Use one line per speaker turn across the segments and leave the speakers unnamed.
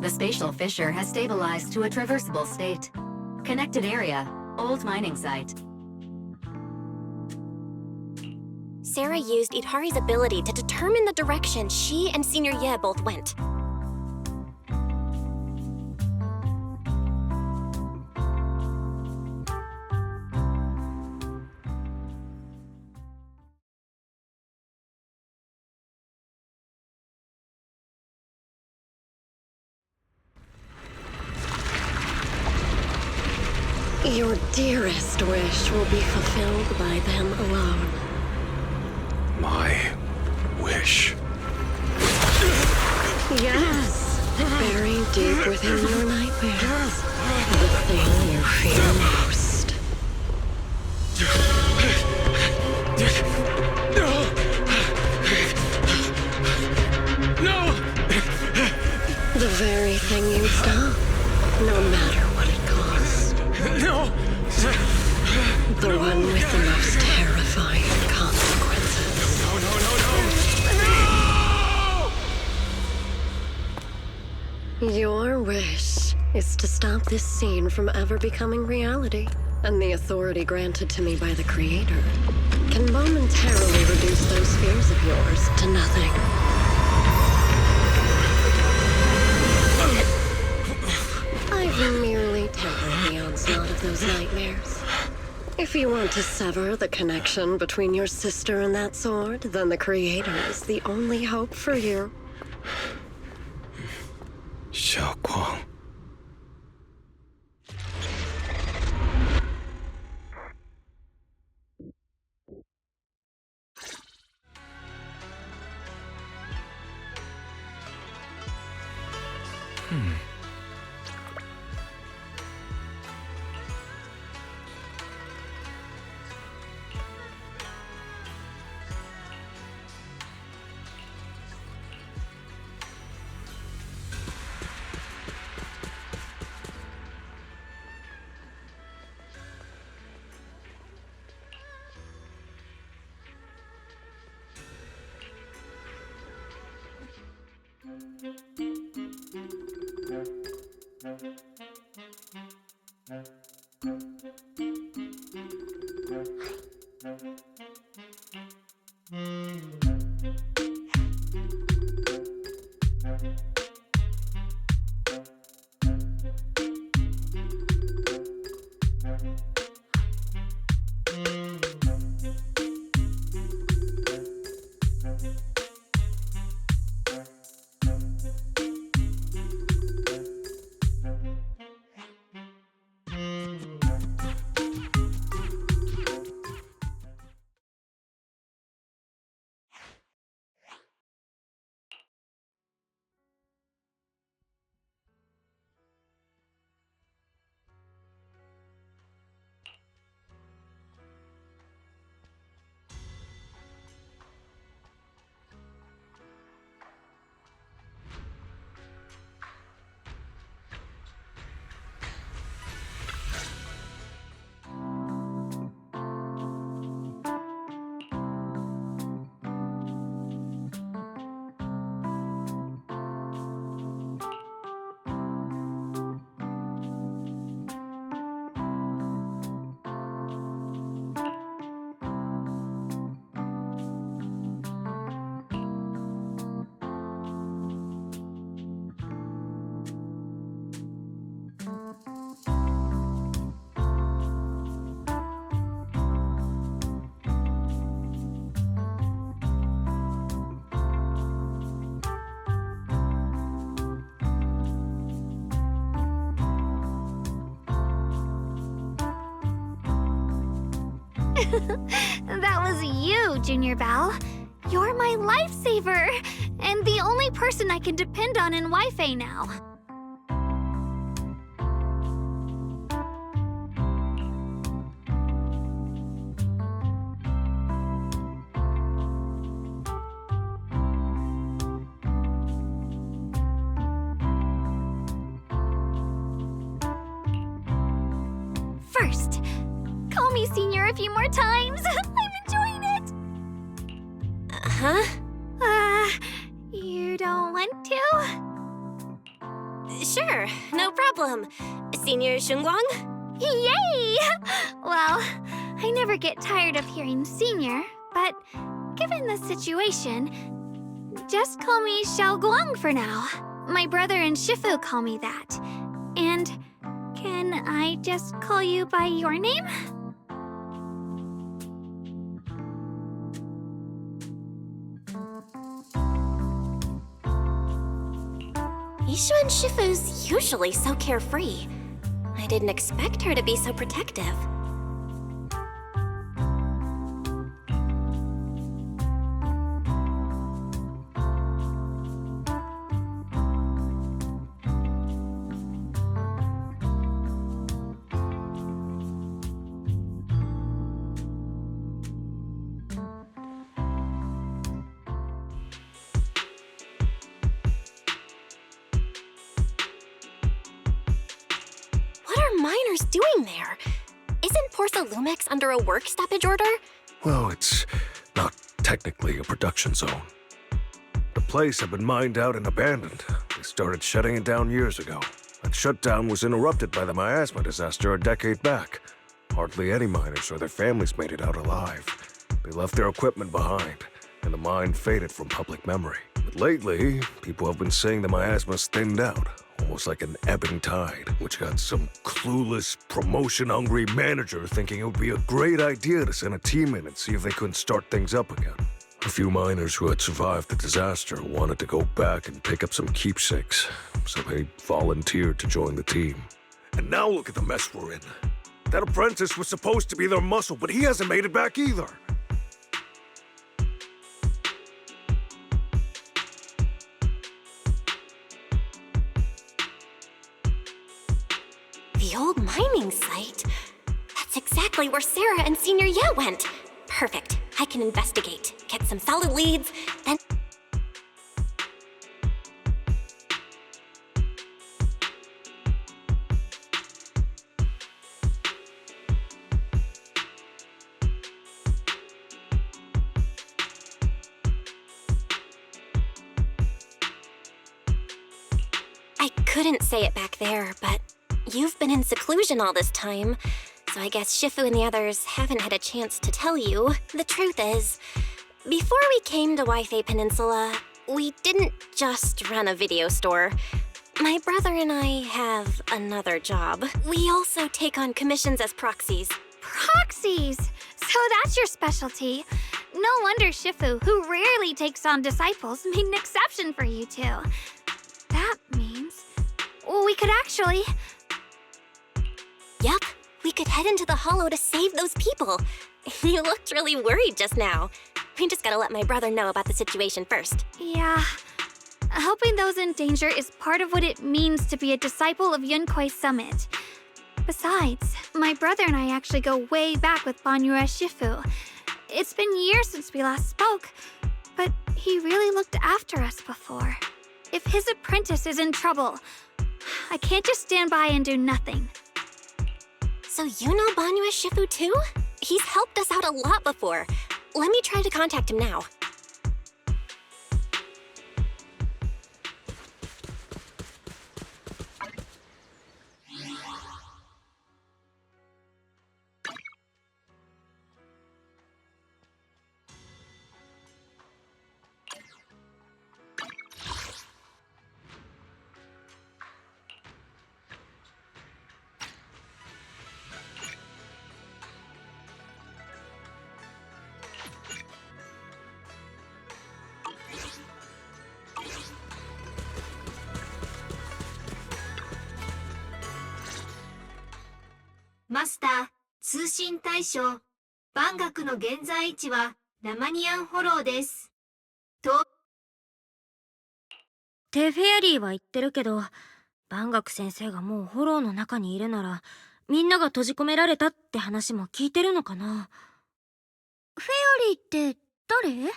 The spatial fissure has stabilized to a traversable state. Connected area, old mining site.
Sarah used Itari's ability to determine the direction she and Senior Ye both went.
Your dearest wish will be fulfilled by them alone.
My wish.
Yes, buried deep within your nightmares. The thing you fear most.
No!
The very thing you'd stop, no matter what it cost.
No!
The one with the most terrifying consequences.
No!
Your wish is to stop this scene from ever becoming reality, and the authority granted to me by the Creator can momentarily reduce those fears of yours to nothing. I've merely tempered the onslaught of those nightmares. If you want to sever the connection between your sister and that sword, then the Creator is the only hope for you.
Xiaoguang.
That was you, Junior Belle. You're my lifesaver, and the only person I can depend on in Wi-Fi now. First, call me Senior a few more times. I'm enjoying it.
Huh?
You don't want to?
Sure, no problem. Senior Shunguang?
Yay! Well, I never get tired of hearing senior, but given the situation, just call me Xiao Guang for now. My brother and Shifu call me that. And can I just call you by your name?
Isha and Shifu's usually so carefree. I didn't expect her to be so protective. Miners doing there? Isn't Porsa Lumex under a work stoppage order?
Well, it's not technically a production zone. The place had been mined out and abandoned. They started shutting it down years ago. That shutdown was interrupted by the miasma disaster a decade back. Hardly any miners or their families made it out alive. They left their equipment behind, and the mine faded from public memory. But lately, people have been saying the miasma's thinned out. Almost like an ebbing tide, which got some clueless, promotion-hungry manager thinking it would be a great idea to send a team in and see if they couldn't start things up again. A few miners who had survived the disaster wanted to go back and pick up some keepsakes, so they volunteered to join the team. And now look at the mess we're in. That apprentice was supposed to be their muscle, but he hasn't made it back either.
The old mining site? That's exactly where Sarah and Senior Ye went. Perfect. I can investigate, get some solid leads, then... I couldn't say it back there, but you've been in seclusion all this time, so I guess Shifu and the others haven't had a chance to tell you. The truth is, before we came to Waifei Peninsula, we didn't just run a video store. My brother and I have another job. We also take on commissions as proxies.
Proxies! So that's your specialty. No wonder Shifu, who rarely takes on disciples, made an exception for you two. That means we could actually...
Yep, we could head into the hollow to save those people. You looked really worried just now. We just gotta let my brother know about the situation first.
Yeah. Helping those in danger is part of what it means to be a disciple of Yunkwei Summit. Besides, my brother and I actually go way back with Banyue Shifu. It's been years since we last spoke, but he really looked after us before. If his apprentice is in trouble, I can't just stand by and do nothing.
So you know Banyue Shifu too? He's helped us out a lot before. Let me try to contact him now.
Master, 通信対象。万学の現在位置はラマニアンホローです。
テフェアリーは言ってるけど、万学先生がもうホローの中にいるなら、みんなが閉じ込められたって話も聞いてるのかな。フェアリーって誰？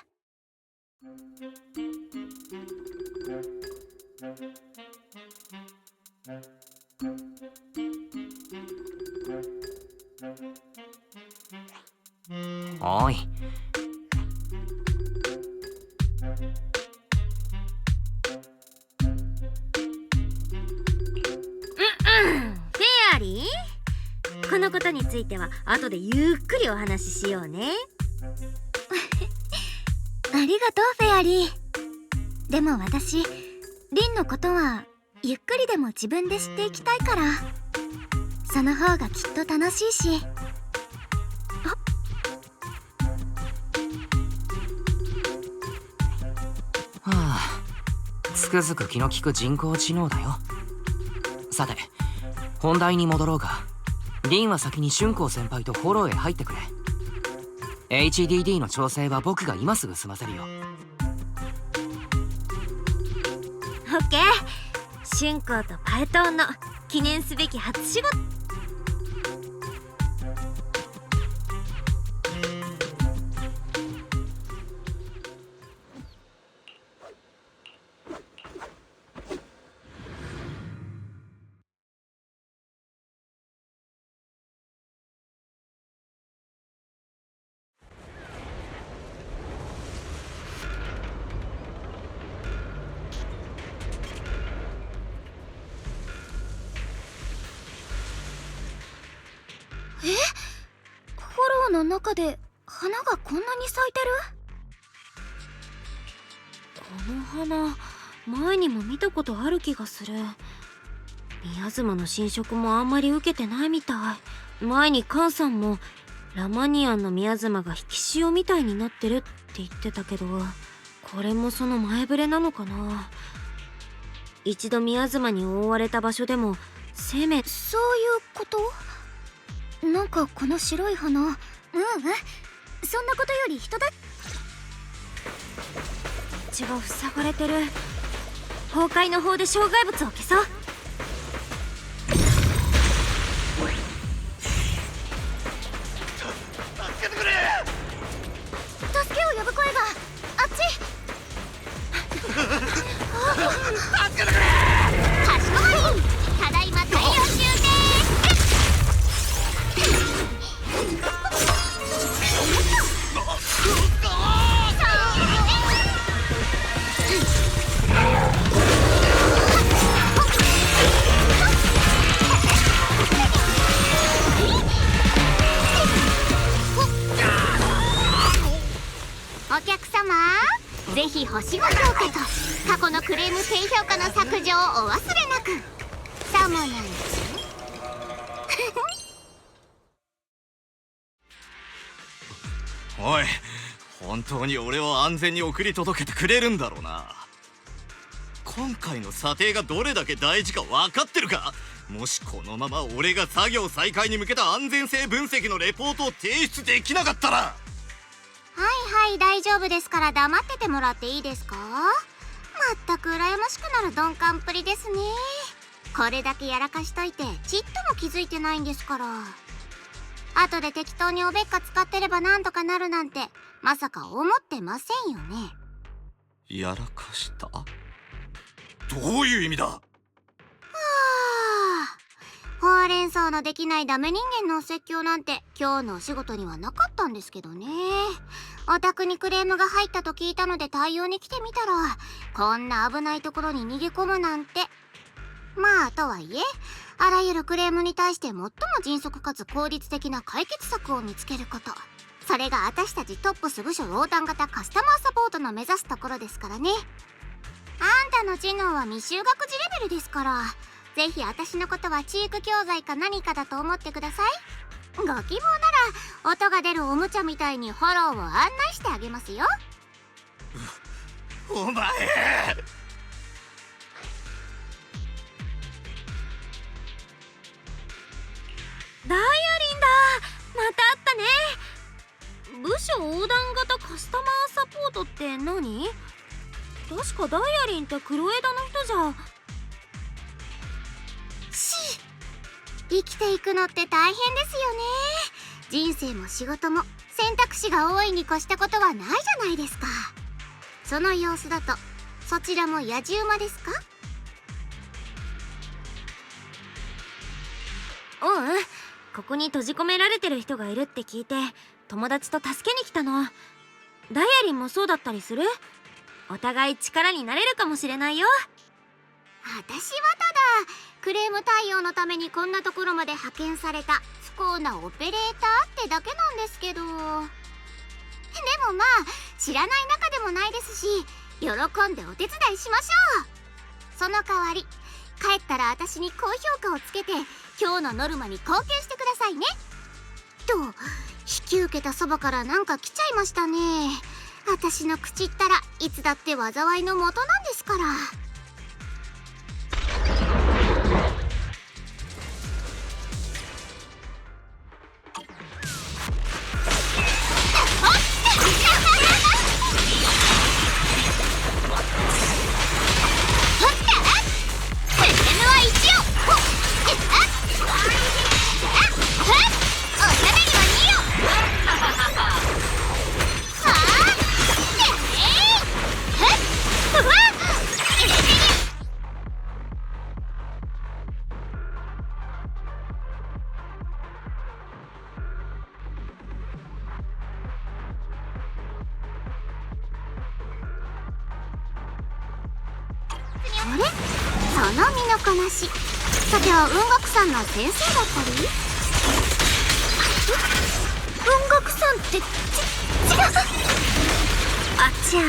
おい。
のことについては後でゆっくりお話ししようね。
ありがとうフェアリー。でも私リンのことはゆっくりでも自分で知っていきたいから、その方がきっと楽しいし。
はあ、つくづく気の利く人工知能だよ。さて本題に戻ろうが、リンは先に春光先輩とフォローへ入ってくれ。 HDD の調整は僕が今すぐ済ませるよ。
オッケー。春光とパエトーンの記念すべき初仕事。
フォローの中で花がこんなに咲いてる。
この花前にも見たことある気がする。宮妻の新色もあんまり受けてないみたい。前にカンさんもラマニアンの宮妻が引き潮みたいになってるって言ってたけど、これもその前触れなのかな。一度宮妻に覆われた場所でも生命。
そういうこと？なんかこの白い花、そんなことより人だ。
血が塞がれてる。崩壊の方で障害物を消そう。
助けてくれ。
助けを呼ぶ声があっち。
助けてくれ。
かしこまり。ただいま大量集です。お客様、ぜひ星5評価と過去のクレーム低評価の削除をお忘れなく。さもないうち
おい、本当に俺を安全に送り届けてくれるんだろうな。今回の査定がどれだけ大事か分かってるか。もしこのまま俺が作業再開に向けた安全性分析のレポートを提出できなかったら。
はいはい、大丈夫ですから黙っててもらっていいですか。まったく羨ましくなる鈍感っぷりですね。これだけやらかしといてちっとも気づいてないんですから。後で適当におべっか使ってればなんとかなるなんてまさか思ってませんよね。
やらかした？どういう意味だ？
はあ、ほうれん草のできないダメ人間のお説教なんて今日のお仕事にはなかったんですけどね。お宅にクレームが入ったと聞いたので対応に来てみたら、こんな危ないところに逃げ込むなんて。まあとはいえ、あらゆるクレームに対して最も迅速かつ効率的な解決策を見つけること、それが私たちトップス部署横断型カスタマーサポートの目指すところですからね。あんたの知能は未就学児レベルですから、ぜひ私のことは知育教材か何かだと思ってください。ご希望なら音が出るおもちゃみたいにフォローを案内してあげますよ。
お前、
ダイヤリンだ。またあったね。部署横断型カスタマーサポートって何？確かダイヤリンって黒枝の人じゃ。
生きていくのって大変ですよね。人生も仕事も選択肢が多いに越したことはないじゃないですか。その様子だとそちらも野じ馬ですか？
おう、ここに閉じ込められてる人がいるって聞いて友達と助けに来たの。ダイヤリンもそうだったりする？お互い力になれるかもしれないよ。
私はただクレーム対応のためにこんなところまで派遣された不幸なオペレーターってだけなんですけど。でもまあ知らない仲でもないですし、喜んでお手伝いしましょう。その代わり帰ったら私に高評価をつけて今日のノルマに貢献してくださいね。と引き受けたそばからなんか来ちゃいましたね。私の口ったらいつだって災いの元なんですから。あれ？その身のこなし。さては音楽さんの先生だったり？音楽さんって違う。あちゃー。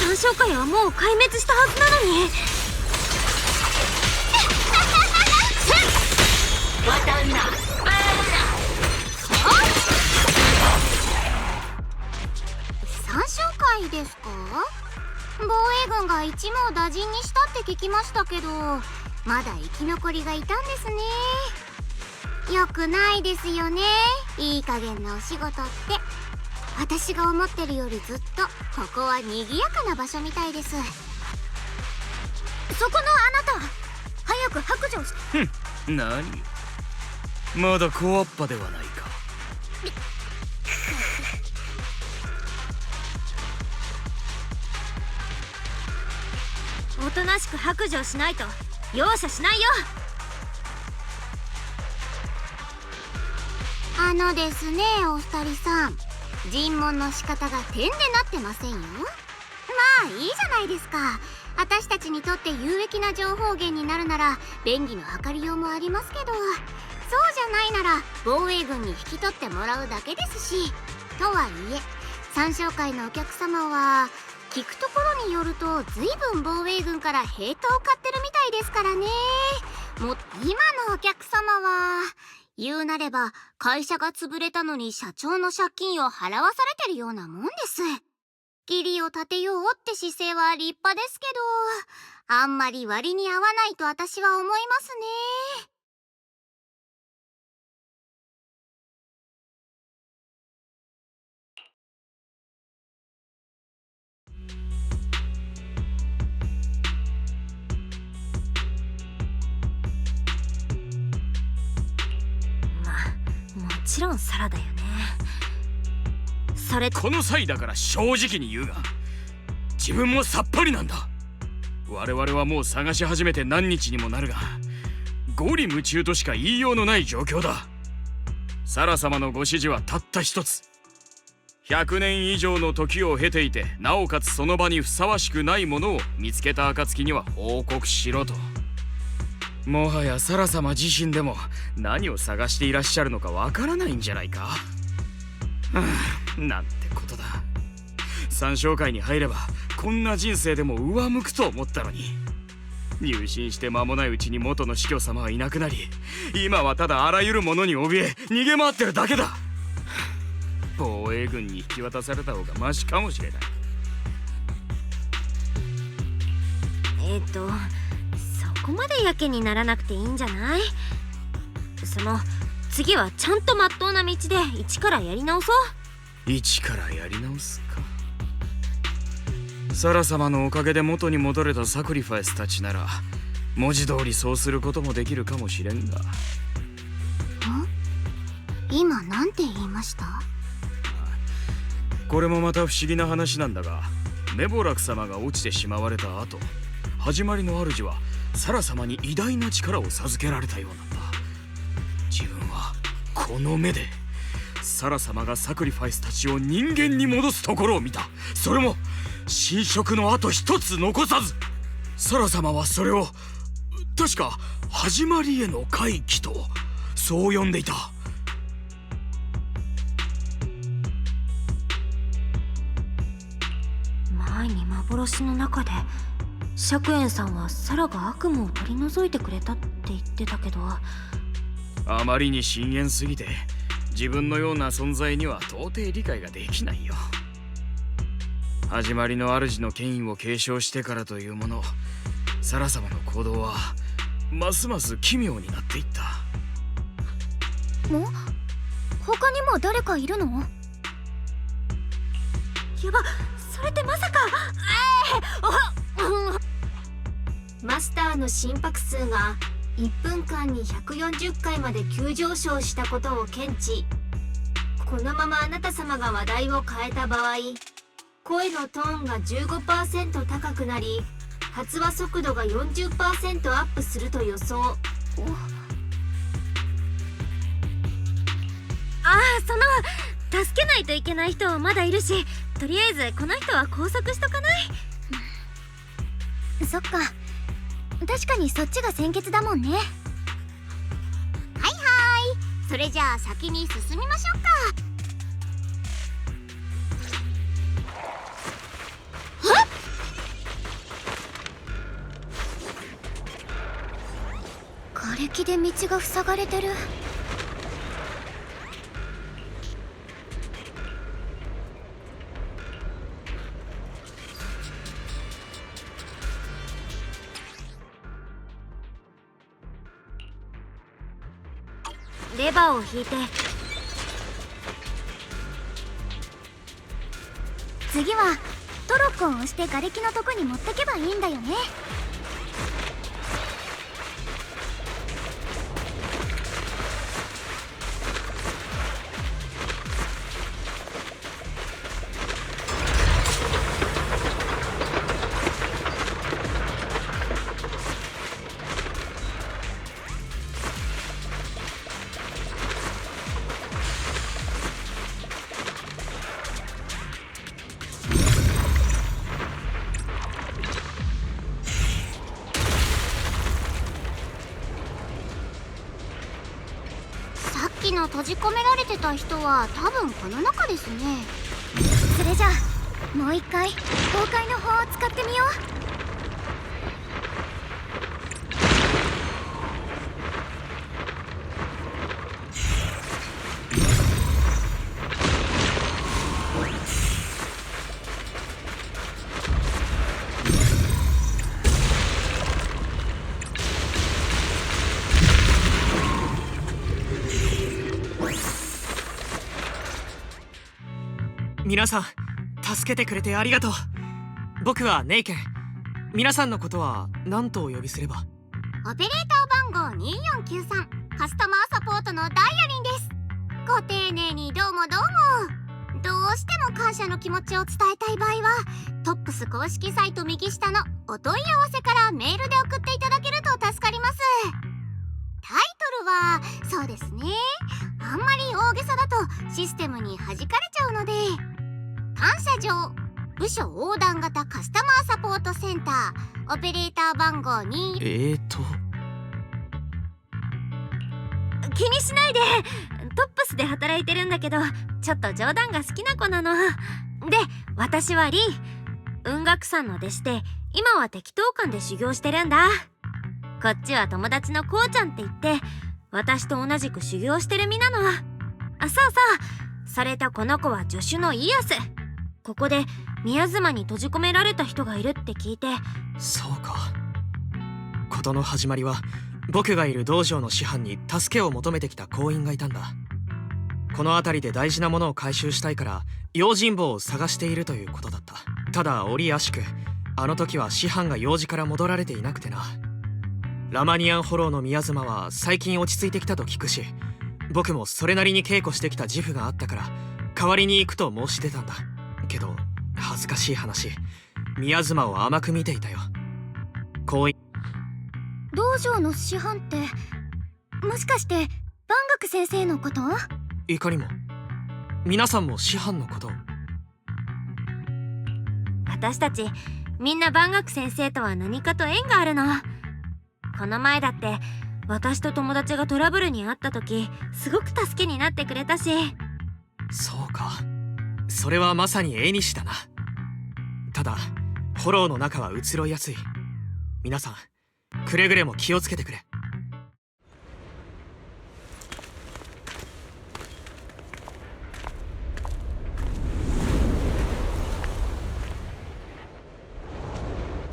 参照会はもう壊滅したはずなのに。参照会ですか？防衛軍が一網打尽にしたって聞きましたけど、まだ生き残りがいたんですね。よくないですよね、いい加減なお仕事って。私が思ってるよりずっとここは賑やかな場所みたいです。そこのあなた、早く白状し。
何？まだ小わっぱではないか。
おとなしく白状しないと容赦しないよ。
ですね、お二人さん、尋問の仕方が点でなってませんよ。まあいいじゃないですか。私たちにとって有益な情報源になるなら便宜の図りようもありますけど、そうじゃないなら防衛軍に引き取ってもらうだけですし。とはいえ参照会のお客様は聞くところによると随分防衛軍から兵刀を買ってるみたいですからね。もう今のお客様は言うなれば会社が潰れたのに社長の借金を払わされてるようなもんです。義理を立てようって姿勢は立派ですけど、あんまり割に合わないと私は思いますね。
もちろんサラだよね。それ
この際だから正直に言うが、自分もさっぱりなんだ。我々はもう探し始めて何日にもなるが、五里夢中としか言いようのない状況だ。サラ様のご指示はたった一つ。100年以上の時を経ていてなおかつその場にふさわしくないものを見つけた暁には報告しろと。もはやサラ様自身でも何を探していらっしゃるのかわからないんじゃないか。はあ、なんてことだ。三商会に入ればこんな人生でも上向くと思ったのに、入信して間もないうちに元の司教様はいなくなり、今はただあらゆるものに怯え逃げ回ってるだけだ。防衛軍に引き渡された方がマシかもしれない。
そこまでやけにならなくていいんじゃない？次はちゃんとまっとうな道で一からやり直そう。
一からやり直すか。サラ様のおかげで元に戻れたサクリファイスたちなら文字通りそうすることもできるかもしれんが。
今なんて言いました？
これもまた不思議な話なんだが、メボラク様が落ちてしまわれた後、始まりの主はサラ様に偉大な力を授けられたようなんだ。自分はこの目でサラ様がサクリファイスたちを人間に戻すところを見た。それも侵食の後一つ残さず。サラ様はそれを確か始まりへの回帰とそう呼んでいた。
前に幻の中で釈円さんはサラが悪夢を取り除いてくれたって言ってたけど、
あまりに深淵すぎて自分のような存在には到底理解ができないよ。始まりの主の権威を継承してからというもの、サラ様の行動はますます奇妙になっていった。
他にも誰かいるの？
やば、それってまさか。
マスターの心拍数が1分間に140回まで急上昇したことを検知。このままあなた様が話題を変えた場合、声のトーンが 15% 高くなり、発話速度が 40% アップすると予想。
助けないといけない人まだいるし、とりあえずこの人は拘束しとかない？
そっか、確かにそっちが先決だもんね。
それじゃあ先に進みましょうか。
瓦礫で道が塞がれてる。
レバーを引いて。
次はトロッコを押して瓦礫のとこに持ってけばいいんだよね。
閉じ込められてた人は多分この中ですね。
それじゃあもう一回崩壊の法を使ってみよう。
皆さん助けてくれてありがとう。僕はネイケン。皆さんのことは何とお呼びすれば？
オペレーター番号2493カスタマーサポートのダイヤリンです。ご丁寧にどうもどうも。どうしても感謝の気持ちを伝えたい場合はトップス公式サイト右下のお問い合わせからメールで送っていただけると助かります。タイトルはそうですね、あんまり大げさだとシステムに弾かれちゃうので、感謝状部署横断型カスタマーサポートセンターオペレーター番号2
気にしないで。トップスで働いてるんだけど、ちょっと冗談が好きな子なの。で、私はリン。雲岳さんの弟子で、今は適当館で修行してるんだ。こっちは友達のこうちゃんって言って、私と同じく修行してる身なの。あ、そうそう。それとこの子は助手のイアス。ここで宮妻に閉じ込められた人がいるって聞いて。
そうか。事の始まりは僕がいる道場の師範に助けを求めてきた行員がいたんだ。この辺りで大事なものを回収したいから用心棒を探しているということだった。ただ折あしくあの時は師範が用事から戻られていなくてな。ラマニアンホローの宮妻は最近落ち着いてきたと聞くし、僕もそれなりに稽古してきた自負があったから代わりに行くと申し出たんだけど、恥ずかしい話、宮妻を甘く見ていたよ。行員
道場の師範ってもしかして万学先生のこと？
いかにも。皆さんも師範のことを。
私たちみんな万学先生とは何かと縁があるの。この前だって私と友達がトラブルにあった時すごく助けになってくれたし。
そうか、それはまさに縁だな。ただフォローの中は移ろいやすい。皆さんくれぐれも気をつけてくれ。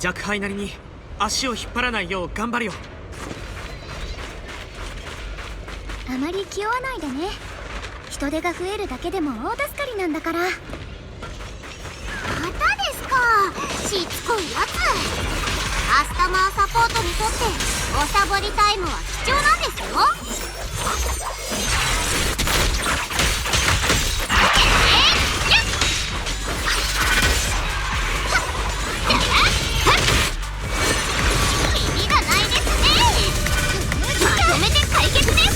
若輩なりに足を引っ張らないよう頑張るよ。
あまり気負わないでね。人手が増えるだけでも大助かりなんだから。またですか、しつこいやつ。カスタマーサポートにとっておサボりタイムは貴重なんですよ。耳がないですね。まとめて解決です。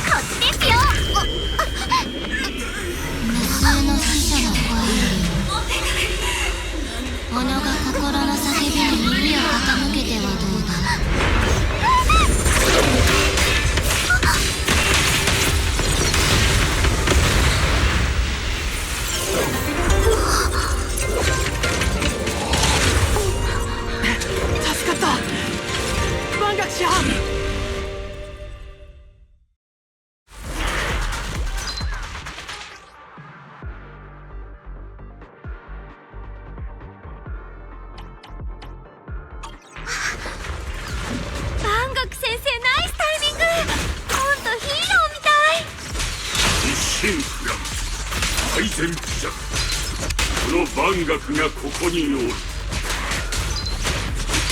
こっちですよ。無数の死者の声よりも己が心の叫びに耳を傾けてはどうだ。
助かった万学師範。
万学先生ナイスタイミング。ほんとヒーローみたい。
一心不乱最善不弱、この万学がここにおる。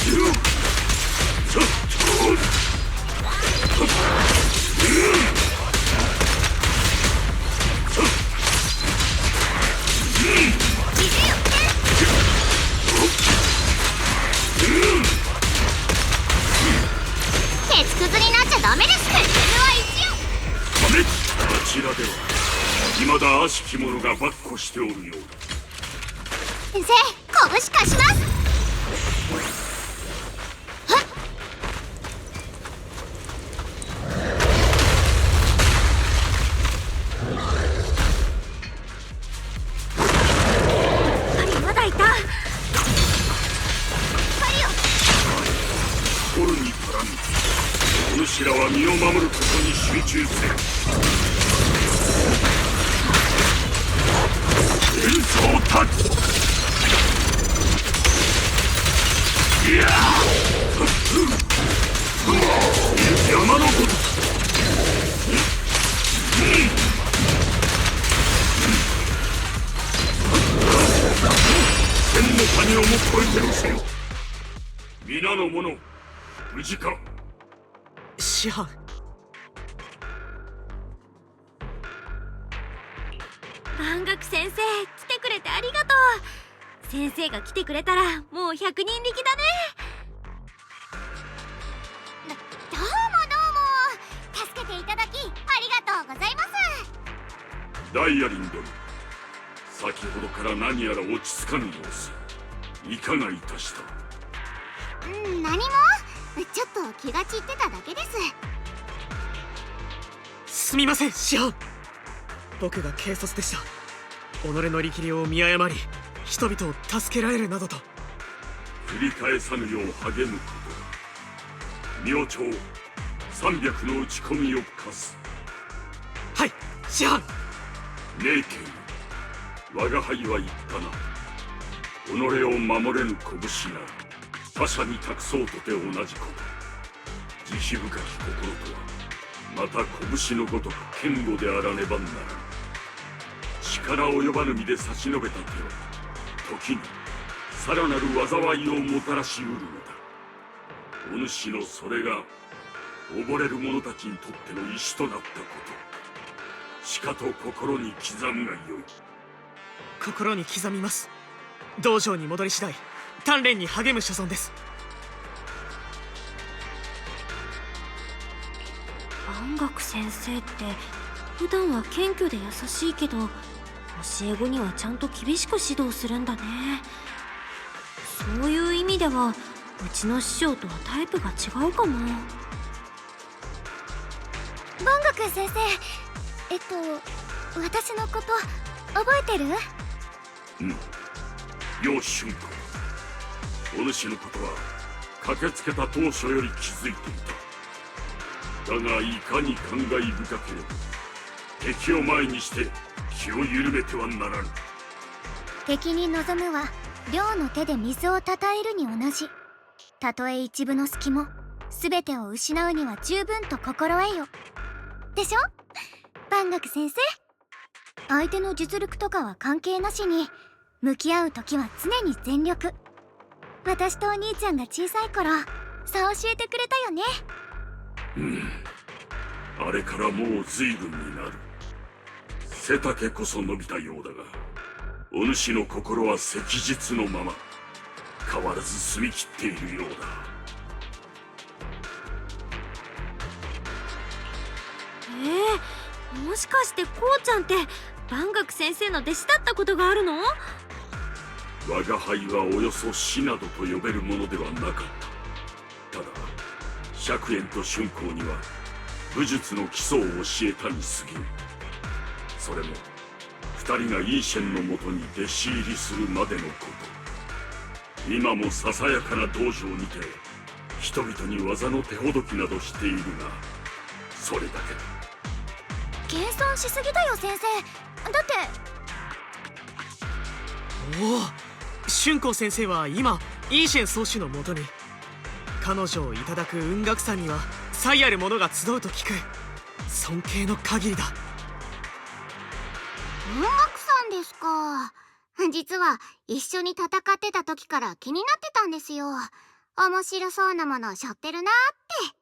ちょっと
鉄くずになっちゃダメです。自分は一応
あちらでは未だ悪しき者が跋扈しておるようだ。
先生、拳貸します。
まだいた。
取るに足らぬ。お主らは身を守ることに集中せよ。戦争立つ。いや山のこと。天の谷をも越えてのせよ。皆の者無事か。
師範。
万学先生来てくれてありがとう。先生が来てくれたらもう100人力だね。
どうも助けていただきありがとうございます。
ダイヤリン殿、先ほどから何やら落ち着かぬ様子。いかがいたした？
何も。ちょっと気が散ってただけです。
すみません師範。僕が軽率でした。己の力量を見誤り人々を助けられるなどと。
繰り返さぬよう励むこと。明朝300の打ち込みを課す。
はい師範。
名剣、我が輩は言ったな。己を守れぬ拳な他者に託そうとて同じこと。慈悲深き心とはまた拳のごとく堅固であらねばならぬ。力及ばぬ身で差し伸べた手は時にさらなる災いをもたらしうるのだ。お主のそれが溺れる者たちにとっての石となったこと、しかと心に刻むがよい。
心に刻みます。道場に戻り次第鍛錬に励む所存です。
安楽先生って普段は謙虚で優しいけど、教え子にはちゃんと厳しく指導するんだね。そういう意味ではうちの師匠とはタイプが違うかも。
万学先生、私のこと覚えてる？
うん、楊春子。お主のことは駆けつけた当初より気づいていた。だがいかに感慨深ければ敵を前にして気を緩めてはならぬ。
敵に望むは両の手で水をたたえるに同じ。たとえ一分の隙も全てを失うには十分と心得よ。でしょ万学先生。相手の実力とかは関係なしに向き合う時は常に全力。私とお兄ちゃんが小さい頃そう教えてくれたよね。
あれからもう随分になる。背丈こそ伸びたようだがお主の心は赤実のまま変わらず澄み切っているようだ。
もしかしてこうちゃんって万学先生の弟子だったことがあるの？
我が輩はおよそ師などと呼べるものではなかった。ただ釈炎と春光には武術の基礎を教えたに過ぎぬ。それも二人がイーシェンのもとに弟子入りするまでのこと。今もささやかな道場にて人々に技の手ほどきなどしているが、それだけだ。
謙遜しすぎだよ先生。だって
おお、春光先生は今イーシェン宗主のもとに。彼女をいただく雲岳山には才ある者が集うと聞く。尊敬の限りだ。
雲岳山ですか。実は一緒に戦ってた時から気になってたんですよ。面白そうなものを背負ってるなーって。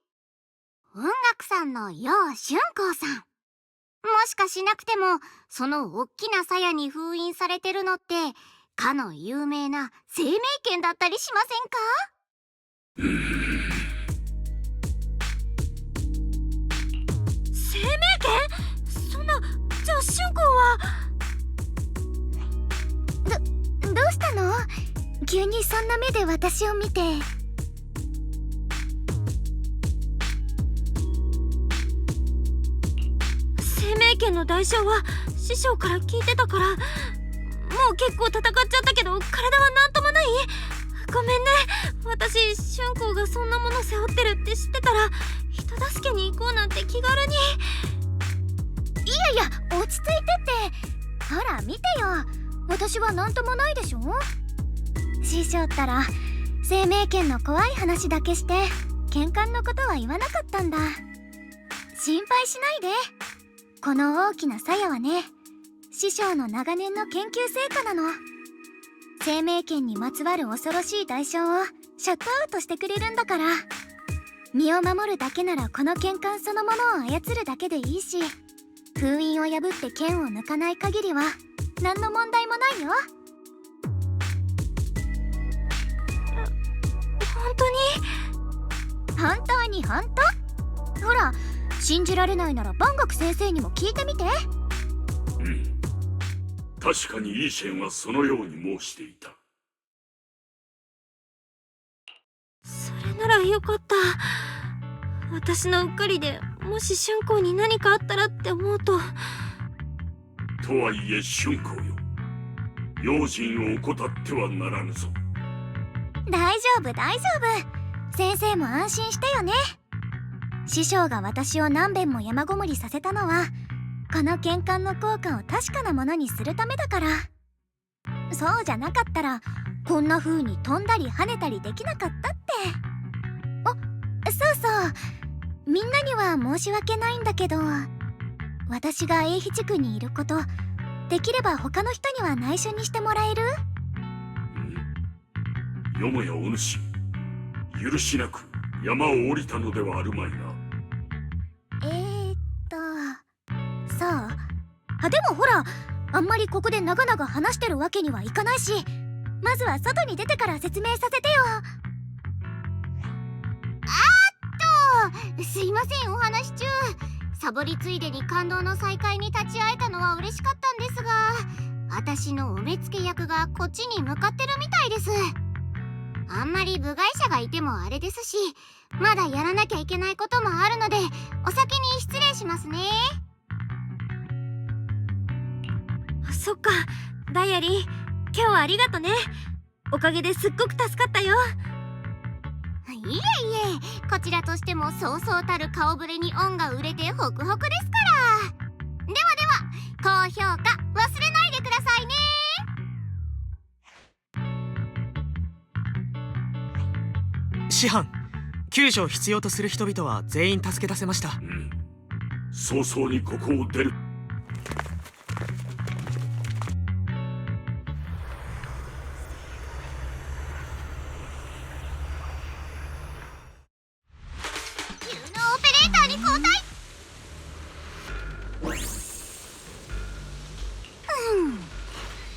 雲岳山の楊春光さん。もしかしなくてもそのおっきな鞘に封印されてるのってかの有名な生命剣だったりしませんか？
生命剣？そんな、じゃあ春光は
どうしたの？急にそんな目で私を見て。
生命剣の代償は師匠から聞いてたから、もう結構戦っちゃったけど体はなんともない。ごめんね。私春光がそんなもの背負ってるって知ってたら人助けに行こうなんて気軽に。
いや落ち着いてって。ほら見てよ、私はなんともないでしょ。師匠ったら生命剣の怖い話だけして喧嘩のことは言わなかったんだ。心配しないで。この大きな鞘はね、師匠の長年の研究成果なの。生命剣にまつわる恐ろしい代償をシャットアウトしてくれるんだから。身を守るだけならこの剣冠そのものを操るだけでいいし、封印を破って剣を抜かない限りは何の問題もないよ。本当に本当。ほら信じられないなら万学先生にも聞いてみて。
確かにイーシェンはそのように申していた。
らよかった。私のうっかりでもし春光に何かあったらって思うと。
とはいえ春光よ、用心を怠ってはならぬぞ。
大丈夫大丈夫、先生も安心してよね。師匠が私を何遍も山ごもりさせたのはこの剣冠の効果を確かなものにするためだから。そうじゃなかったらこんな風に飛んだり跳ねたりできなかったって。あ、そうそう、みんなには申し訳ないんだけど、私が永肥地区にいること、できれば他の人には内緒にしてもらえる？
よもやお主、許しなく山を降りたのではあるまいな。
そう。でもほら、あんまりここで長々話してるわけにはいかないし、まずは外に出てから説明させてよ。すいません、お話中。サボりついでに感動の再会に立ち会えたのは嬉しかったんですが、私のお目付け役がこっちに向かってるみたいです。あんまり部外者がいてもあれですし、まだやらなきゃいけないこともあるので、お先に失礼しますね。
そっか、ダイアリー、今日はありがとね。おかげですっごく助かったよ。
いえいえ、こちらとしてもそうそうたる顔ぶれに恩が売れてホクホクですから。では高評価忘れないでくださいね。
師範、救助を必要とする人々は全員助け出せました。
早々にここを出る。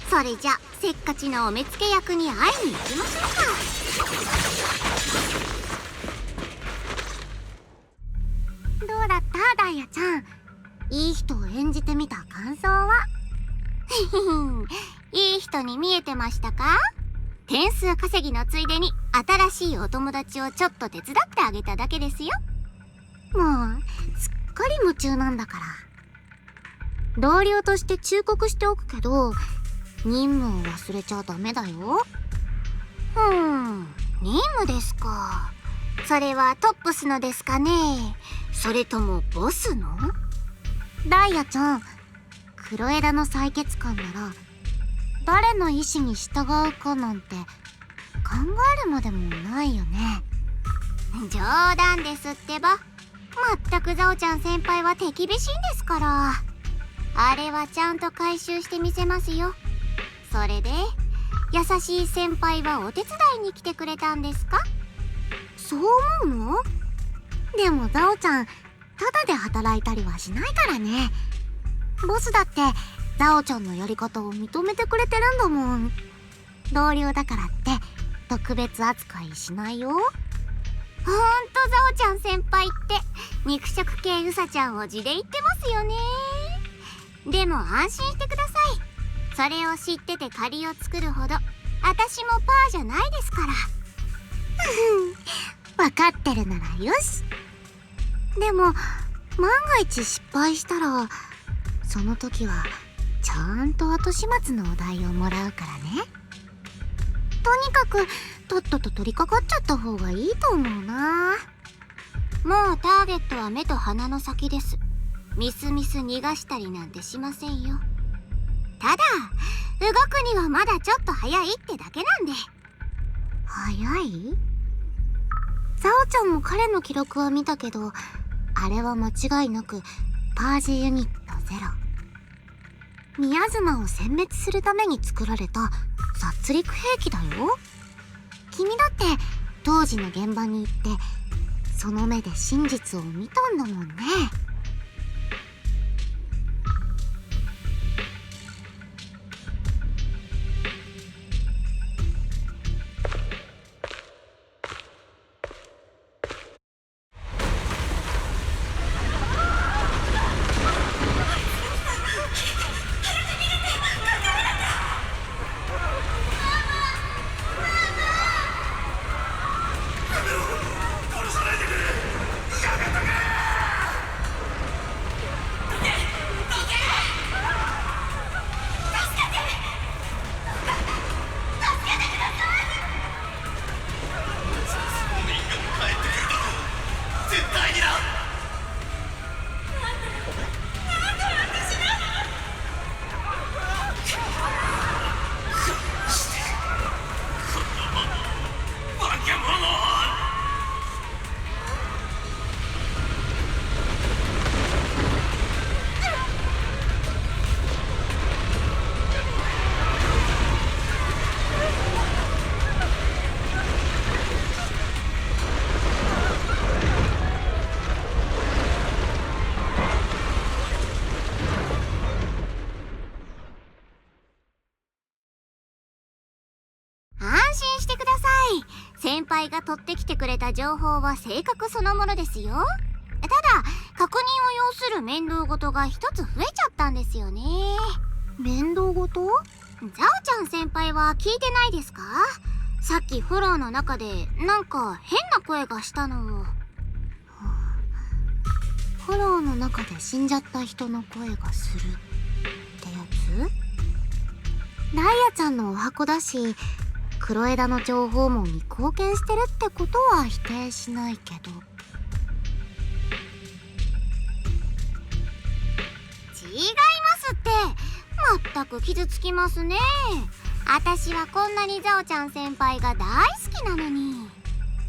それじゃせっかちなお目付け役に会いに行きましょうか。どうだったダイヤちゃん、いい人を演じてみた感想は？いい人に見えてましたか？点数稼ぎのついでに新しいお友達をちょっと手伝ってあげただけですよ。もうすっかり夢中なんだから。同僚として忠告しておくけど、任務を忘れちゃダメだよ。任務ですか。それはトップスのですかね、それともボスの？ダイヤちゃん、黒枝の採血官なら誰の意思に従うかなんて考えるまでもないよね。冗談ですってば。まったくザオちゃん先輩は手厳しいんですから。あれはちゃんと回収してみせますよ。それで優しい先輩はお手伝いに来てくれたんですか？そう思うの？でもザオちゃん、ただで働いたりはしないからね。ボスだってザオちゃんのやり方を認めてくれてるんだもん。同僚だからって特別扱いしないよ。ほんとザオちゃん先輩って肉食系ウサちゃんを地で言ってますよね。でも安心してください。それを知ってて借りを作るほど私もパーじゃないですから。分かってるならよし。でも万が一失敗したら、その時はちゃんと後始末のお題をもらうからね。とにかくとっとと取り掛かっちゃった方がいいと思うな。もうターゲットは目と鼻の先です。みすみす逃がしたりなんてしませんよ。ただ動くにはまだちょっと早いってだけなんで。早い？ザオちゃんも彼の記録は見たけど、あれは間違いなくパージユニット0。宮妻を殲滅するために作られた殺戮兵器だよ。君だって当時の現場に行ってその目で真実を見たんだもんね。先輩が取ってきてくれた情報は正確そのものですよ。ただ確認を要する面倒事が一つ増えちゃったんですよね。面倒事？ザオちゃん先輩は聞いてないですか？さっきフォローの中でなんか変な声がしたのを。フォローの中で死んじゃった人の声がするってやつ？ダイヤちゃんのお箱だし、黒枝の情報網に貢献してるってことは否定しないけど。違いますって。まったく傷つきますね。私はこんなにザオちゃん先輩が大好きなのに。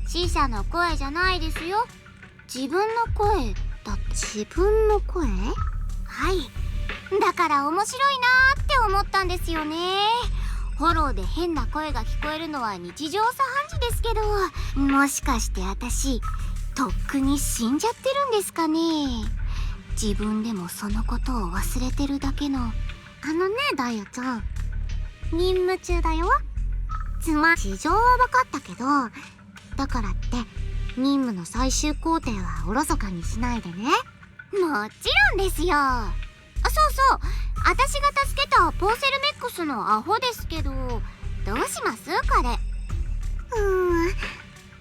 死者の声じゃないですよ。自分の声だって。自分の声？はい。だから面白いなーって思ったんですよね。フォローで変な声が聞こえるのは日常茶飯事ですけど、もしかして私とっくに死んじゃってるんですかね。自分でもそのことを忘れてるだけの。ダイヤちゃん、任務中だよ。事情は分かったけど、だからって任務の最終工程はおろそかにしないでね。もちろんですよ。そうそう、私が助けたポーセルメックスのアホですけど、どうしますこれ？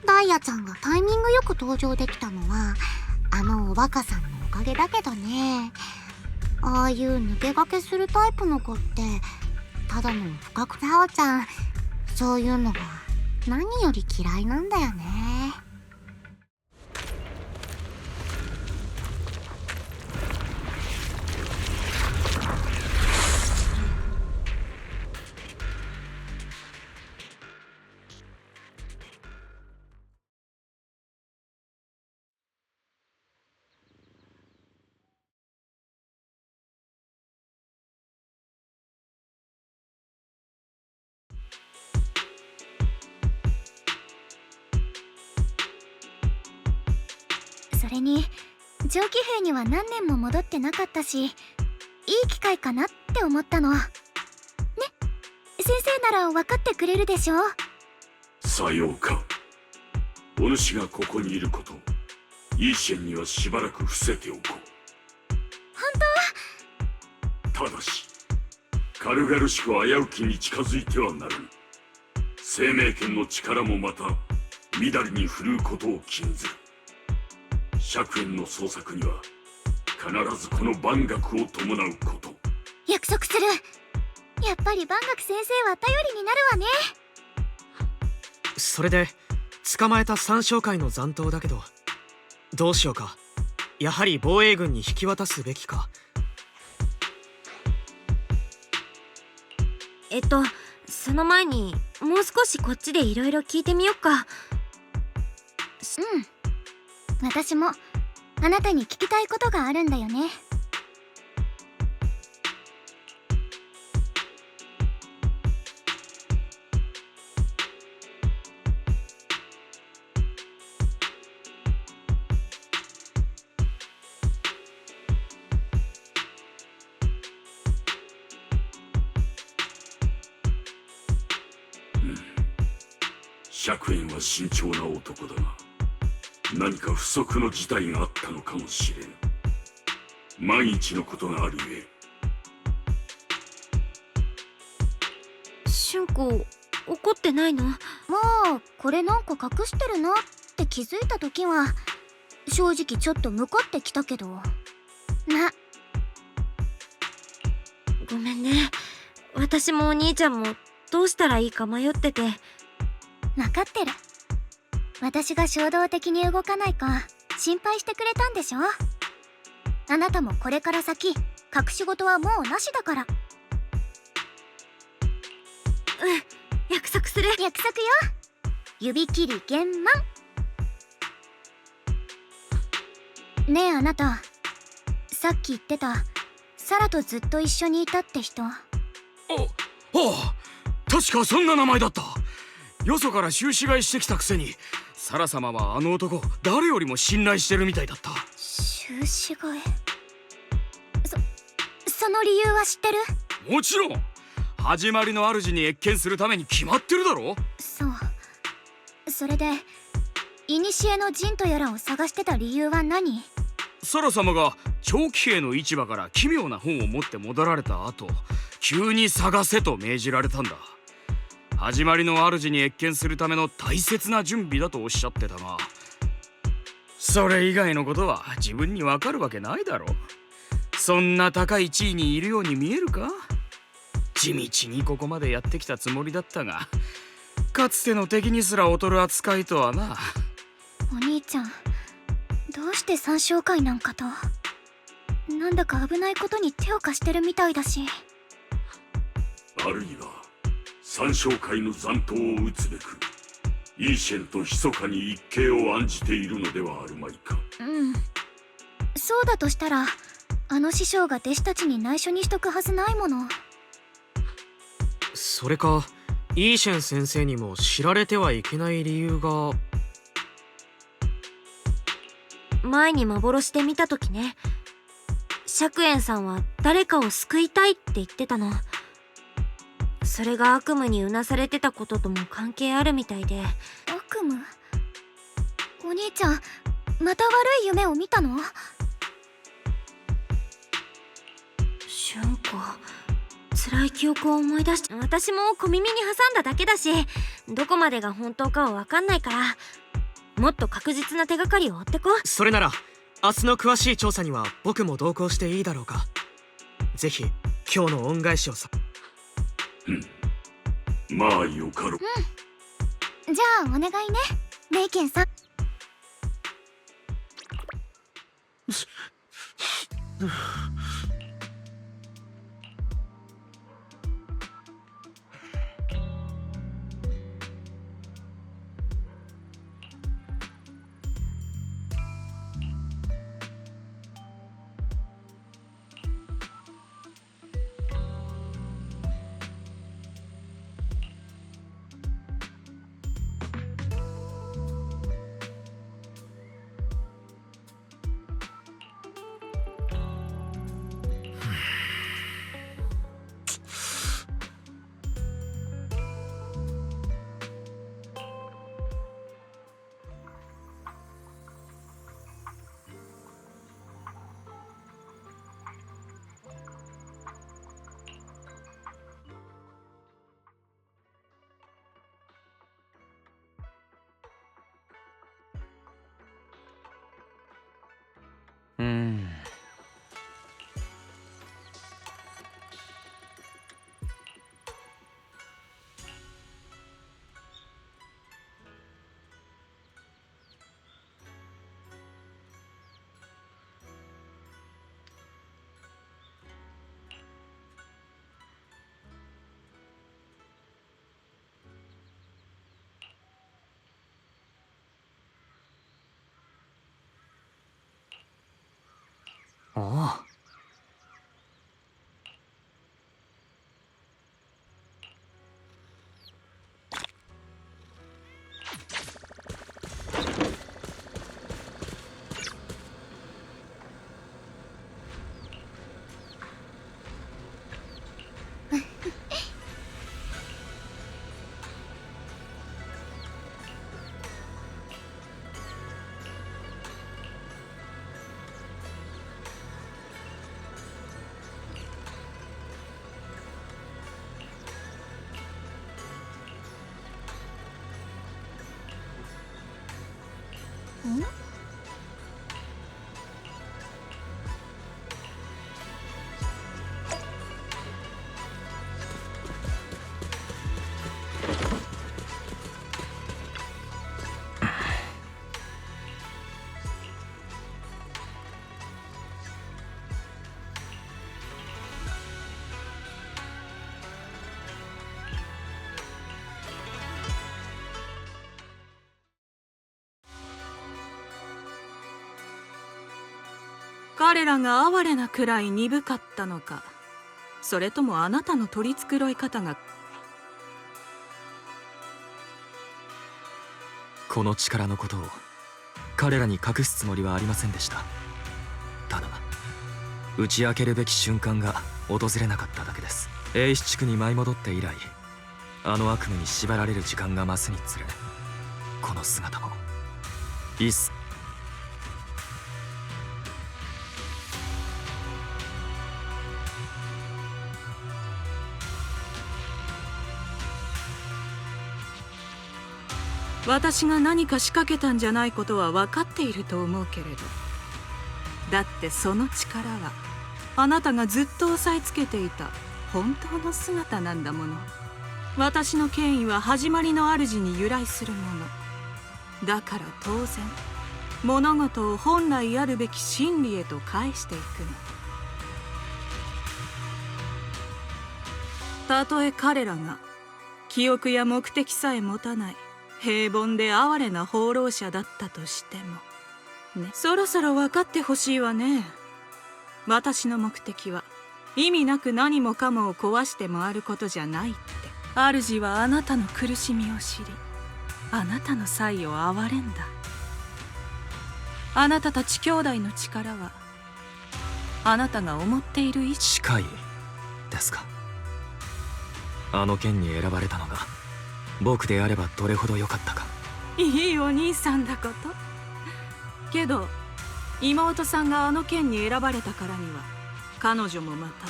ダイヤちゃんがタイミングよく登場できたのはあのおバカさんのおかげだけどね。ああいう抜け駆けするタイプの子ってただの不覚。ザオちゃん、そういうのが何より嫌いなんだよね。
それに蒸気兵には何年も戻ってなかったし、いい機会かなって思ったのね。先生なら分かってくれるでしょ。
さようか。お主がここにいること、イーシェンにはしばらく伏せておこう。
本
ただし軽々しく危うきに近づいてはならぬ。生命権の力もまたみだりに振るうことを禁ずる。100円の捜索には必ずこの万学を伴うこと。
約束する。やっぱり万学先生は頼りになるわね。
それで捕まえた三将会の残党だけど、どうしようか。やはり防衛軍に引き渡すべきか。
その前にもう少しこっちでいろいろ聞いてみよっか。
私もあなたに聞きたいことがあるんだよね。
100円は慎重な男だが、何か不測の事態があったのかもしれぬ。万一のことがあるゆ
春子、怒ってないの？
もうこれなんか隠してるなって気づいた時は正直ちょっとムカってきたけど。
ごめんね。私もお兄ちゃんもどうしたらいいか迷ってて。
分かってる。私が衝動的に動かないか心配してくれたんでしょ。あなたもこれから先隠し事はもうなしだから。
約束する。
約束よ。指切り厳満。ねえあなた、さっき言ってたサラとずっと一緒にいたって人。
確かそんな名前だった。よそから収支買いしてきたくせに、サラ様はあの男誰よりも信頼してるみたいだった。
収支買い。その理由は知ってる？
もちろん。始まりの主に謁見するために決まってるだろ。
そうそれで古の陣とやらを探してた理由は何？
サラ様が長期兵の市場から奇妙な本を持って戻られた後、急に探せと命じられたんだ。始まりの主に謁見するための大切な準備だとおっしゃってたが、それ以外のことは自分にわかるわけないだろう。そんな高い地位にいるように見えるか？地道にここまでやってきたつもりだったが、かつての敵にすら劣る扱いとはな。
お兄ちゃん、どうして三将会なんかと。なんだか危ないことに手を貸してるみたいだし。
あるいは三将会の残党を討つべくイーシェンと密かに一計を案じているのではあるまいか。
うん、そうだとしたらあの師匠が弟子たちに内緒にしとくはずないもの。
それかイーシェン先生にも知られてはいけない理由が。
前に幻で見た時ね、釈園さんは誰かを救いたいって言ってたの。それが悪夢にうなされてたこととも関係あるみたいで。
悪夢？お兄ちゃん、また悪い夢を見たの？
俊子、辛い記憶を思い出して、私も小耳に挟んだだけだし、どこまでが本当かは分かんないから、もっと確実な手がかりを追ってこう。
それなら明日の詳しい調査には僕も同行していいだろうか。ぜひ今日の恩返しをさ。
まあよかろう。
じゃあお願いね、メイケンさん。
おお。
彼らが哀れなくらい鈍かったのか、それともあなたの取り繕い方が。
この力のことを彼らに隠すつもりはありませんでした。ただ打ち明けるべき瞬間が訪れなかっただけです。英七地区に舞い戻って以来、あの悪夢に縛られる時間が増すにつれ、この姿もいっす。
私が何か仕掛けたんじゃないことは分かっていると思うけれど、だってその力はあなたがずっと押さえつけていた本当の姿なんだもの。私の権威は始まりの主に由来するものだから、当然物事を本来あるべき真理へと返していくの。たとえ彼らが記憶や目的さえ持たない平凡で哀れな放浪者だったとしてもね、そろそろ分かってほしいわね。私の目的は意味なく何もかもを壊して回ることじゃないって。主はあなたの苦しみを知り、あなたの才を憐れんだ。あなたたち兄弟の力はあなたが思っている以上。
近いですか。あの剣に選ばれたのが僕であればどれほど良かったか。
いいお兄さんだこと。けど妹さんがあの剣に選ばれたからには、彼女もまた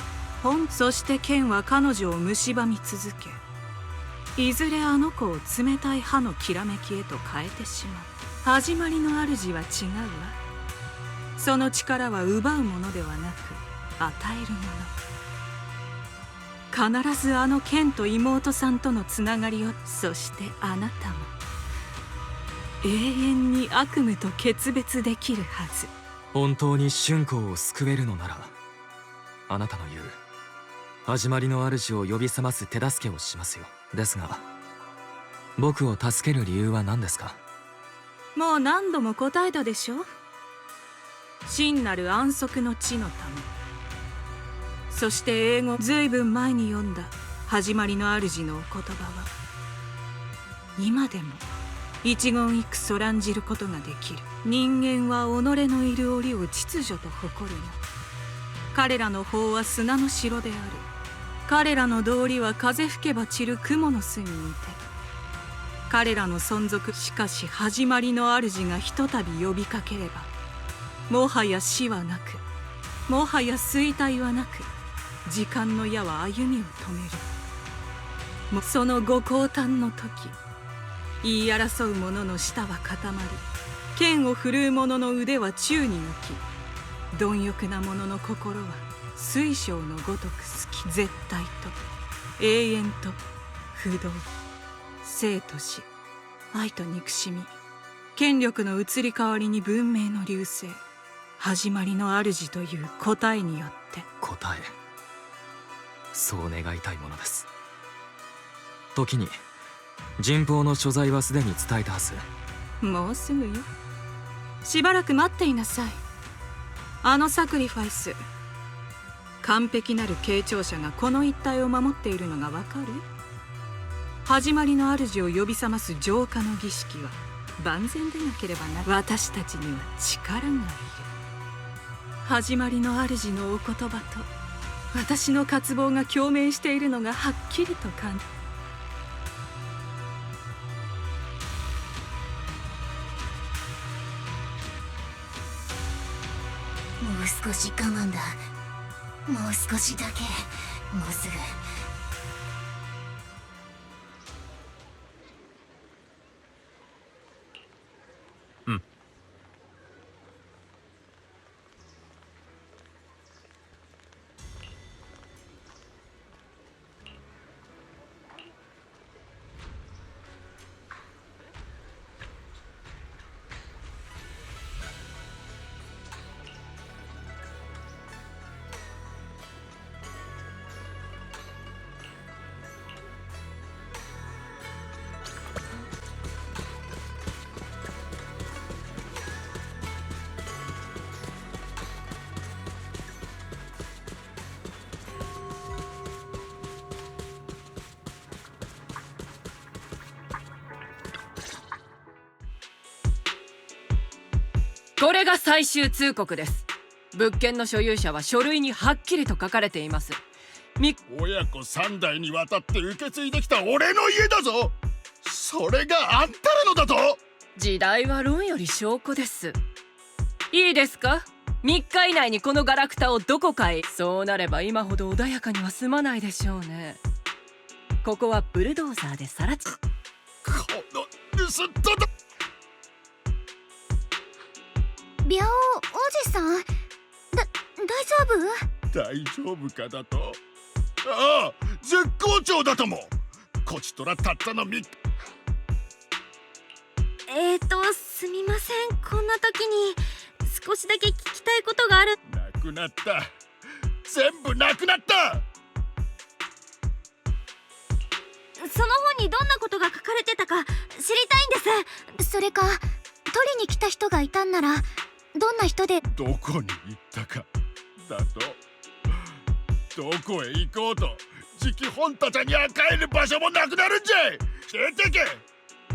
そして剣は彼女を蝕み続け、いずれあの子を冷たい刃のきらめきへと変えてしまう。始まりの主は違うわ。その力は奪うものではなく与えるもの。必ずあの剣と妹さんとのつながりを、そしてあなたも永遠に悪夢と決別できるはず。
本当に春光を救えるのなら、あなたの言う始まりの主を呼び覚ます手助けをしますよ。ですが僕を助ける理由は何ですか。
もう何度も答えたでしょ。真なる安息の地のため。そして英語ずいぶん前に読んだ始まりの主のお言葉は、今でも一言一句そらんじることができる。人間は己のいる檻を秩序と誇るの。彼らの法は砂の城である。彼らの道理は風吹けば散る雲の巣に似て、彼らの存続。しかし始まりの主がひとたび呼びかければ、もはや死はなく、もはや衰退はなく、時間の矢は歩みを止める。そのご降誕の時、言い争う者の舌は固まり、剣を振るう者の腕は宙に浮き、貪欲な者の心は水晶のごとく好き。絶対と永遠と不動、生と死、愛と憎しみ、権力の移り変わりに文明の隆盛、始まりの主という答えによって。
答え、そう願いたいものです。時に人望の所在はすでに伝えたはず。
もうすぐよ。しばらく待っていなさい。あのサクリファイス、完璧なる継承者がこの一帯を守っているのがわかる？始まりの主を呼び覚ます浄化の儀式は万全でなければな。私たちには力がいる。始まりの主のお言葉と私の渇望が共鳴しているのがはっきりと感じ。
もう少し我慢だ。もう少しだけ。もうすぐ。
これが最終通告です。物件の所有者は書類にはっきりと書かれています。
親子3代にわたって受け継いできた俺の家だぞ。それがあんたらのだと？
時代は論より証拠です。いいですか？ 3 日以内にこのガラクタをどこかへ。そうなれば今ほど穏やかには済まないでしょうね。ここはブルドーザーでさら地。
この盗っ人だ。
ビャオおじさん、大丈夫？
大丈夫かだと。ああ、絶好調だとも。こちとらたったの3日。
すみません。こんな時に少しだけ聞きたいことがある。
なくなった。全部なくなった。
その本にどんなことが書かれてたか知りたいんです。
それか、取りに来た人がいたんなら、どんな人で。
どこに行ったかだと。どこへ行こうと、じき本たちには帰る場所もなくなるんじゃい。出てけ。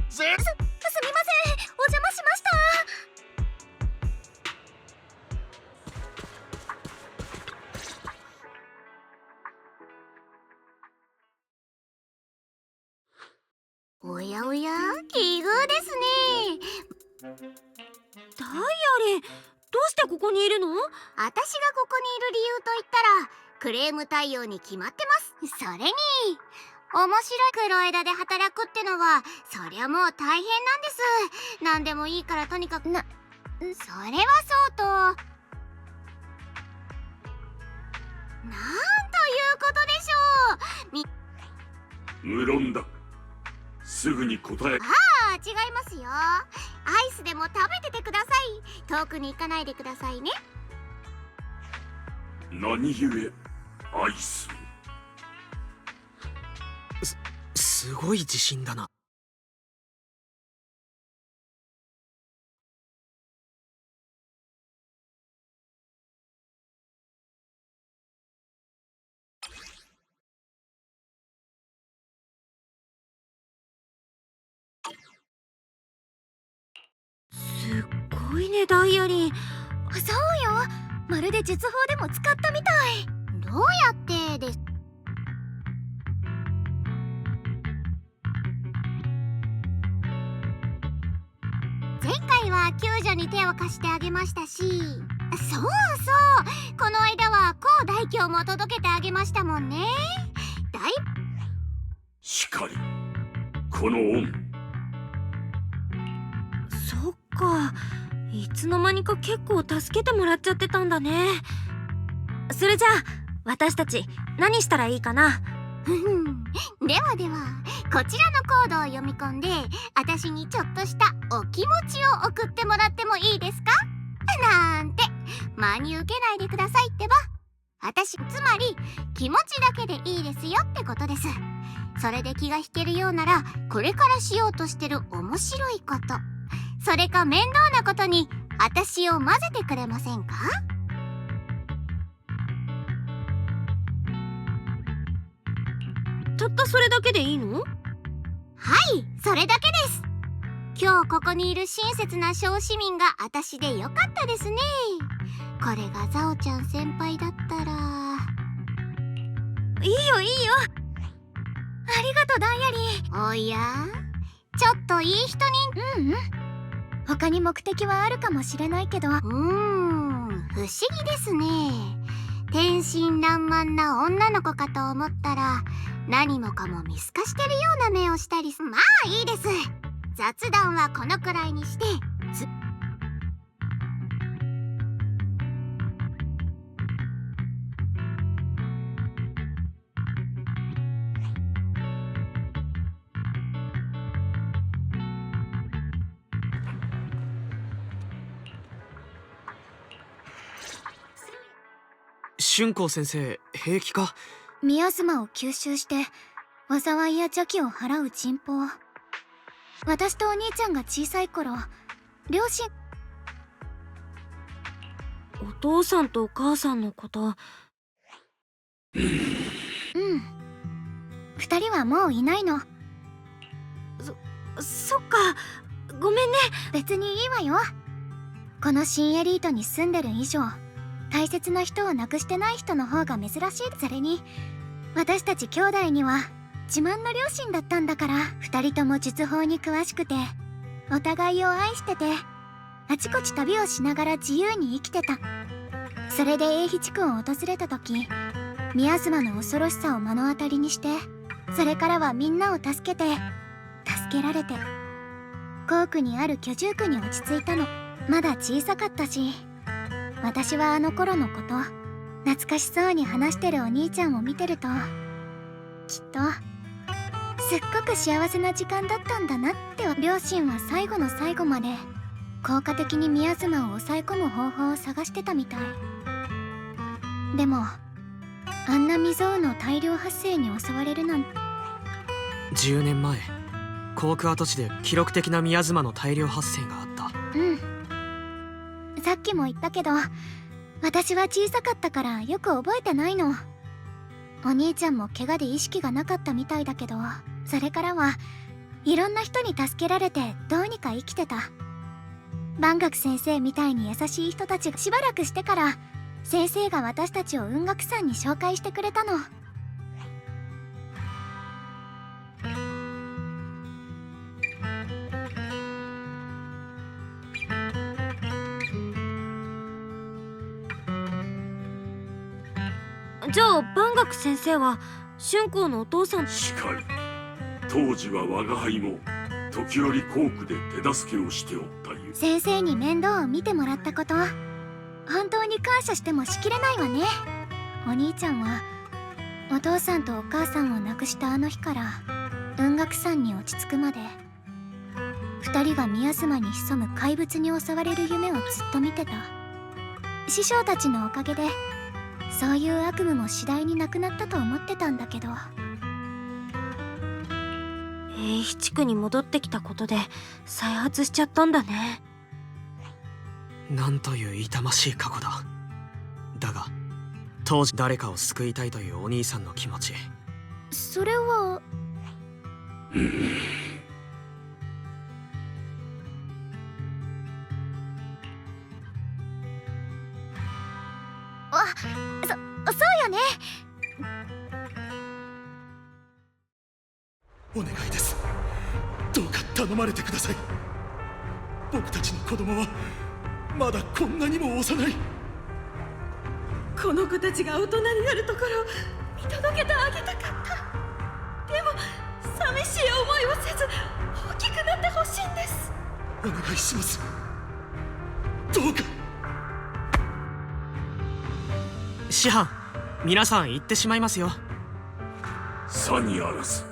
すみません、
お邪魔しました。おやおや、奇遇ですね。
ダイアリー、どうしてここにいるの？
私がここにいる理由と言ったら、クレーム対応に決まってます。それに面白い黒枝で働くってのは、そりゃもう大変なんです。何でもいいからとにかくそれはそうと、なんということでしょう。
無論だ。すぐに答え。
ああ、違いますよ。アイスでも食べててください。遠くに行かないでくださいね。
何故アイス？
すごい自信だな。
すっごいね、ダイアリー。
そうよ、まるで術法でも使ったみたい。どうやってです？前回は救助に手を貸してあげましたし、そうそう、この間は高大凶も届けてあげましたもんね。
しかり、この恩。
そっか、いつの間にか結構助けてもらっちゃってたんだね。それじゃあ私たち何したらいいかな？
ではでは、こちらのコードを読み込んで、私にちょっとしたお気持ちを送ってもらってもいいですか？なんて真に受けないでくださいってば。私、つまり気持ちだけでいいですよってことです。それで気が引けるようなら、これからしようとしてる面白いこと、それか面倒なことに私を混ぜてくれませんか？
たったそれだけでいいの？
はい、それだけです。今日ここにいる親切な小市民が私でよかったですね。これがザオちゃん先輩だったら。
いいよいいよ。
ありがとう、ダイアリー。おや、ちょっといい人に。他に目的はあるかもしれないけど、不思議ですね。天真爛漫な女の子かと思ったら、何もかも見透かしてるような目をしたりまあいいです。雑談はこのくらいにして、
春光先生、平気か？
ミアズマを吸収して災いや邪気を払う神宝。私とお兄ちゃんが小さい頃、両親。
お父さんとお母さんのこと。
二人はもういないの。
そっか、ごめんね。
別にいいわよ。この新エリートに住んでる以上、大切な人を亡くしてない人の方が珍しい。それに私たち兄弟には自慢の両親だったんだから。二人とも術法に詳しくて、お互いを愛してて、あちこち旅をしながら自由に生きてた。それで永肥地区を訪れた時、宮妻の恐ろしさを目の当たりにして、それからはみんなを助けられて、校区にある居住区に落ち着いたの。まだ小さかったし、私はあの頃のこと懐かしそうに話してるお兄ちゃんを見てると、きっとすっごく幸せな時間だったんだなって。両親は最後の最後まで効果的に宮妻を抑え込む方法を探してたみたい。でもあんな未曾有の大量発生に襲われるなんて。
10年前、航空跡地で記録的な宮妻の大量発生があった。
さっきも言ったけど、私は小さかったからよく覚えてないの。お兄ちゃんも怪我で意識がなかったみたいだけど、それからはいろんな人に助けられてどうにか生きてた。万学先生みたいに優しい人たちがしばらくしてから、先生が私たちを雲岳山に紹介してくれたの。
じゃあ万学先生は春光のお父さん。
しかり当時は我が輩も時折校区で手助けをしておったゆえ。
先生に面倒を見てもらったこと、本当に感謝してもしきれないわね。お兄ちゃんはお父さんとお母さんを亡くしたあの日から雲岳山に落ち着くまで、二人が宮妻に潜む怪物に襲われる夢をずっと見てた。師匠たちのおかげでそういう悪夢も次第になくなったと思ってたんだけど。
永肥地区に戻ってきたことで再発しちゃったんだね。
なんという痛ましい過去だ。だが当時誰かを救いたいというお兄さんの気持ち、
それはそうよね。
お願いです。どうか頼まれてください。僕たちの子供はまだこんなにも幼い。
この子たちが大人になるところを見届けてあげたかった。でも寂しい思いをせず大きくなってほしいんです。
お願いします。どうか。
師範、皆さん行ってしまいますよ。
さにあらず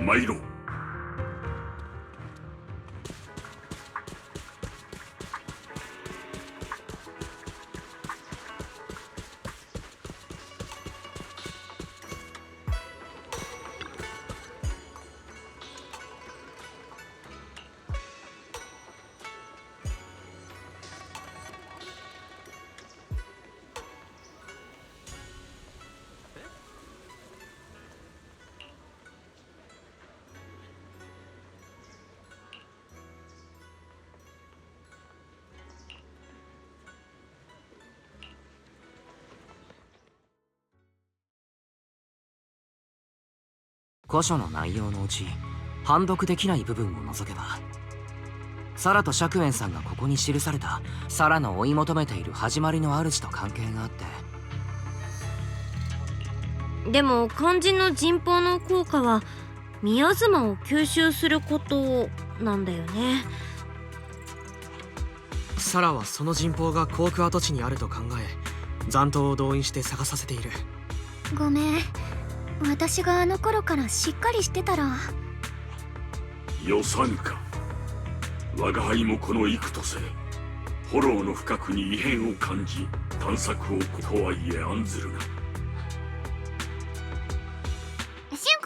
参ろう。
古書の内容のうち判読できない部分を除けば、サラと釈園さんがここに記されたサラの追い求めている始まりの主と関係があって。
でも肝心の人痘の効果は宮妻を吸収することなんだよね。
サラはその人痘が航空跡地にあると考え、残党を動員して探させている。
ごめん、私があの頃からしっかりしてたら。
よさぬか。我が輩もこの幾とせフォローの深くに異変を感じ探索をとはいえ案ずるな。
しん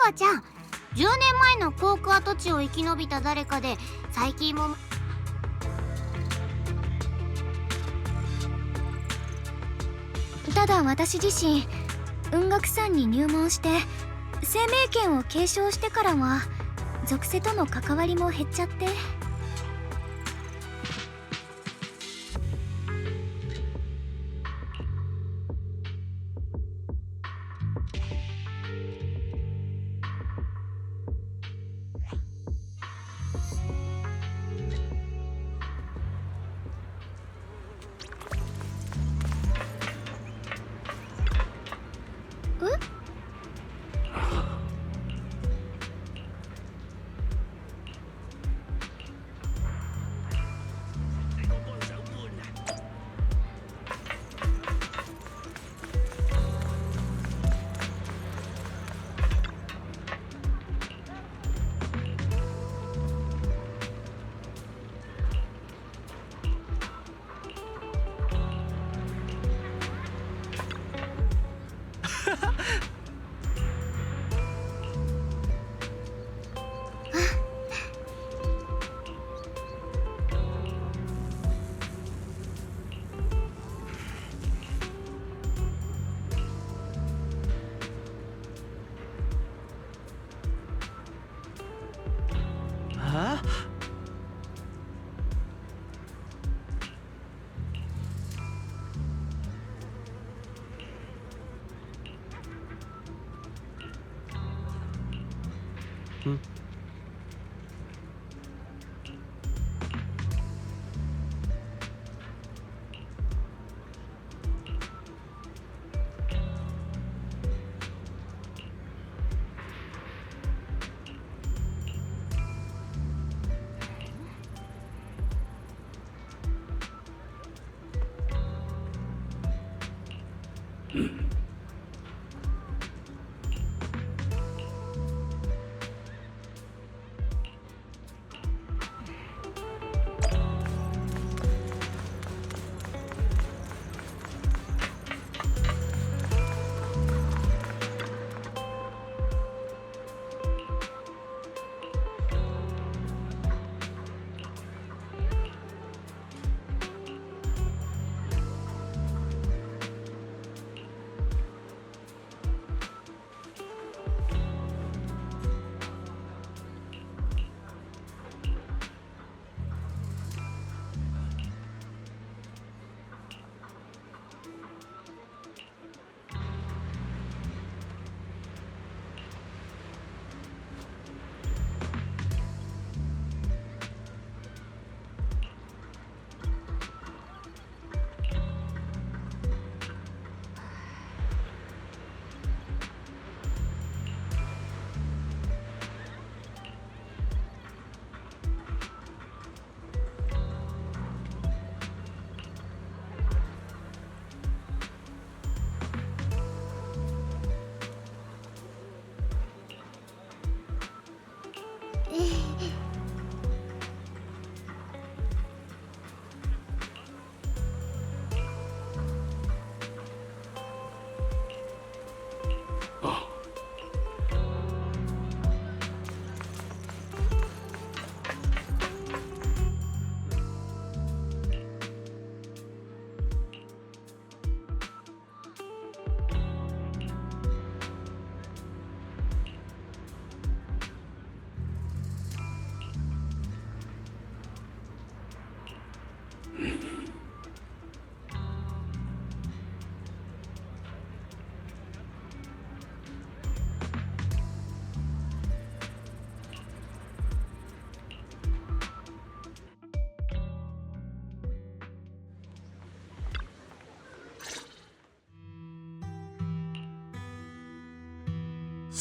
こちゃん、10年前の航空跡地を生き延びた誰かで最近も。ただ私自身雲岳山に入門して生命権を継承してからは属性との関わりも減っちゃって。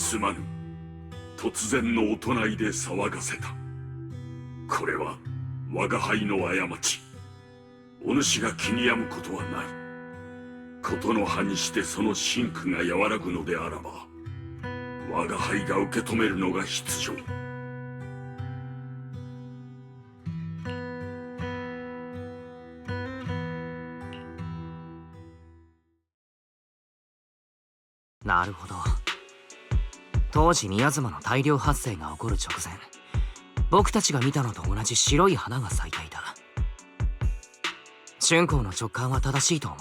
すまぬ。突然のお隣で騒がせた。これは我が輩の過ち。お主が気に病むことはない。ことの葉にしてその真空が和らぐのであらば、我が輩が受け止めるのが必要。
なるほど。当時宮妻の大量発生が起こる直前、僕たちが見たのと同じ白い花が咲いていた。春光の直感は正しいと思う。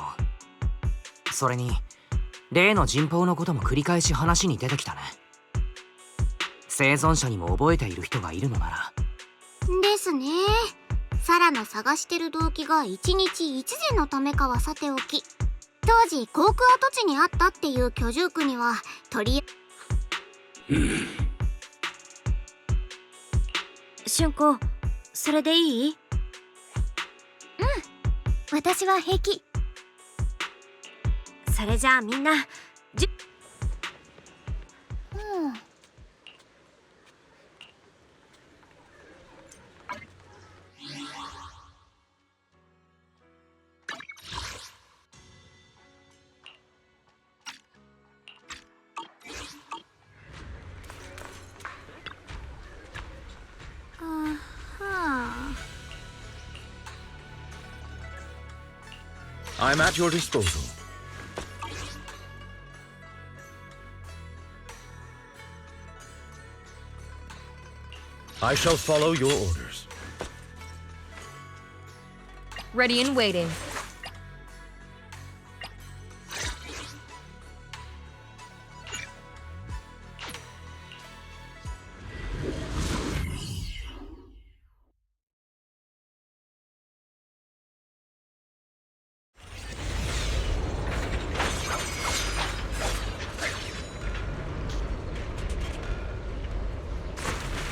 それに例の人痘のことも繰り返し話に出てきたね。生存者にも覚えている人がいるのなら。
ですね。サラの探してる動機が一日一善のためかはさておき、当時航空跡地にあったっていう居住区にはとり
春子、それでいい？
私は平気。
それじゃあみんな
I'm at your disposal. I shall follow your orders.
Ready and waiting.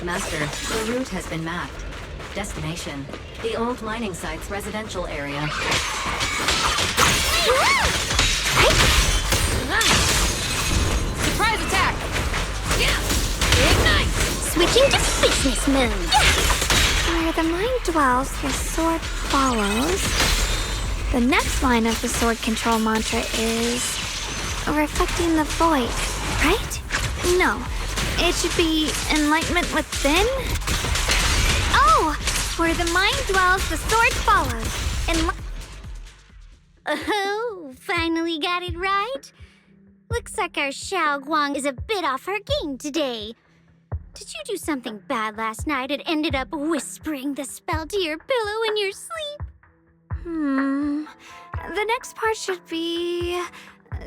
Master, the route has been mapped. Destination: the old mining site's residential area.
Surprise attack! Ignite!
Switching to business mode.
Where the mind dwells, the sword follows. The next line of the sword control mantra is reflecting the void, right? No, it should be enlightenment within. Oh, where the mind dwells, the sword follows.
Oh, finally got it right. Looks like our Xiao Guang is a bit off her game today. Did you do something bad last night and ended up whispering the spell to your pillow in your sleep?
The next part should be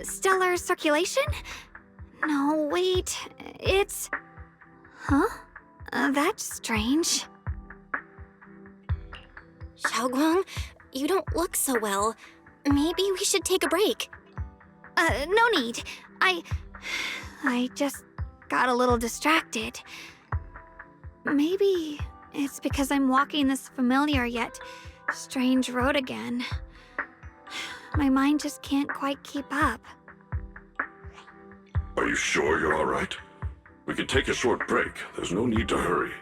stellar circulation? No, wait, it's... Huh? That's strange.
Xiaoguang, you don't look so well. Maybe we should take a break.
No need. I just got a little distracted. Maybe it's because I'm walking this familiar yet strange road again. My mind just can't quite keep up.
Are you sure you're all right? We can take a short break. There's no need to hurry.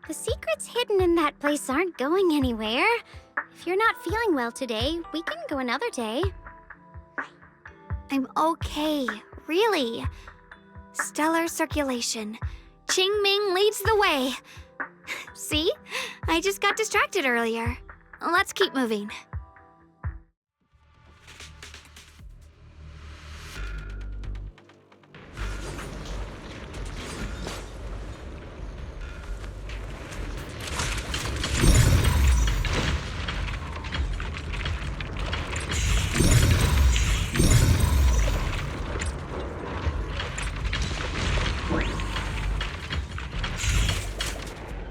The secrets hidden in that place aren't going anywhere. If you're not feeling well today, we can go another day.
I'm okay, really. Stellar circulation. Qing Ming leads the way. See? I just got distracted earlier. Let's keep moving.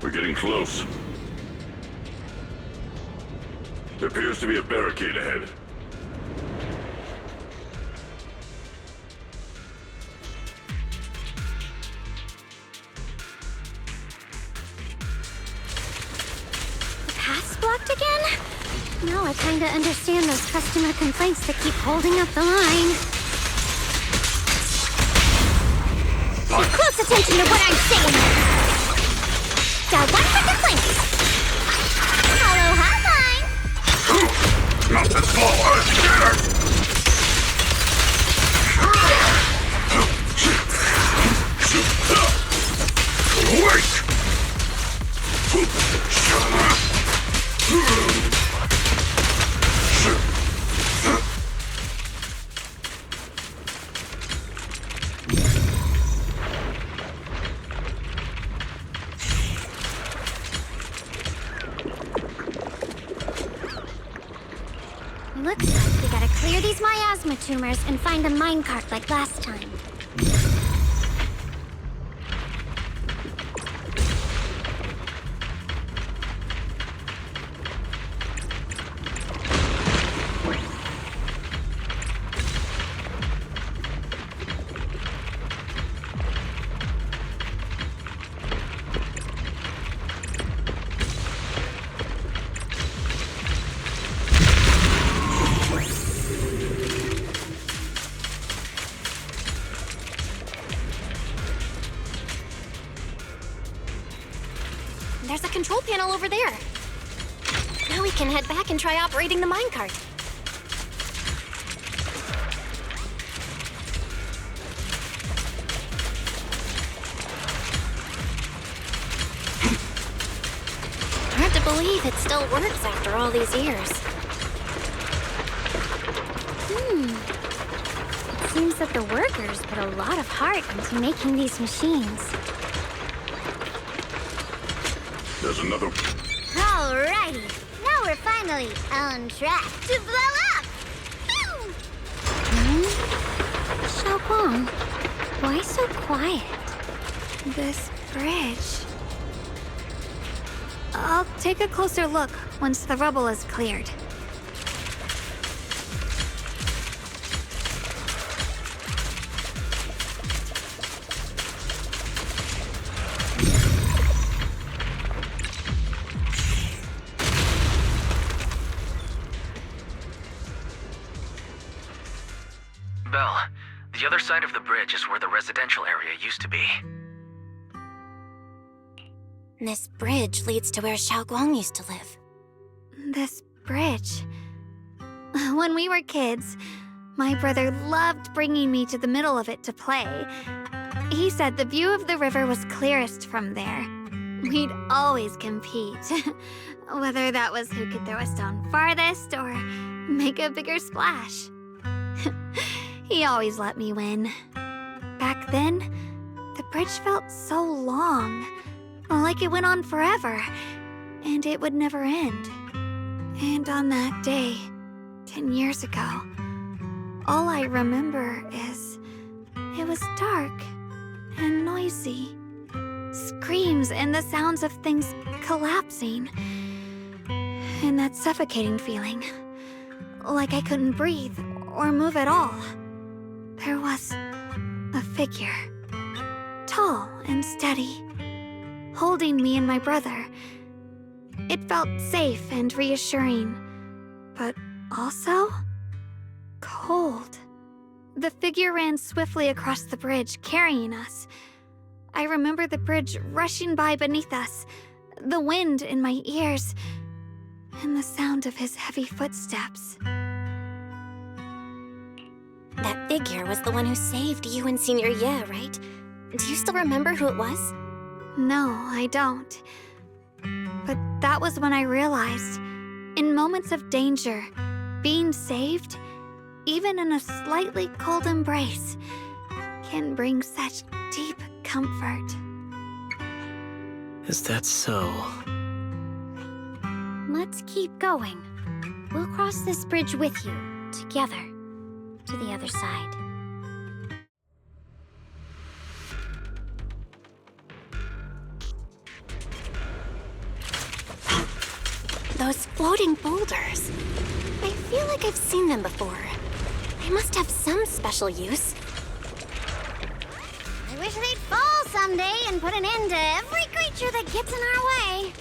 We're getting close. There appears to be a barricade ahead.
The path's blocked again? Now I kinda understand those customer complaints that keep holding up the line. Pay close attention to what I'm saying! Dial 1 for complaints! Hello, hotline!
Not this far! Scared!
Looks like we gotta clear these miasma tumors and find a minecart like last time.
There's a control panel over there. Now we can head back and try operating the minecart. Hard to believe it still works after all these years.
It seems that the workers put a lot of heart into making these machines.
There's another...
Alrighty, now we're finally on track to blow up! Xiao Guang, why so quiet?
This bridge. I'll take a closer look once the rubble is cleared.
residential area used to be.
This bridge leads to where Xiao Guang used to live.
This bridge. When we were kids, my brother loved bringing me to the middle of it to play. He said the view of the river was clearest from there. We'd always compete, whether that was who could throw a stone farthest or make a bigger splash. He always let me win. Back then, the bridge felt so long, like it went on forever, and it would never end. And on that day, 10 years ago, all I remember is it was dark and noisy. Screams and the sounds of things collapsing. And that suffocating feeling, like I couldn't breathe or move at all. There was a figure, tall and steady, holding me and my brother. It felt safe and reassuring, but also cold. The figure ran swiftly across the bridge, carrying us. I remember the bridge rushing by beneath us, the wind in my ears, and the sound of his heavy footsteps.
That figure was the one who saved you in senior year, right? Do you still remember who it was?
No, I don't. But that was when I realized, in moments of danger, being saved, even in a slightly cold embrace, can bring such deep comfort.
Is that so?
Let's keep going. We'll cross this bridge with you, together, to the other side.
Those floating boulders. I feel like I've seen them before. They must have some special use.
I wish they'd fall someday and put an end to every creature that gets in our way.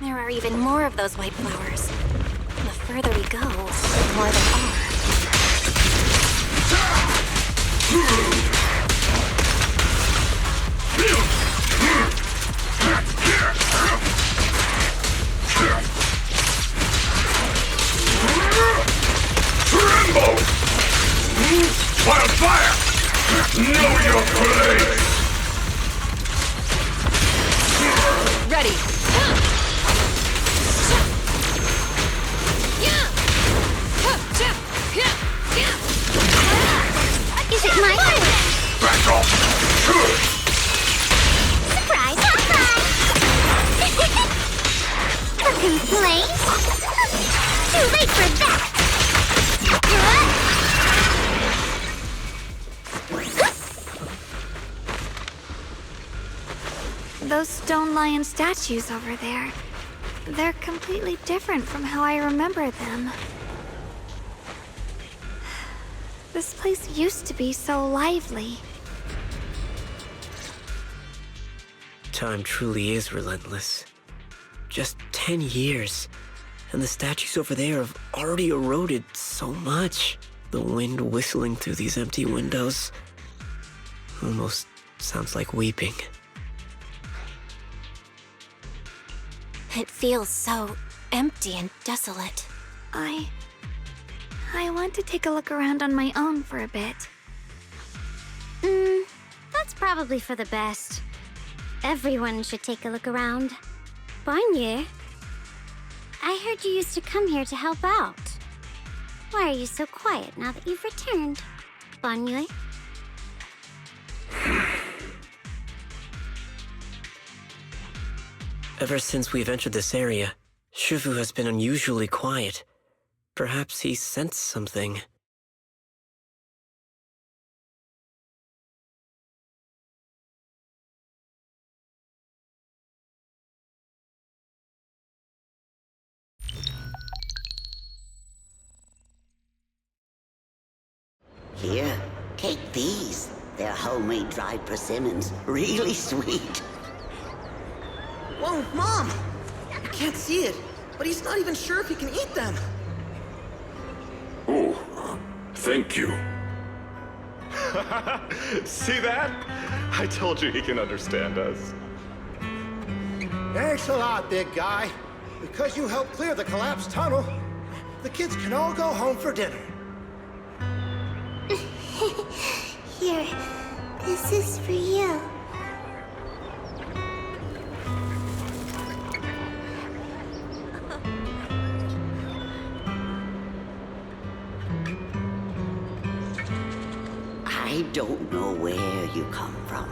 There are even more of those white flowers. The further we go, the more there are.
Tremble! Wildfire! Know your place!
Ready!
Is it my turn?
Back off!
Surprise, surprise! A complaint? Too late for that!
Those stone lion statues over there, they're completely different from how I remember them. This place used to be so lively.
Time truly is relentless. Just 10 years, and the statues over there have already eroded so much. The wind whistling through these empty windows almost sounds like weeping.
It feels so empty and desolate.
I want to take a look around on my own for a bit.
That's probably for the best. Everyone should take a look around. Banye, I heard you used to come here to help out. Why are you so quiet now that you've returned, Banye?
Ever since we've entered this area, Shifu has been unusually quiet. Perhaps he sensed something.
Here, take these. They're homemade dried persimmons. Really sweet.
Whoa, Mom! I can't see it, but he's not even sure if he can eat them.
Oh, thank you.
See that? I told you he can understand us.
Thanks a lot, big guy. Because you helped clear the collapsed tunnel, the kids can all go home for dinner.
Here, this is for you.
I don't know where you come from,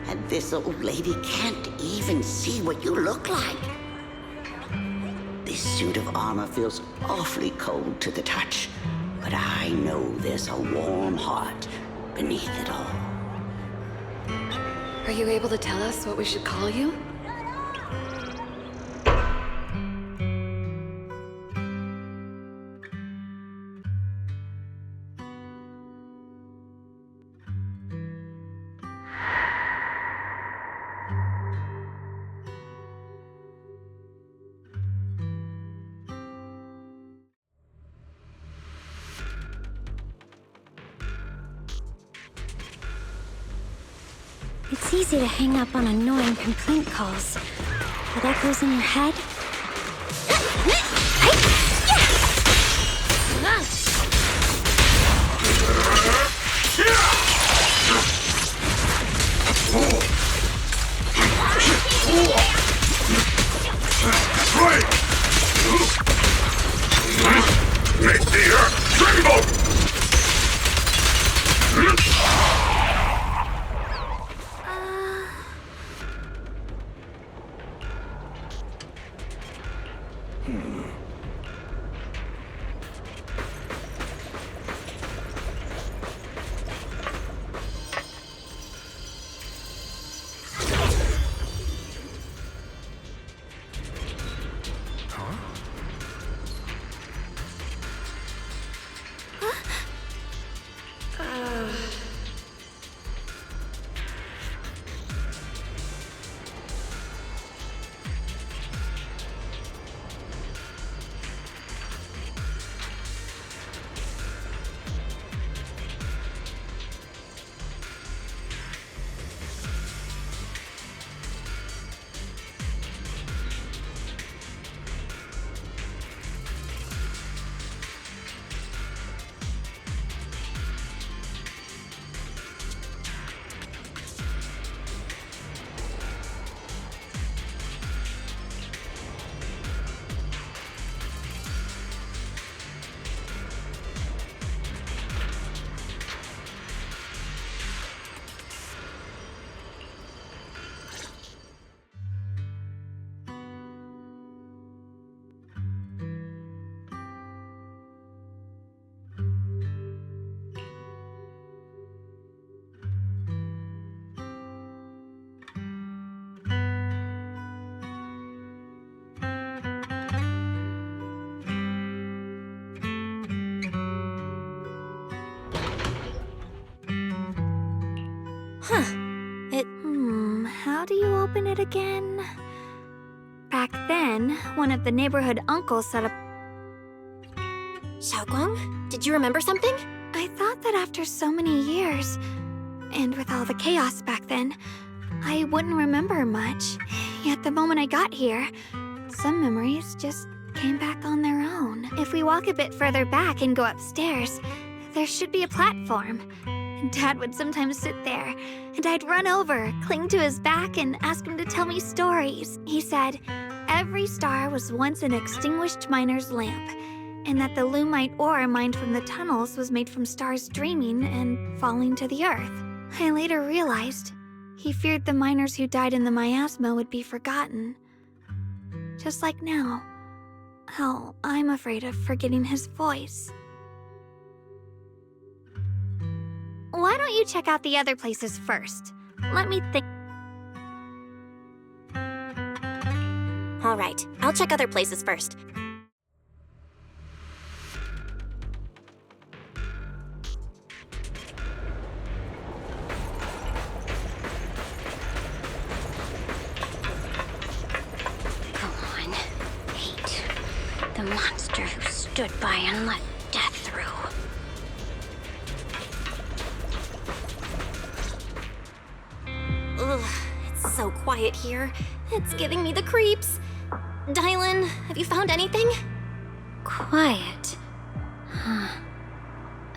and this old lady can't even see what you look like. This suit of armor feels awfully cold to the touch, but I know there's a warm heart beneath it all.
Are you able to tell us what we should call you?
It's easy to hang up on annoying complaint calls. It echoes in your head.
Make the earth tremble!
How do you open it again? Back then, one of the neighborhood uncles set up...
Xiaoguang, did you remember something?
I thought that after so many years, and with all the chaos back then, I wouldn't remember much. Yet the moment I got here, some memories just came back on their own. If we walk a bit further back and go upstairs, there should be a platform. Dad would sometimes sit there, and I'd run over, cling to his back, and ask him to tell me stories. He said, every star was once an extinguished miner's lamp, and that the lumite ore mined from the tunnels was made from stars dreaming and falling to the earth. I later realized he feared the miners who died in the miasma would be forgotten. Just like now, how I'm afraid of forgetting his voice. Why don't you check out the other places first? Let me think.
All right, I'll check other places first.
The monster who stood by and let death through.
Ugh, it's so quiet here. It's giving me the creeps. Dylan, have you found anything?
Quiet. Huh.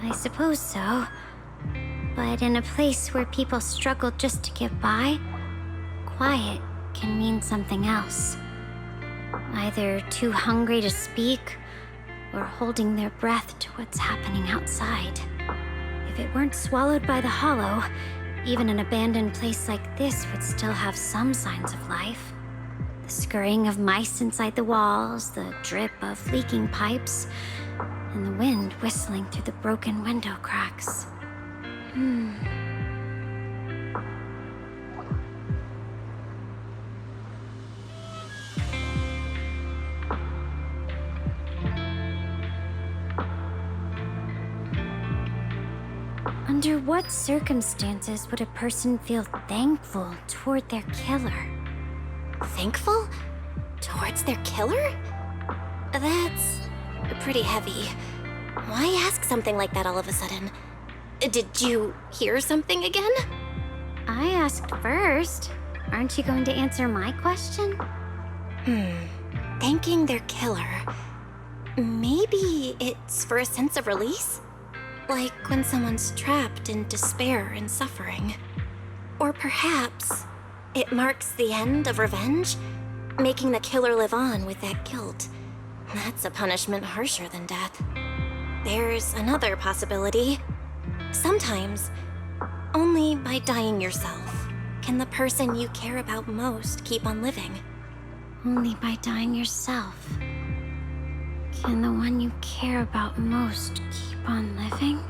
I suppose so. But in a place where people struggle just to get by, quiet can mean something else. Either too hungry to speak, or holding their breath to what's happening outside. If it weren't swallowed by the hollow, even an abandoned place like this would still have some signs of life. The scurrying of mice inside the walls, the drip of leaking pipes, and the wind whistling through the broken window cracks. Under what circumstances would a person feel thankful toward their killer?
Thankful? Towards their killer? That's pretty heavy. Why ask something like that all of a sudden? Did you hear something again?
I asked first. Aren't you going to answer my question?
Thanking their killer. Maybe it's for a sense of release? Like when someone's trapped in despair and suffering. Or perhaps it marks the end of revenge, making the killer live on with that guilt. That's a punishment harsher than death. There's another possibility. Sometimes, only by dying yourself can the person you care about most keep on living.
Only by dying yourself can the one you care about most keep on living?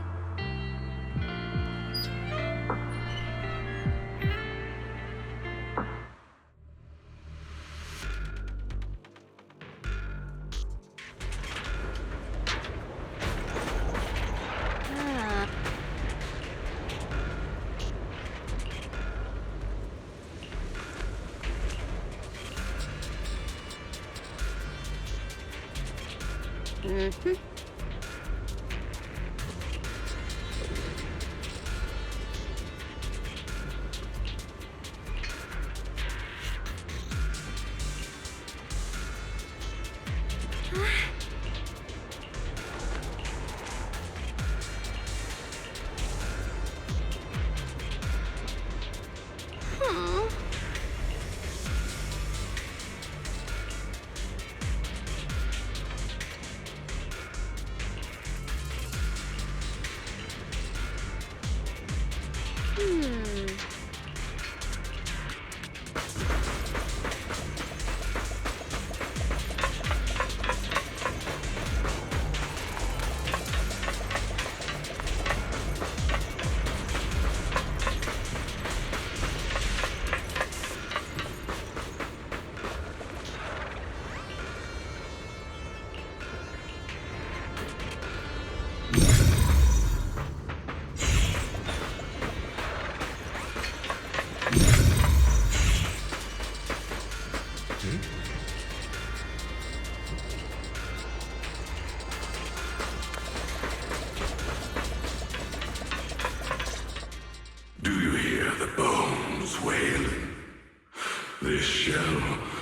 This shell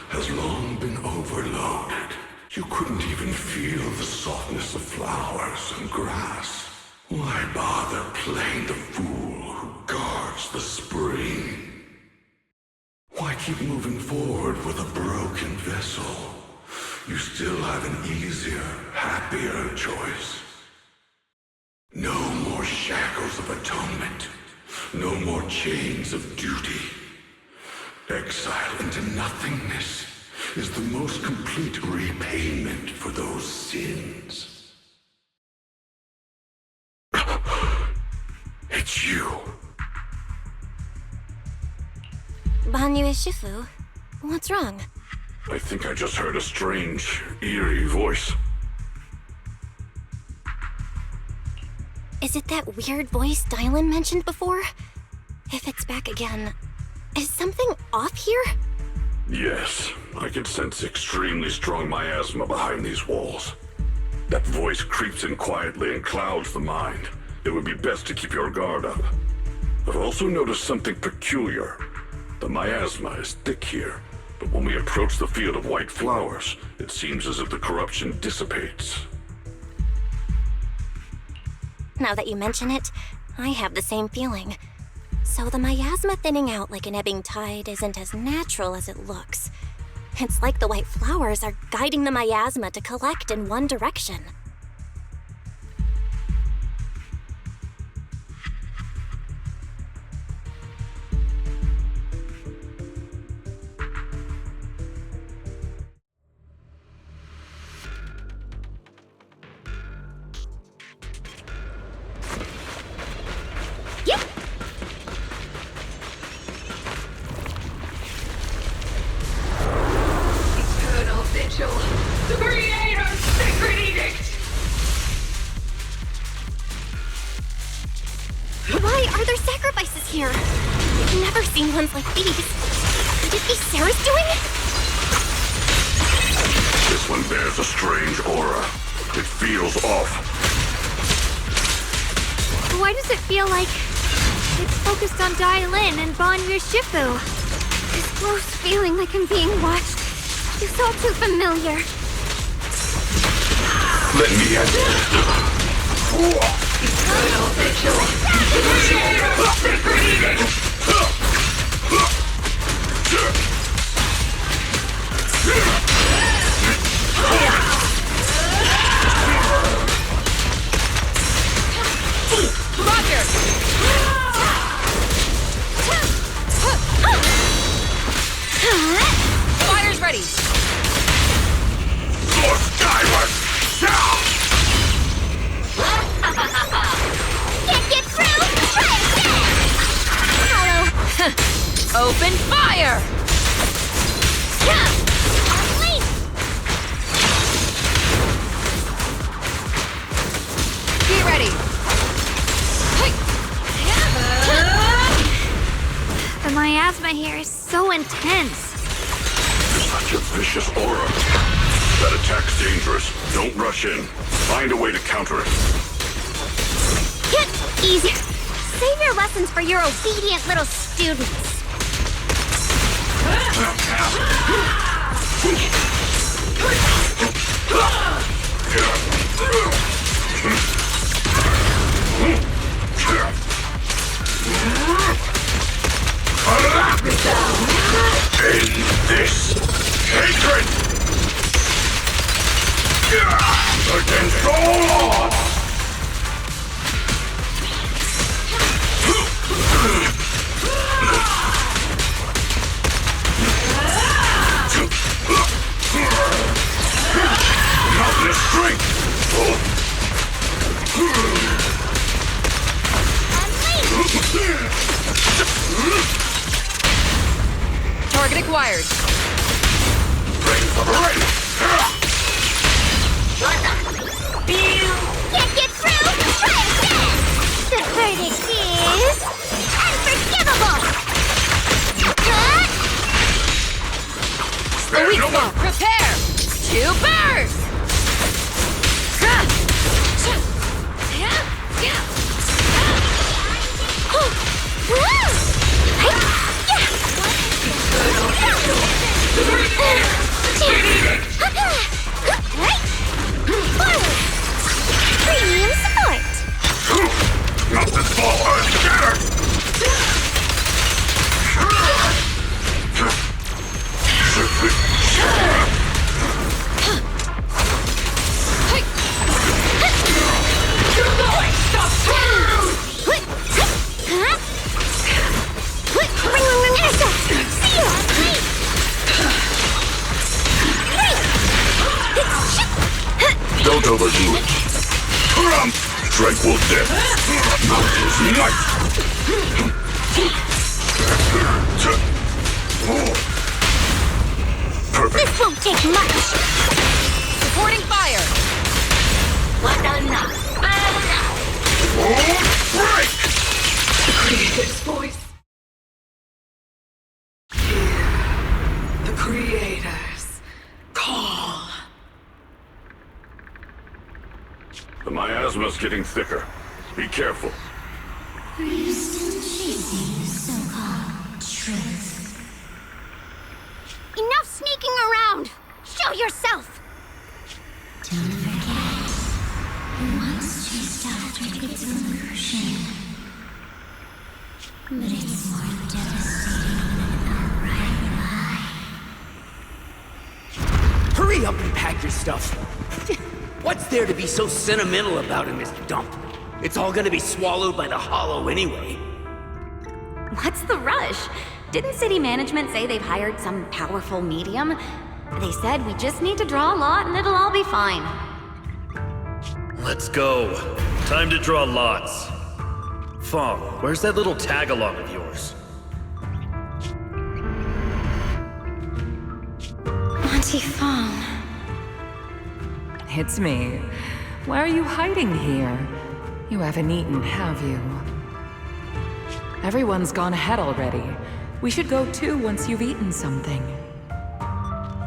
has long been overloaded. You couldn't even feel the softness of flowers and grass. Why bother playing the fool who guards the spring? Why keep moving forward with a broken vessel? You still have an easier, happier choice. No more shackles of atonement. No more chains of duty. Exile into nothingness is the most complete repayment for those sins. It's you.
Banyue Shifu, what's wrong?
I think I just heard a strange, eerie voice.
Is it that weird voice Dylan mentioned before? If it's back again, is something off here?
Yes, I can sense extremely strong miasma behind these walls. That voice creeps in quietly and clouds the mind. It would be best to keep your guard up. I've also noticed something peculiar. The miasma is thick here, but when we approach the field of white flowers, it seems as if the corruption dissipates.
Now that you mention it, I have the same feeling. So the miasma thinning out like an ebbing tide isn't as natural as it looks. It's like the white flowers are guiding the miasma to collect in one direction.
The Creator's sacred edict!
Why are there sacrifices here? I've never seen ones like these. Could it be Sarah's doing?
This one bears a strange aura. It feels off.
Why does it feel like it's focused on Dialin and Banyu Shifu? This gross feeling like I'm being watched is all too familiar.
Let me end it.
Eternal vigil! The Creator's sacred edict!
Roger! Fire's ready!
Go skyward!
Can't get through? Try again! Hello.
Open fire! Be ready!
The miasma here is so intense.
Such a vicious aura. That attack's dangerous. Don't rush in. Find a way to counter it.
Easy. Save your lessons for your obedient little students.
End this hatred! Against all odds! Mountainous strength!
Target acquired.
Ready for the rain!
Can't get through? Try again! The verdict is unforgivable!
A weak spot. Prepare to burn!
Premium support!
Not this ball unshattered! Don't overdo it. Tranquil death. Mountain's night. Perfect.
This won't take much!
Supporting fire!
Break!
The Creator's voice.
The
The miasma's getting thicker. Be careful.
Are you still chasing the so-called truth?
Enough sneaking around! Show yourself!
Don't forget, you once chased after its illusion. But it's more devastating than an outright lie.
Hurry up and pack your stuff. What's there to be so sentimental about in this dump? It's all gonna be swallowed by the hollow anyway.
What's the rush? Didn't city management say they've hired some powerful medium? They said we just need to draw a lot and it'll all be fine.
Let's go. Time to draw lots. Fong, where's that little tag-along of yours?
Auntie Fong.
It's me. Why are you hiding here? You haven't eaten, have you? Everyone's gone ahead already. We should go too once you've eaten something.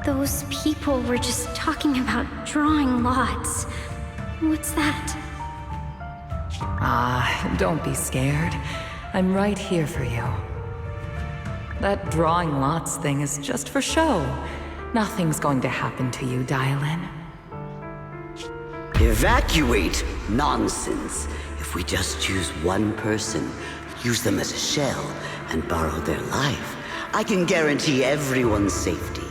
Those people were just talking about drawing lots. What's that?
Ah, don't be scared. I'm right here for you. That drawing lots thing is just for show. Nothing's going to happen to you, Dylan.
Evacuate? Nonsense. If we just choose one person, use them as a shell, and borrow their life, I can guarantee everyone's safety.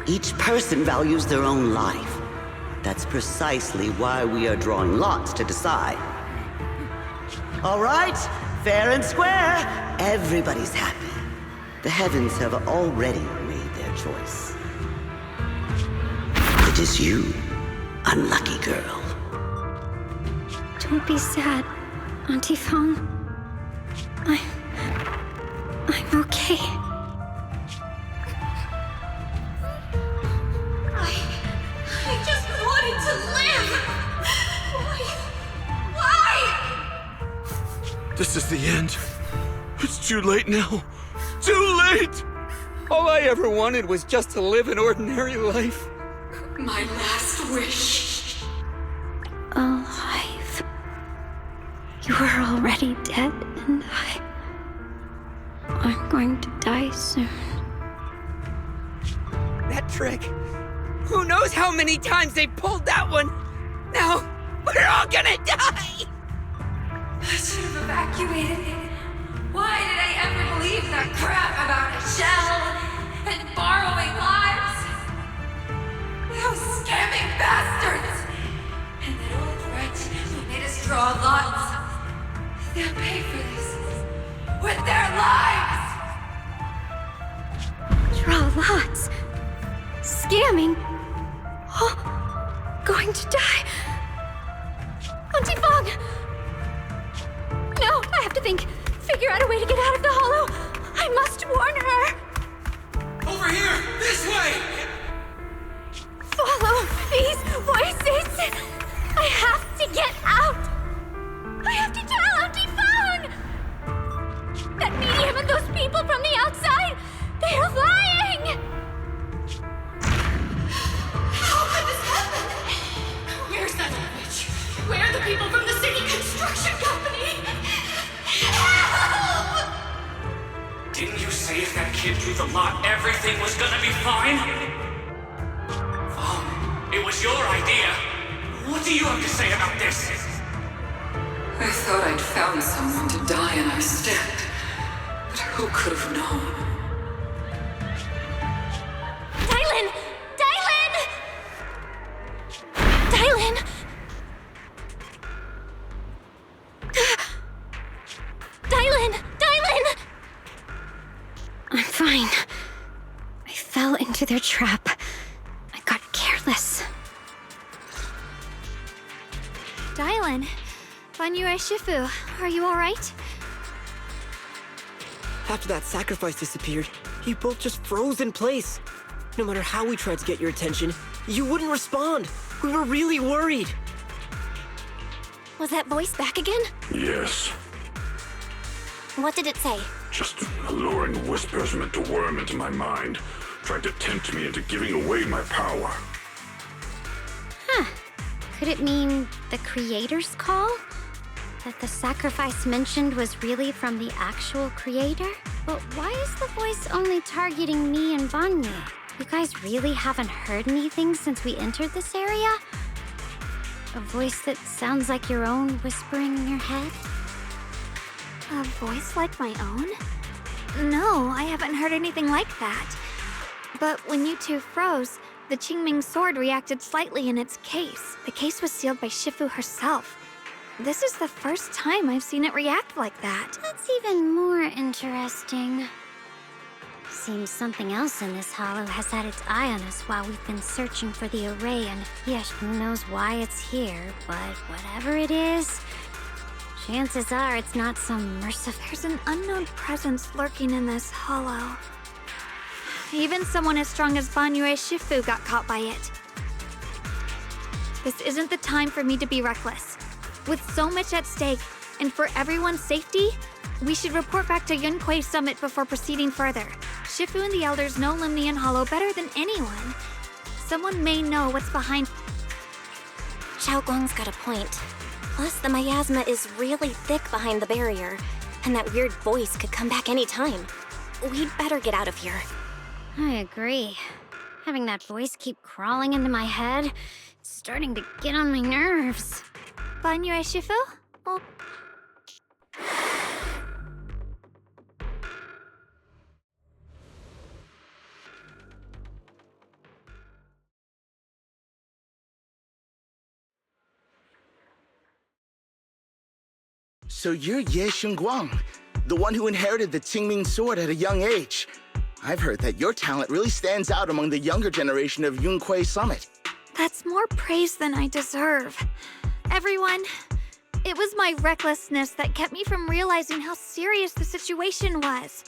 Each person values their own life. That's precisely why we are drawing lots to decide. All right, fair and square. Everybody's happy. The heavens have already made their choice. It is you, unlucky girl.
Don't be sad, Auntie Fong. I'm okay.
I just wanted to live! Why?
This is the end. It's too late now. Too late! All I ever wanted was just to live an ordinary life.
My last wish.
Alive. You were already dead, and I'm going to die soon.
That trick. Who knows how many times they pulled that one? Now, we're all gonna die!
I should have evacuated. Why did I ever believe that crap about a shell and borrowing lives? Those scamming bastards! And that old wretch who made us draw lots. They'll pay for this with their lives!
Draw lots. Scamming. Oh, going to die. Auntie Fong! No, I have to think. Figure out a way to get out of the hollow. I must warn her.
Over here! This way!
Follow these voices. I have to get out. I have to tell Auntie Fong. That medium and those people from the outside, they are lying.
How could this happen? Where's that witch? Where are the people from the city construction company? Help!
Didn't you say if that kid drew the lot, everything was gonna be fine? It was your idea. What do you have to say about this?
I thought I'd found someone to die in our stead, but who could have known?
Dylan! Dylan! Dylan! I'm fine. I fell into their trap. I got careless. Dylan, Banyue Shifu, are you alright?
After that sacrifice disappeared, you both just froze in place. No matter how we tried to get your attention, you wouldn't respond. We were really worried.
Was that voice back again?
Yes.
What did it say?
Just alluring whispers meant to worm into my mind, trying to tempt me into giving away my power.
Huh.
Could it mean the creator's call? That the sacrifice mentioned was really from the actual creator? But why is the voice only targeting me and Banyu? You guys really haven't heard anything since we entered this area? A voice that sounds like your own whispering in your head?
A voice like my own? No, I haven't heard anything like that. But when you two froze, the Qingming sword reacted slightly in its case. The case was sealed by Shifu herself. This is the first time I've seen it react like that.
That's even more interesting. Seems something else in this hollow has had its eye on us while we've been searching for the array, and yes, who knows why it's here, but whatever it is, chances are it's not some merciful...
There's an unknown presence lurking in this hollow. Even someone as strong as Banyue Shifu got caught by it. This isn't the time for me to be reckless. With so much at stake, and for everyone's safety, we should report back to Yunquei Summit before proceeding further. Shifu and the elders know Limnian Hollow better than anyone. Someone may know what's behind...
Xiaoguang's got a point. Plus, the miasma is really thick behind the barrier, and that weird voice could come back any time. We'd better get out of here.
I agree. Having that voice keep crawling into my head, it's starting to get on my nerves.
Banyue Shifu? Oh.
So you're Ye Xingguang, the one who inherited the Qingming sword at a young age. I've heard that your talent really stands out among the younger generation of Yunquei Summit.
That's more praise than I deserve. Everyone, it was my recklessness that kept me from realizing how serious the situation was.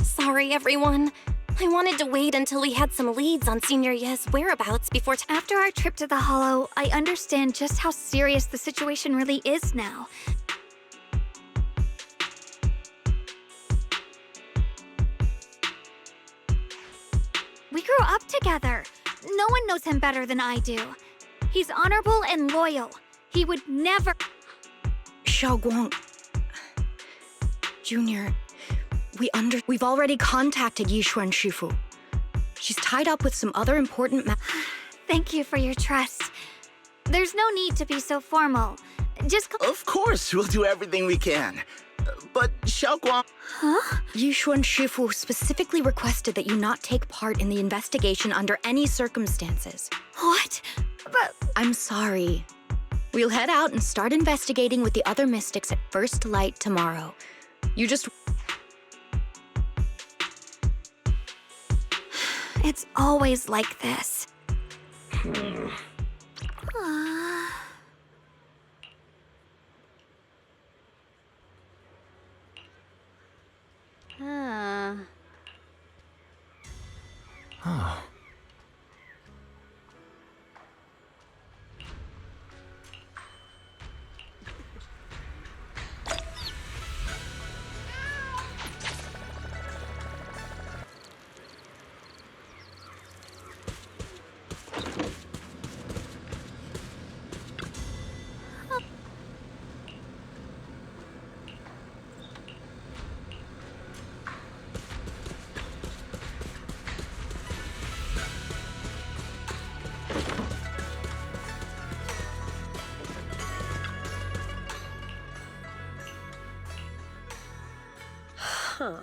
Sorry, everyone. I wanted to wait until we had some leads on Senior Ye's whereabouts before...
After our trip to the Hollow, I understand just how serious the situation really is now. We grew up together. No one knows him better than I do. He's honorable and loyal. He would never...
Xiaoguang... Junior, we've already contacted Yishuan Shifu. She's tied up with some other important
Thank you for your trust. There's no need to be so formal. Just...
Of course, we'll do everything we can. But Xiaoguang...
Huh? Yishuan Shifu specifically requested that you not take part in the investigation under any circumstances.
What? But...
I'm sorry. We'll head out and start investigating with the other mystics at first light tomorrow. You just...
It's always like this.
Huh.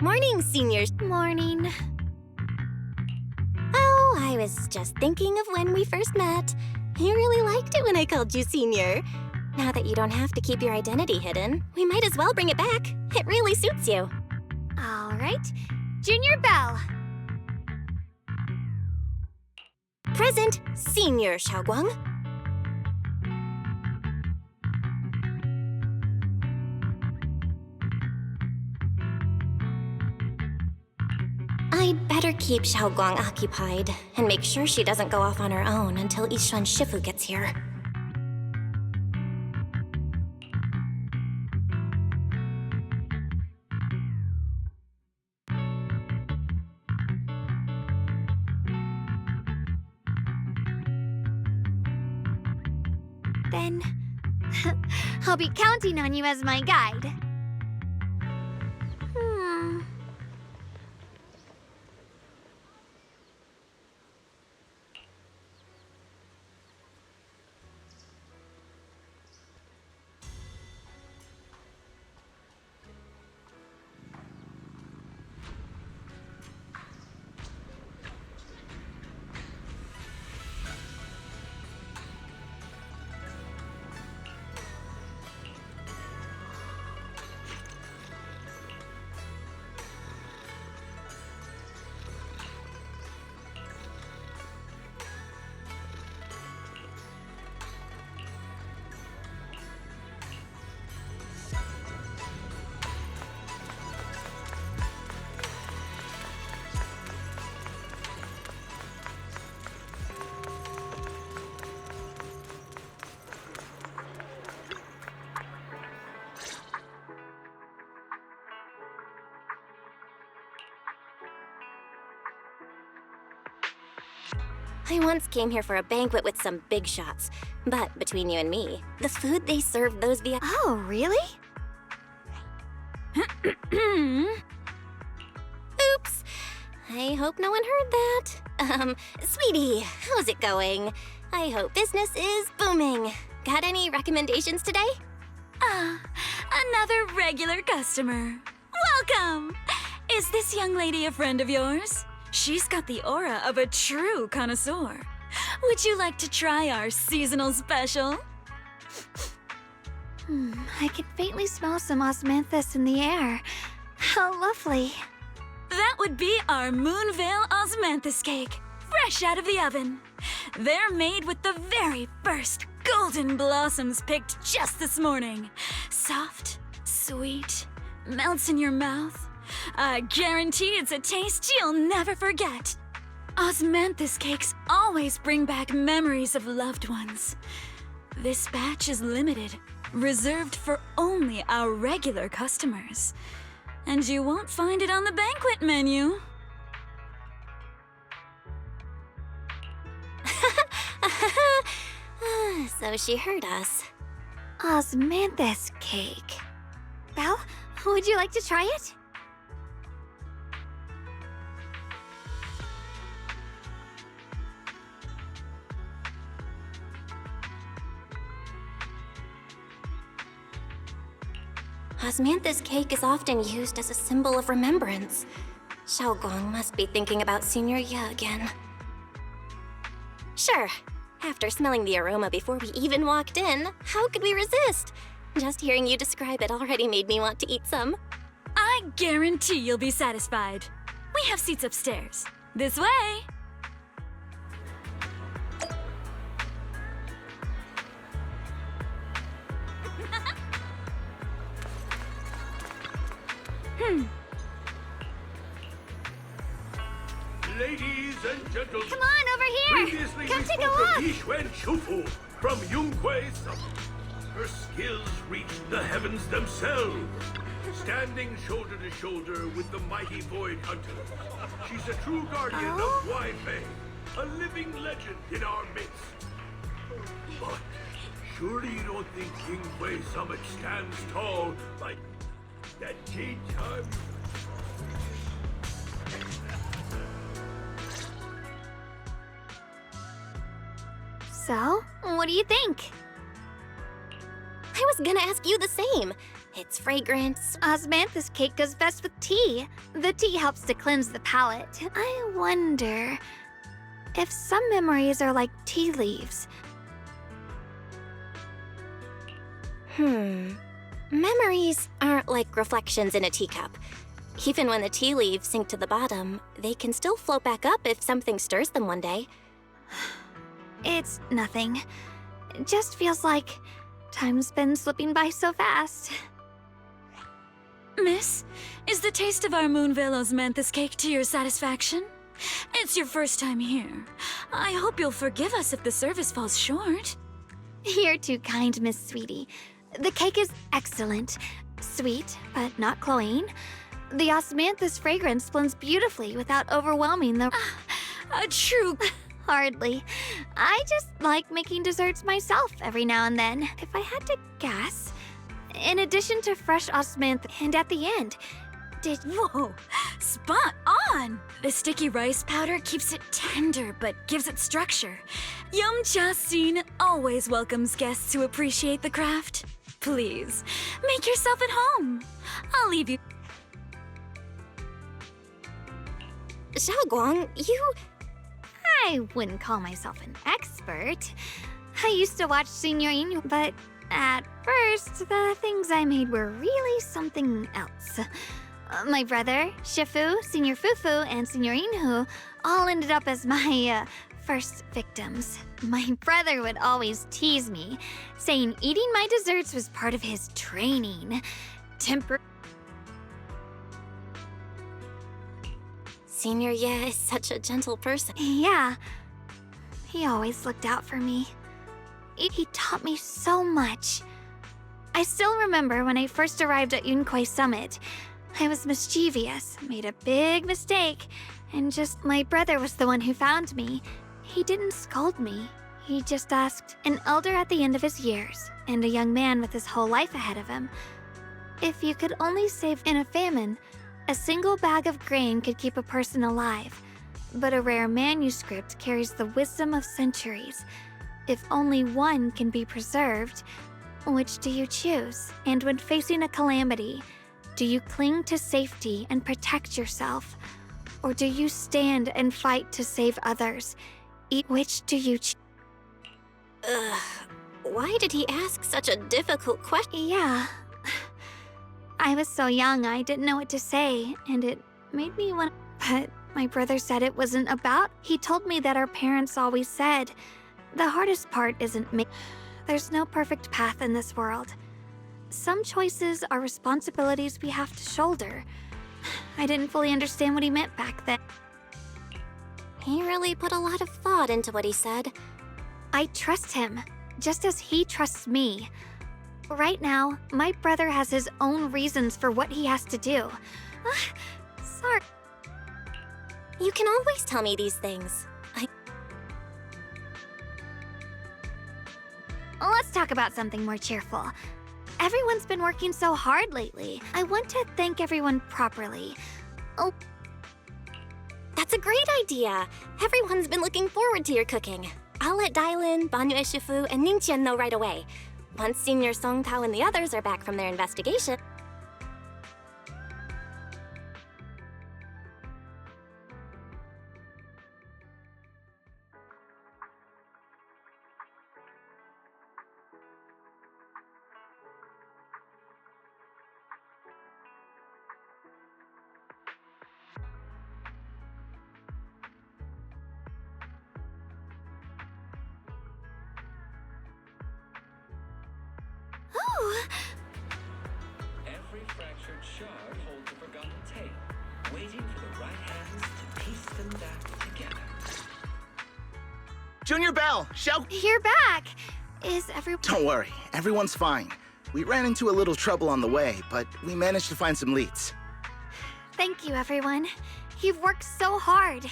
Morning, seniors.
Morning.
Oh, I was just thinking of when we first met. You really liked it when I called you senior. Now that you don't have to keep your identity hidden, we might as well bring it back. It really suits you.
All right. Junior Bell.
Present, Senior Xiaoguang. I'd better keep Xiaoguang occupied and make sure she doesn't go off on her own until Ishan Shifu gets here.
Then I'll be counting on you as my guide.
I once came here for a banquet with some big shots, but between you and me, the food they served those via—
Oh, really?
Oops! I hope no one heard that. Sweetie, how's it going? I hope business is booming. Got any recommendations today?
Another regular customer. Welcome! Is this young lady a friend of yours? She's got the aura of a true connoisseur. Would you like to try our seasonal special?
I can faintly smell some osmanthus in the air. How lovely.
That would be our Moonvale Osmanthus cake, fresh out of the oven. They're made with the very first golden blossoms picked just this morning. Soft, sweet, melts in your mouth. I guarantee it's a taste you'll never forget. Osmanthus cakes always bring back memories of loved ones. This batch is limited, reserved for only our regular customers. And you won't find it on the banquet menu.
So she heard us.
Osmanthus cake. Belle, would you like to try it?
Osmanthus cake is often used as a symbol of remembrance. Xiaoguang must be thinking about Senior Ye again. Sure. After smelling the aroma before we even walked in, how could we resist? Just hearing you describe it already made me want to eat some.
I guarantee you'll be satisfied. We have seats upstairs. This way!
Ladies and gentlemen,
Come on, over here!
previously
Come
we
take a
spoke
look!
of Yixuan Shufu from Yunkwei Summit. Her skills reached the heavens themselves, standing shoulder to shoulder with the mighty Void Hunters. She's a true guardian of Wai Fei, a living legend in our midst. But surely you don't think Yunkwei Summit stands tall like that Jade Time?
So, what do you think?
I was gonna ask you the same. It's fragrant.
Osmanthus cake goes best with tea. The tea helps to cleanse the palate. I wonder if some memories are like tea leaves.
Memories aren't like reflections in a teacup. Even when the tea leaves sink to the bottom, they can still float back up if something stirs them one day.
It's nothing. It just feels like time's been slipping by so fast.
Miss, is the taste of our Moonvale Osmanthus cake to your satisfaction? It's your first time here. I hope you'll forgive us if the service falls short.
You're too kind, Miss Sweetie. The cake is excellent. Sweet, but not cloying. The osmanthus fragrance blends beautifully without overwhelming the...
A true...
Hardly. I just like making desserts myself every now and then. If I had to guess, in addition to fresh osmanthus, and at the end,
Whoa! Spot on! The sticky rice powder keeps it tender but gives it structure. Yum Cha Sin always welcomes guests who appreciate the craft. Please, make yourself at home. I'll leave you.
Xiaoguang, you...
I wouldn't call myself an expert. I used to watch Senior Inu, but at first, the things I made were really something else. My brother, Shifu, Senior Fufu, and Senior Inhu all ended up as my first victims. My brother would always tease me, saying eating my desserts was part of his training.
Senior Ye is such a gentle person.
Yeah. He always looked out for me. He taught me so much. I still remember when I first arrived at Yunquai Summit. I was mischievous, made a big mistake, and my brother was the one who found me. He didn't scold me. He just asked, an elder at the end of his years, and a young man with his whole life ahead of him, if you could only save in a famine, a single bag of grain could keep a person alive, but a rare manuscript carries the wisdom of centuries. If only one can be preserved, which do you choose? And when facing a calamity, do you cling to safety and protect yourself? Or do you stand and fight to save others? Which do you choose?
Why did he ask such a difficult question?
Yeah. I was so young, I didn't know what to say, and it made me want... But my brother said it wasn't about... He told me that our parents always said, the hardest part isn't me. There's no perfect path in this world. Some choices are responsibilities we have to shoulder. I didn't fully understand what he meant back then.
He really put a lot of thought into what he said.
I trust him, just as he trusts me. Right now, my brother has his own reasons for what he has to do. Sorry.
You can always tell me these things.
Let's talk about something more cheerful. Everyone's been working so hard lately. I want to thank everyone properly. Oh.
That's a great idea. Everyone's been looking forward to your cooking. I'll let Dailin, Banyue Shifu, and Ningqian know right away. Once Senior Song Tao and the others are back from their investigation.
Every fractured shard holds a forgotten tale, waiting for the right hands to piece them back together.
Junior Bell,
You're back! Is everyone...
Don't worry, everyone's fine. We ran into a little trouble on the way, but we managed to find some leads.
Thank you, everyone. You've worked so hard.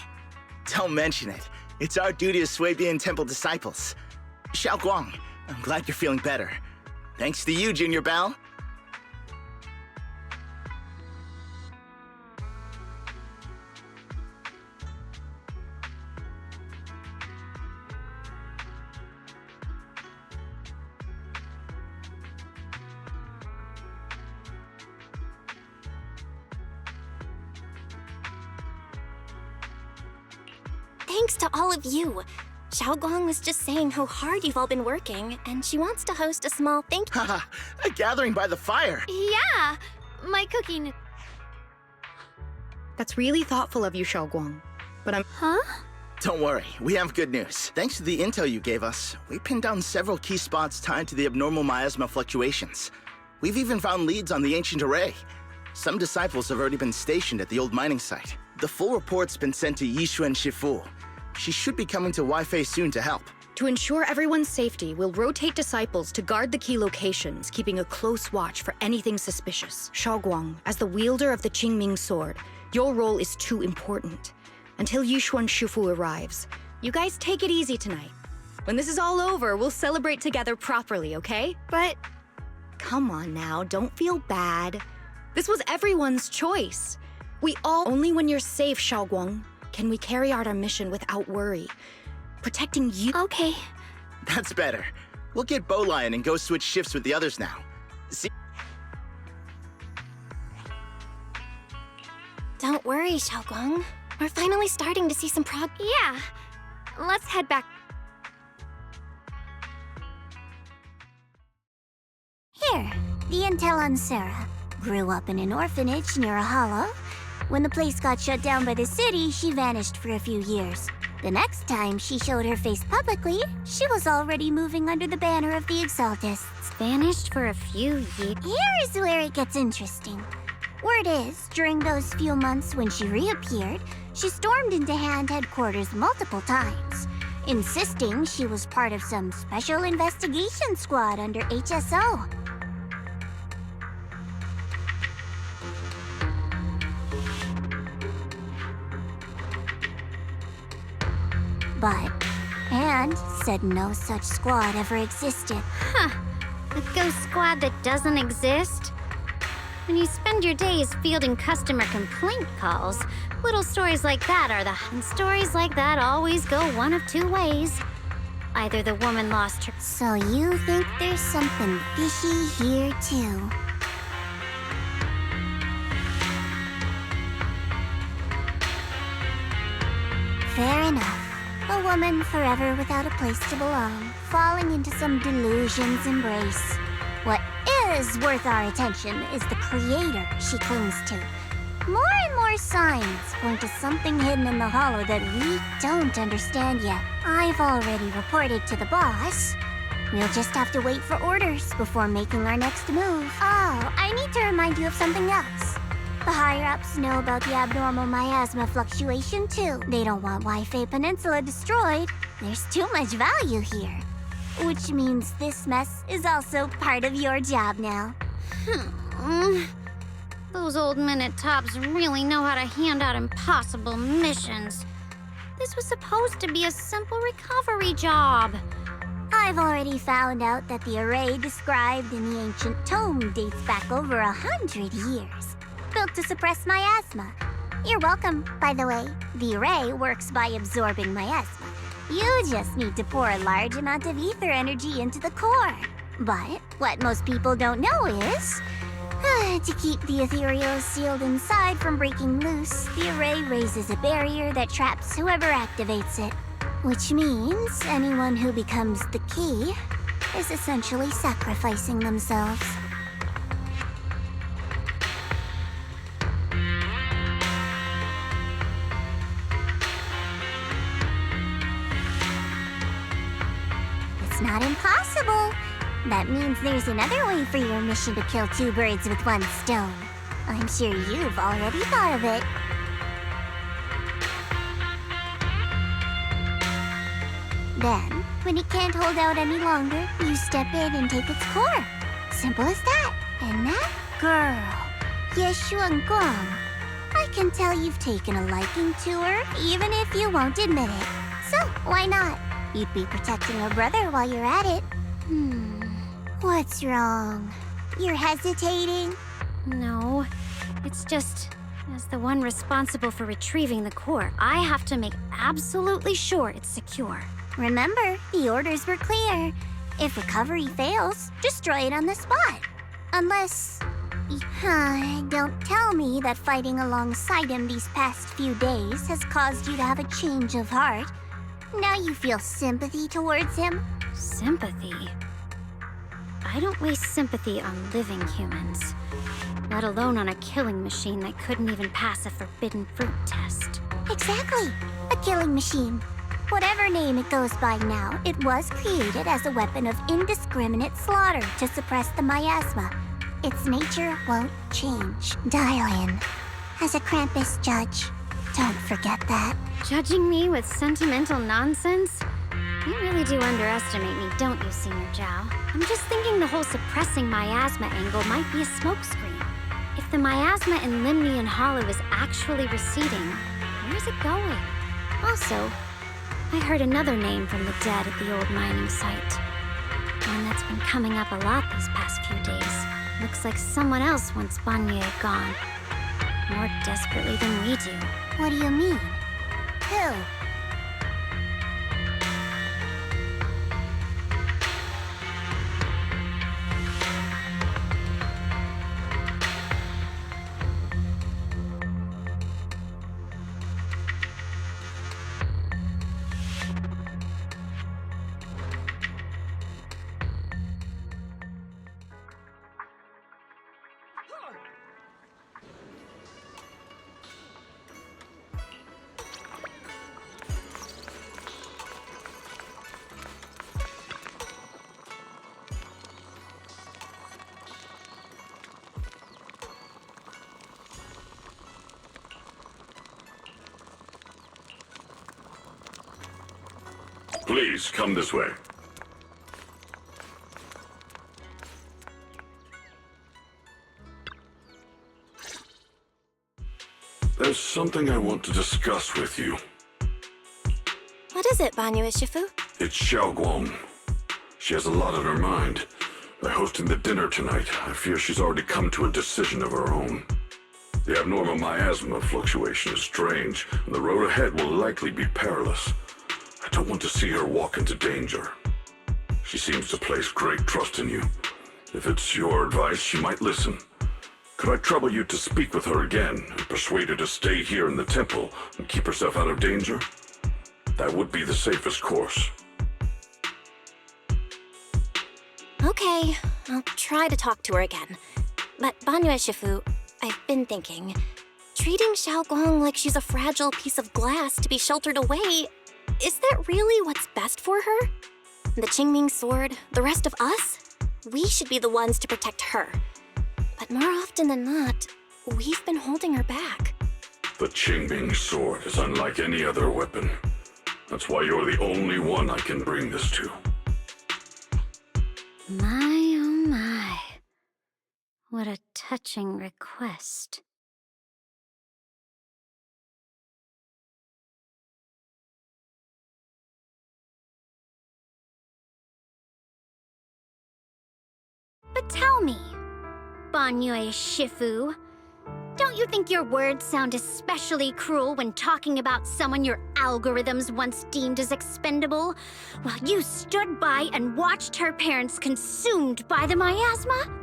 Don't mention it. It's our duty as Swabian Temple disciples. Xiaoguang, I'm glad you're feeling better. Thanks to you, Junior Bell.
thanks to all of you. Xiaoguang was just saying how hard you've all been working, and she wants to host a small thank you.
Haha, a gathering by the fire.
Yeah, my cooking.
That's really thoughtful of you, Xiaoguang. But I'm...
Huh?
Don't worry, we have good news. Thanks to the intel you gave us, we pinned down several key spots tied to the abnormal miasma fluctuations. We've even found leads on the ancient array. Some disciples have already been stationed at the old mining site. The full report's been sent to Yishuan Shifu. She should be coming to Wi-Fi soon to help.
To ensure everyone's safety, we'll rotate disciples to guard the key locations, keeping a close watch for anything suspicious. Xiaoguang, as the wielder of the Qingming sword, your role is too important. Until Yishuan Shifu arrives, you guys take it easy tonight. When this is all over, we'll celebrate together properly, okay?
But...
Come on now, don't feel bad. This was everyone's choice. We all... Only when you're safe, Xiaoguang, can we carry out our mission without worry. Protecting you...
Okay.
That's better. We'll get Bowlion and go switch shifts with the others now. See?
Don't worry, Xiaoguang. We're finally starting to see some
Yeah. Let's head back.
Here, the intel on Sarah. Grew up in an orphanage near a hollow. When the place got shut down by the city, she vanished for a few years. The next time she showed her face publicly, she was already moving under the banner of the Exaltists.
Vanished for a few years.
Here is where it gets interesting. Word is, during those few months when she reappeared, she stormed into Hand headquarters multiple times, insisting she was part of some special investigation squad under HSO. But Hand said no such squad ever existed.
Huh. A ghost squad that doesn't exist? When you spend your days fielding customer complaint calls, little stories like that are and stories like that always go one of two ways. Either the woman lost her...
So you think there's something fishy here, too? Fair enough. A woman forever without a place to belong, falling into some delusion's embrace. What is worth our attention is the creator she clings to. More and more signs point to something hidden in the hollow that we don't understand yet. I've already reported to the boss. We'll just have to wait for orders before making our next move. Oh, I need to remind you of something else. The higher-ups know about the abnormal miasma fluctuation, too. They don't want Wi-Fi Peninsula destroyed. There's too much value here. Which means this mess is also part of your job now.
Those old men at Tops really know how to hand out impossible missions. This was supposed to be a simple recovery job.
I've already found out that the array described in the ancient tome dates back over 100 years. Built to suppress miasma. You're welcome, by the way. The array works by absorbing miasma. You just need to pour a large amount of ether energy into the core. But what most people don't know is... to keep the Ethereal sealed inside from breaking loose, the array raises a barrier that traps whoever activates it. Which means anyone who becomes the key is essentially sacrificing themselves. It's not impossible. That means there's another way for your mission to kill two birds with one stone. I'm sure you've already thought of it. Then, when it can't hold out any longer, you step in and take its core. Simple as that. And that girl, Yeshuan Guang, I can tell you've taken a liking to her, even if you won't admit it. So, why not? You'd be protecting her brother while you're at it. What's wrong? You're hesitating?
No, it's just... As the one responsible for retrieving the core, I have to make absolutely sure it's secure.
Remember, the orders were clear. If recovery fails, destroy it on the spot. Unless Don't tell me that fighting alongside him these past few days has caused you to have a change of heart. Now you feel sympathy towards him?
Sympathy? I don't waste sympathy on living humans, let alone on a killing machine that couldn't even pass a forbidden fruit test.
Exactly. A killing machine. Whatever name it goes by now, it was created as a weapon of indiscriminate slaughter to suppress the miasma. Its nature won't change. Dial in. As a Krampus judge, don't forget that.
Judging me with sentimental nonsense? You really do underestimate me, don't you, Senior Zhao? I'm just thinking the whole suppressing miasma angle might be a smokescreen. If the miasma in Limnian Hollow is actually receding, where's it going? Also, I heard another name from the dead at the old mining site. One that's been coming up a lot these past few days. Looks like someone else wants Banye gone. More desperately than we do.
What do you mean? Who?
Please, come this way. There's something I want to discuss with you.
What is it, Banye Shifu?
It's Xiaoguang. She has a lot on her mind. By hosting the dinner tonight, I fear she's already come to a decision of her own. The abnormal miasma fluctuation is strange, and the road ahead will likely be perilous. I don't want to see her walk into danger. She seems to place great trust in you. If it's your advice, she might listen. Could I trouble you to speak with her again and persuade her to stay here in the temple and keep herself out of danger? That would be the safest course.
Okay, I'll try to talk to her again. But Banye Shifu, I've been thinking, treating Xiaoguang like she's a fragile piece of glass to be sheltered away, is that really what's best for her? The Qingming sword, the rest of us? We should be the ones to protect her. But more often than not, we've been holding her back.
The Qingming sword is unlike any other weapon. That's why you're the only one I can bring this to.
My, oh my. What a touching request. But tell me, Banye Shifu, don't you think your words sound especially cruel when talking about someone your algorithms once deemed as expendable, while you stood by and watched her parents consumed by the miasma?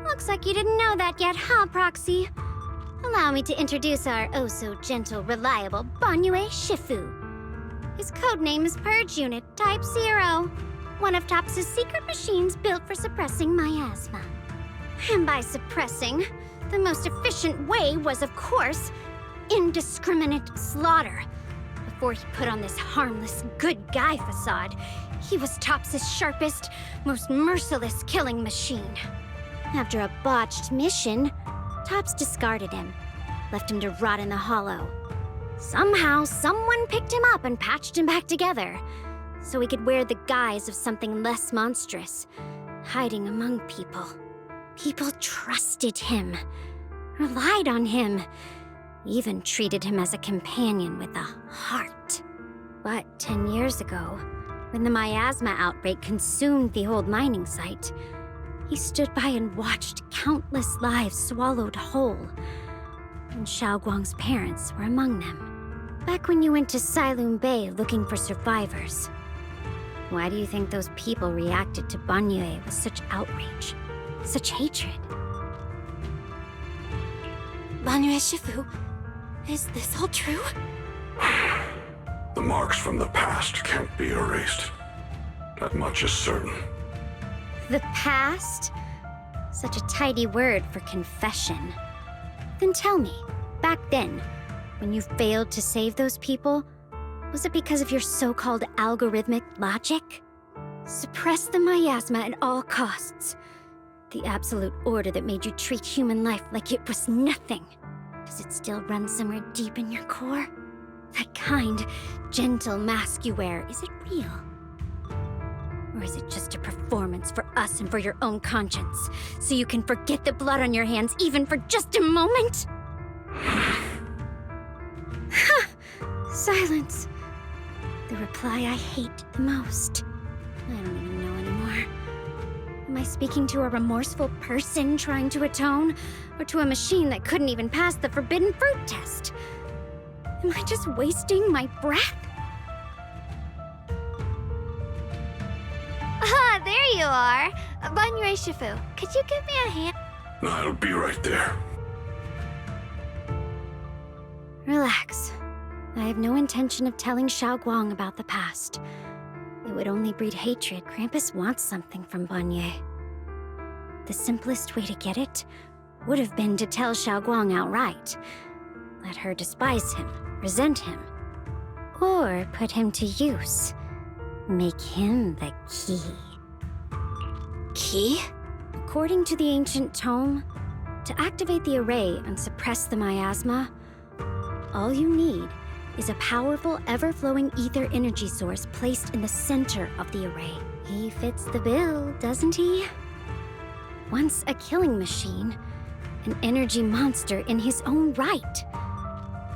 Looks like you didn't know that yet, huh, Proxy? Allow me to introduce our oh-so-gentle, reliable Banye Shifu. His codename is Purge Unit Type 0, one of TOPS' secret machines built for suppressing miasma. And by suppressing, the most efficient way was, of course, indiscriminate slaughter. Before he put on this harmless, good guy facade, he was TOPS' sharpest, most merciless killing machine. After a botched mission, TOPS discarded him, left him to rot in the hollow. Somehow, someone picked him up and patched him back together, so he could wear the guise of something less monstrous, hiding among people. People trusted him, relied on him, even treated him as a companion with a heart. But 10 years ago, when the miasma outbreak consumed the old mining site, he stood by and watched countless lives swallowed whole, and Xiaoguang's parents were among them. Back when you went to Silum Bay looking for survivors, Why do you think those people reacted to Banyue with such outrage? Such hatred?
Banyue Shifu, is this all true?
The marks from the past can't be erased. That much is certain.
The past? Such a tidy word for confession. Then tell me, back then, when you failed to save those people, was it because of your so-called algorithmic logic? Suppress the miasma at all costs. The absolute order that made you treat human life like it was nothing. Does it still run somewhere deep in your core? That kind, gentle mask you wear, is it real? Or is it just a performance for us and for your own conscience, so you can forget the blood on your hands even for just a moment? Silence. The reply I hate the most. I don't even know anymore. Am I speaking to a remorseful person trying to atone? Or to a machine that couldn't even pass the forbidden fruit test? Am I just wasting my breath?
Ah, there you are! Banyue Shifu, could you give me a hand?
I'll be right there.
Relax. I have no intention of telling Xiaoguang about the past. It would only breed hatred. Krampus wants something from Banyue. The simplest way to get it would have been to tell Xiaoguang outright. Let her despise him, resent him, or put him to use. Make him the key.
Key?
According to the ancient tome, to activate the array and suppress the miasma, all you need is a powerful, ever-flowing ether energy source placed in the center of the array. He fits the bill, doesn't he? Once a killing machine, an energy monster in his own right.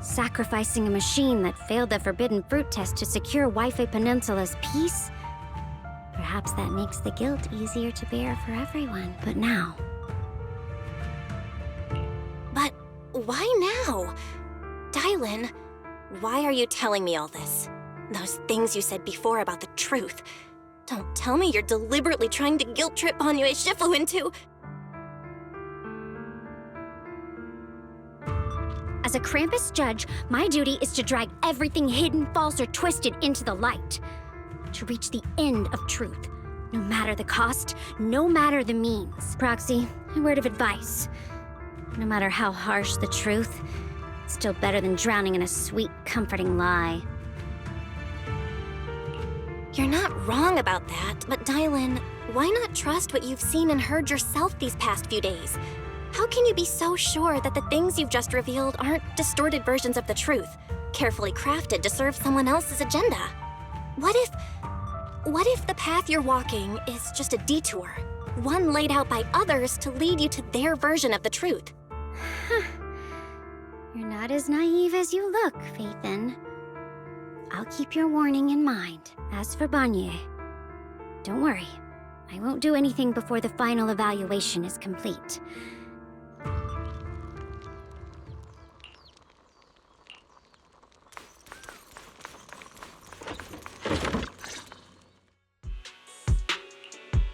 Sacrificing a machine that failed the forbidden fruit test to secure Wi-Fi Peninsula's peace? Perhaps that makes the guilt easier to bear for everyone. But now...
But why now? Dylan, why are you telling me all this? Those things you said before about the truth. Don't tell me you're deliberately trying to guilt-trip Banyue Shifu into...
As a Krampus judge, my duty is to drag everything hidden, false, or twisted into the light. To reach the end of truth. No matter the cost, no matter the means. Proxy, a word of advice. No matter how harsh the truth, it's still better than drowning in a sweet, comforting lie.
You're not wrong about that, but Dylan, why not trust what you've seen and heard yourself these past few days? How can you be so sure that the things you've just revealed aren't distorted versions of the truth, carefully crafted to serve someone else's agenda? What if the path you're walking is just a detour, one laid out by others to lead you to their version of the truth?
You're not as naive as you look, Phaethon. I'll keep your warning in mind. As for Banyue, don't worry. I won't do anything before the final evaluation is complete.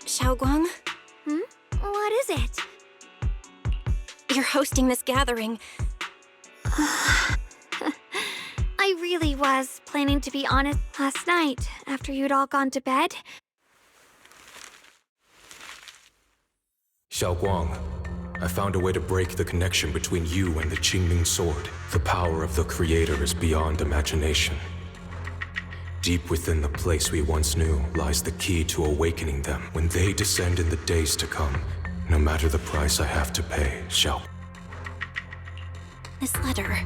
Xiaoguang?
What is it?
You're hosting this gathering.
I really was planning to be honest last night, after you'd all gone to bed.
Xiaoguang, I found a way to break the connection between you and the Qingming Sword. The power of the Creator is beyond imagination. Deep within the place we once knew lies the key to awakening them when they descend in the days to come, no matter the price I have to pay, Xiao.
This letter...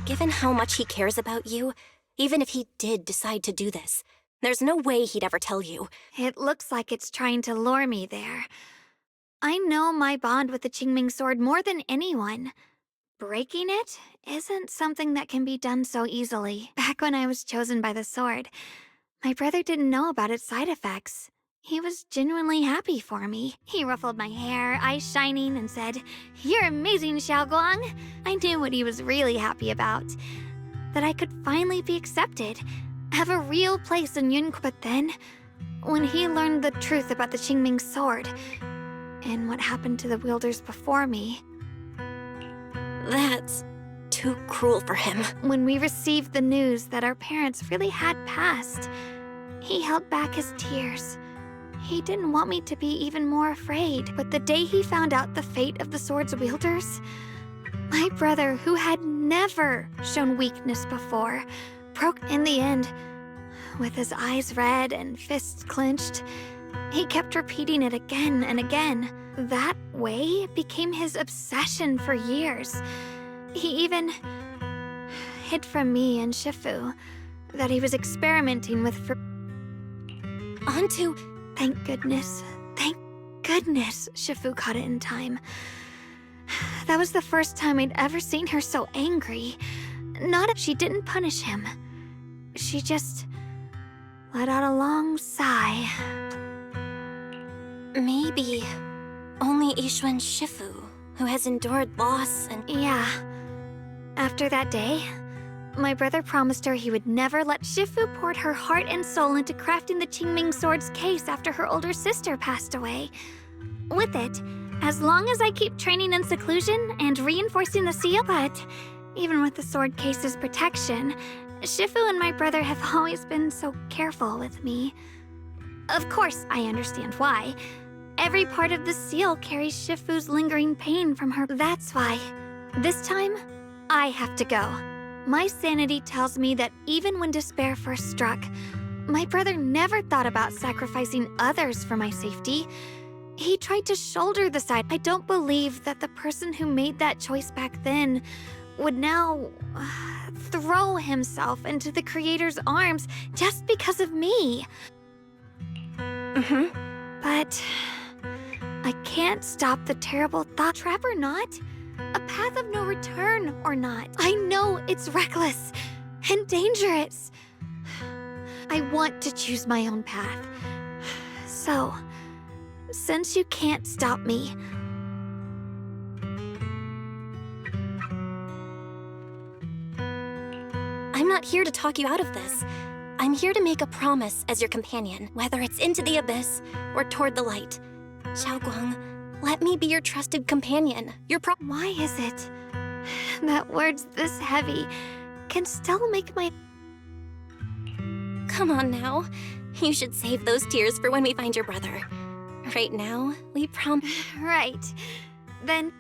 Given how much he cares about you, even if he did decide to do this, there's no way he'd ever tell you.
It looks like it's trying to lure me there. I know my bond with the Qingming Sword more than anyone. Breaking it isn't something that can be done so easily. Back when I was chosen by the sword, my brother didn't know about its side effects. He was genuinely happy for me. He ruffled my hair, eyes shining, and said, "You're amazing, Xiaoguang." I knew what he was really happy about. That I could finally be accepted, have a real place in Yunque. But then, when he learned the truth about the Qingming sword, and what happened to the wielders before me...
That's too cruel for him.
When we received the news that our parents really had passed, he held back his tears. He didn't want me to be even more afraid, but the day he found out the fate of the sword's wielders, my brother, who had never shown weakness before, broke in the end. With his eyes red and fists clenched, he kept repeating it again and again. That way became his obsession for years. He even hid from me and Shifu that he was experimenting with
onto...
Thank goodness, Shifu caught it in time. That was the first time I'd ever seen her so angry. Not that she didn't punish him. She just let out a long sigh.
Maybe only Yixuan Shifu, who has endured loss and...
Yeah. After that day, my brother promised her he would never let Shifu pour her heart and soul into crafting the Qingming sword's case after her older sister passed away. With it, as long as I keep training in seclusion and reinforcing the seal, but even with the sword case's protection, Shifu and my brother have always been so careful with me. Of course, I understand why. Every part of the seal carries Shifu's lingering pain from her. That's why, this time, I have to go. My sanity tells me that even when despair first struck, my brother never thought about sacrificing others for my safety. He tried to shoulder the side. I don't believe that the person who made that choice back then would now throw himself into the Creator's arms just because of me. But I can't stop the terrible thought. Trap or not, a path of no return or not, I know it's reckless and dangerous. I want to choose my own path. So, since you can't stop me,
I'm not here to talk you out of this. I'm here to make a promise as your companion, whether it's into the abyss or toward the light. Xiaoguang, let me be your trusted companion.
Why is it that words this heavy can still make my...
Come on now. You should save those tears for when we find your brother. Right now, we promise...
Right. Then...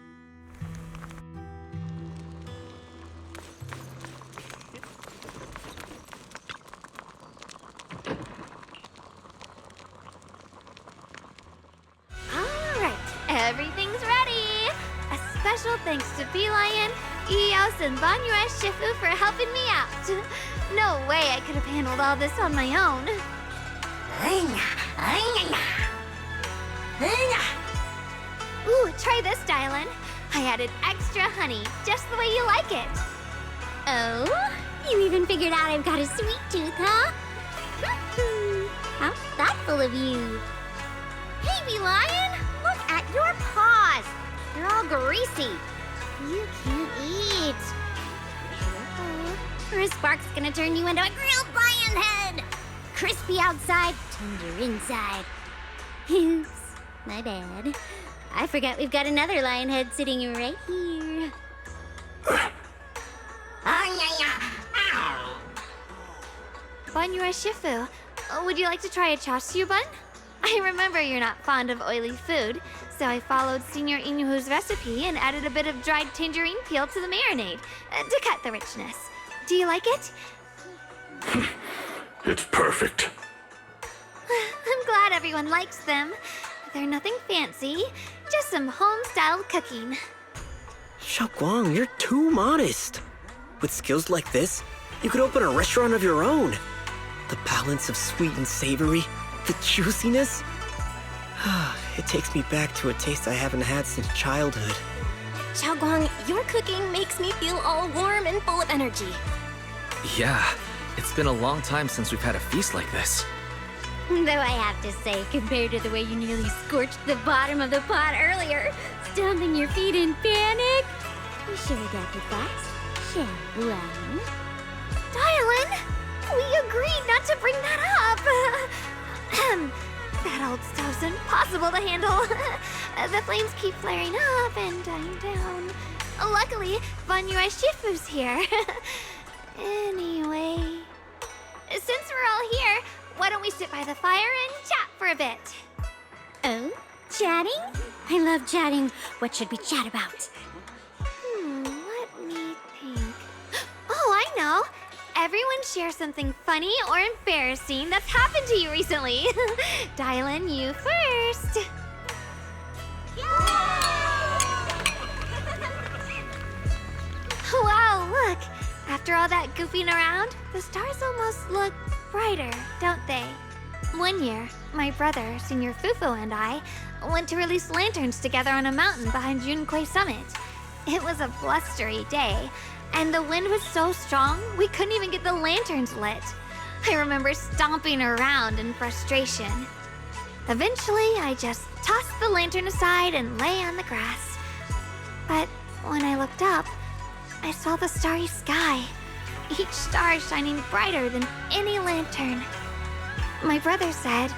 Everything's ready! A special thanks to Bee Lion, Eos, and Banyue Shifu for helping me out. No way I could have handled all this on my own. Ooh, try this, Dylan. I added extra honey, just the way you like it.
Oh? You even figured out I've got a sweet tooth, huh? How thoughtful of you. Hey, Bee Lion! Look at your paws! They're all greasy. You can't eat. Or a spark's gonna turn you into a grilled lion head! Crispy outside, tender inside. Oops, my bad. I forgot we've got another lion head sitting right here.
Banyue Shifu, would you like to try a chashu bun? I remember you're not fond of oily food, so I followed Senior Inuhu's recipe and added a bit of dried tangerine peel to the marinade to cut the richness. Do you like it?
It's perfect.
I'm glad everyone likes them. They're nothing fancy, just some home-style cooking.
Xiaoguang, you're too modest. With skills like this, you could open a restaurant of your own. The balance of sweet and savory, the juiciness. It takes me back to a taste I haven't had since childhood.
Xiaoguang, your cooking makes me feel all warm and full of energy.
Yeah, it's been a long time since we've had a feast like this.
Though I have to say, compared to the way you nearly scorched the bottom of the pot earlier, stomping your feet in panic, we should have adapted fast, shall we?
Dylan, we agreed not to bring that up. That old stove's impossible to handle. The flames keep flaring up and dying down. Luckily, Banyue Shifu's here. Anyway, since we're all here, why don't we sit by the fire and chat for a bit?
Oh, chatting? I love chatting. What should we chat about?
Let me think. Oh, I know. Everyone share something funny or embarrassing that's happened to you recently. Dylan, you first. Wow, look. After all that goofing around, the stars almost look brighter, don't they? One year, my brother, Senior Fufu, and I went to release lanterns together on a mountain behind Junkui Summit. It was a blustery day, and the wind was so strong, we couldn't even get the lanterns lit. I remember stomping around in frustration. Eventually, I just tossed the lantern aside and lay on the grass. But when I looked up, I saw the starry sky, each star shining brighter than any lantern. My brother said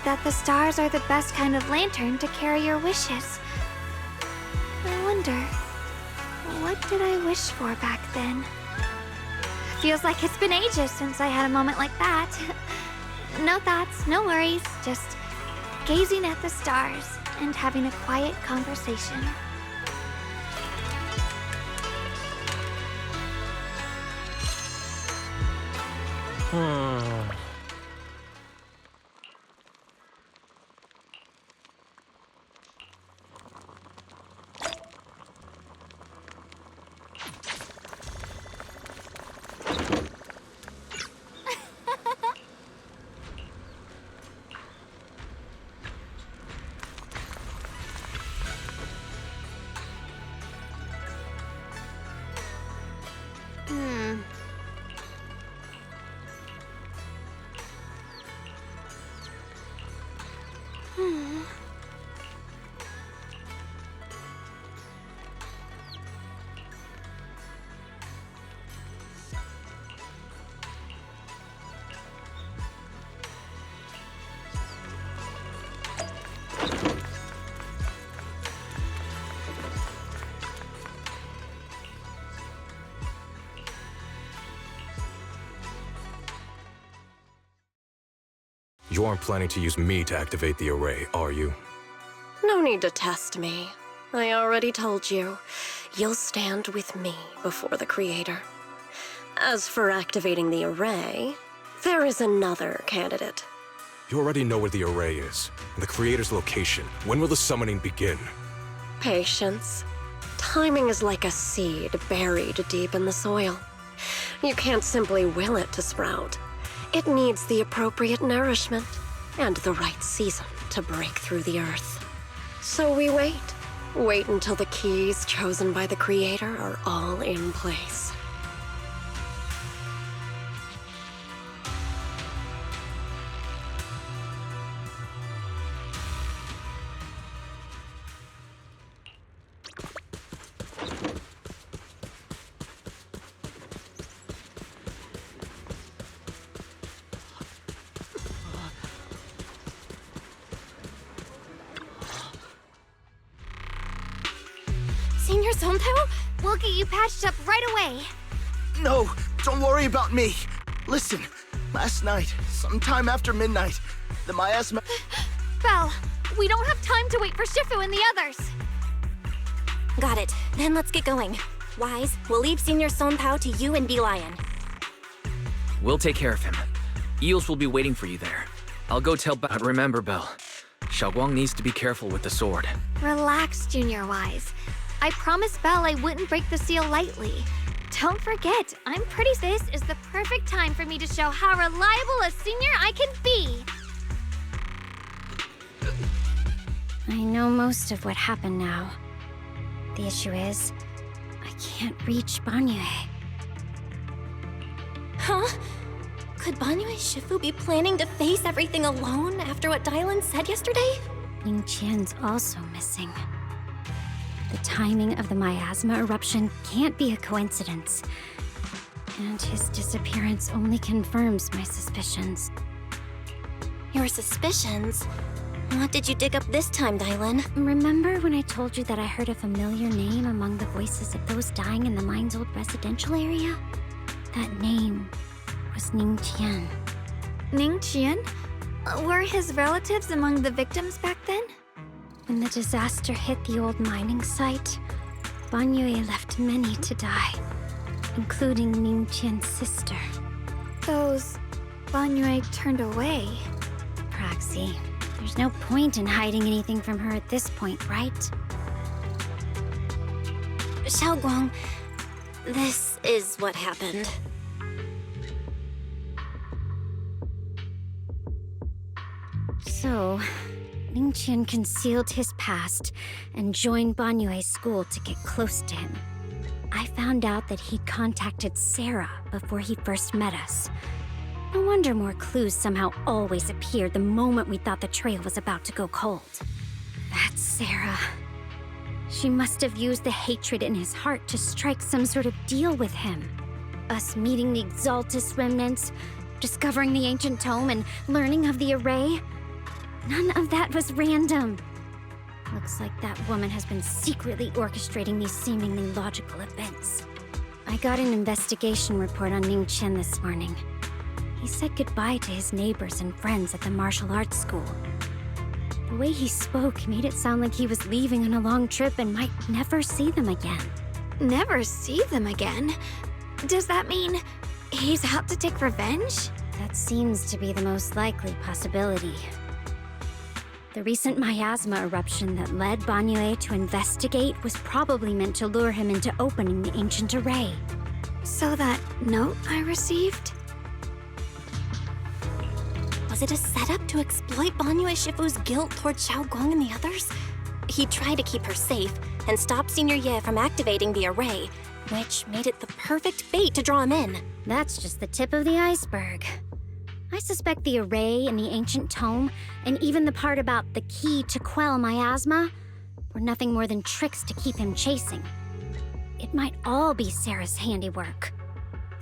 that the stars are the best kind of lantern to carry your wishes. I wonder, what did I wish for back then? Feels like it's been ages since I had a moment like that. No thoughts, no worries, just gazing at the stars and having a quiet conversation.
You aren't planning to use me to activate the array, are you?
No need to test me. I already told you. You'll stand with me before the Creator. As for activating the array, there is another candidate.
You already know where the array is, and the Creator's location. When will the summoning begin?
Patience. Timing is like a seed buried deep in the soil. You can't simply will it to sprout. It needs the appropriate nourishment and the right season to break through the earth. So we wait. Wait until the keys chosen by the Creator are all in place.
Senior Zonto, we'll get you patched up right away.
No, don't worry about me. Listen, last night, sometime after midnight, the miasma...
Belle, we don't have time to wait for Shifu and the others.
Got it. Then let's get going. Wise, we'll leave Senior Sonpao to you and B-Lion.
We'll take care of him. Eels will be waiting for you there. I'll go tell But remember, Belle, Xiaoguang needs to be careful with the sword.
Relax, Junior Wise. I promised Belle I wouldn't break the seal lightly. Don't forget, I'm pretty. This is the perfect time for me to show how reliable a senior I can be.
I know most of what happened now. The issue is, I can't reach Banyue.
Huh? Could Banyue Shifu be planning to face everything alone after what Dylan said yesterday?
Ning Qian's also missing. The timing of the miasma eruption can't be a coincidence. And his disappearance only confirms my suspicions.
Your suspicions? What did you dig up this time, Dylan?
Remember when I told you that I heard a familiar name among the voices of those dying in the mine's old residential area? That name was Ning Qian.
Ning Qian? Were his relatives among the victims back then?
When the disaster hit the old mining site, Banyue left many to die, including Ning Qian's sister.
Those Banyue turned away.
Proxy, there's no point in hiding anything from her at this point, right?
Xiaoguang, this is what happened.
So, Ning Qian concealed his past and joined Banyue's school to get close to him. I found out that he'd contacted Sarah before he first met us. No wonder more clues somehow always appeared the moment we thought the trail was about to go cold. That's Sarah. She must have used the hatred in his heart to strike some sort of deal with him. Us meeting the Exaltus remnants, discovering the ancient tome, and learning of the array. None of that was random. Looks like that woman has been secretly orchestrating these seemingly logical events. I got an investigation report on Ning Qian this morning. He said goodbye to his neighbors and friends at the martial arts school. The way he spoke made it sound like he was leaving on a long trip and might never see them again.
Never see them again? Does that mean he's out to take revenge?
That seems to be the most likely possibility. The recent miasma eruption that led Banyue to investigate was probably meant to lure him into opening the ancient array.
So that note I received?
Was it a setup to exploit Banyue Shifu's guilt toward Xiaoguang and the others? He tried to keep her safe and stop Senior Ye from activating the array, which made it the perfect bait to draw him in.
That's just the tip of the iceberg. I suspect the array and the ancient tome, and even the part about the key to quell miasma, were nothing more than tricks to keep him chasing. It might all be Sarah's handiwork.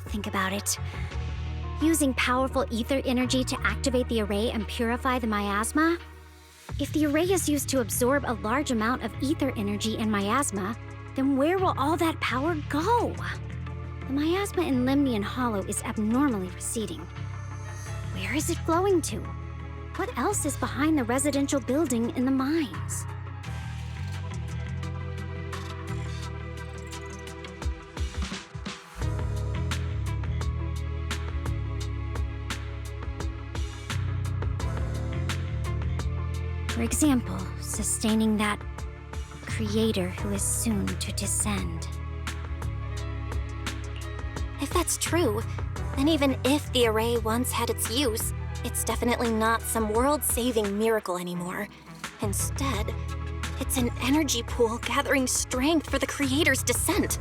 Think about it. Using powerful ether energy to activate the array and purify the miasma? If the array is used to absorb a large amount of ether energy and miasma, then where will all that power go? The miasma in Limnian Hollow is abnormally receding. Where is it flowing to? What else is behind the residential building in the mines? For example, sustaining that creator who is soon to descend.
If that's true, then even if the array once had its use, it's definitely not some world-saving miracle anymore. Instead, it's an energy pool gathering strength for the creator's descent.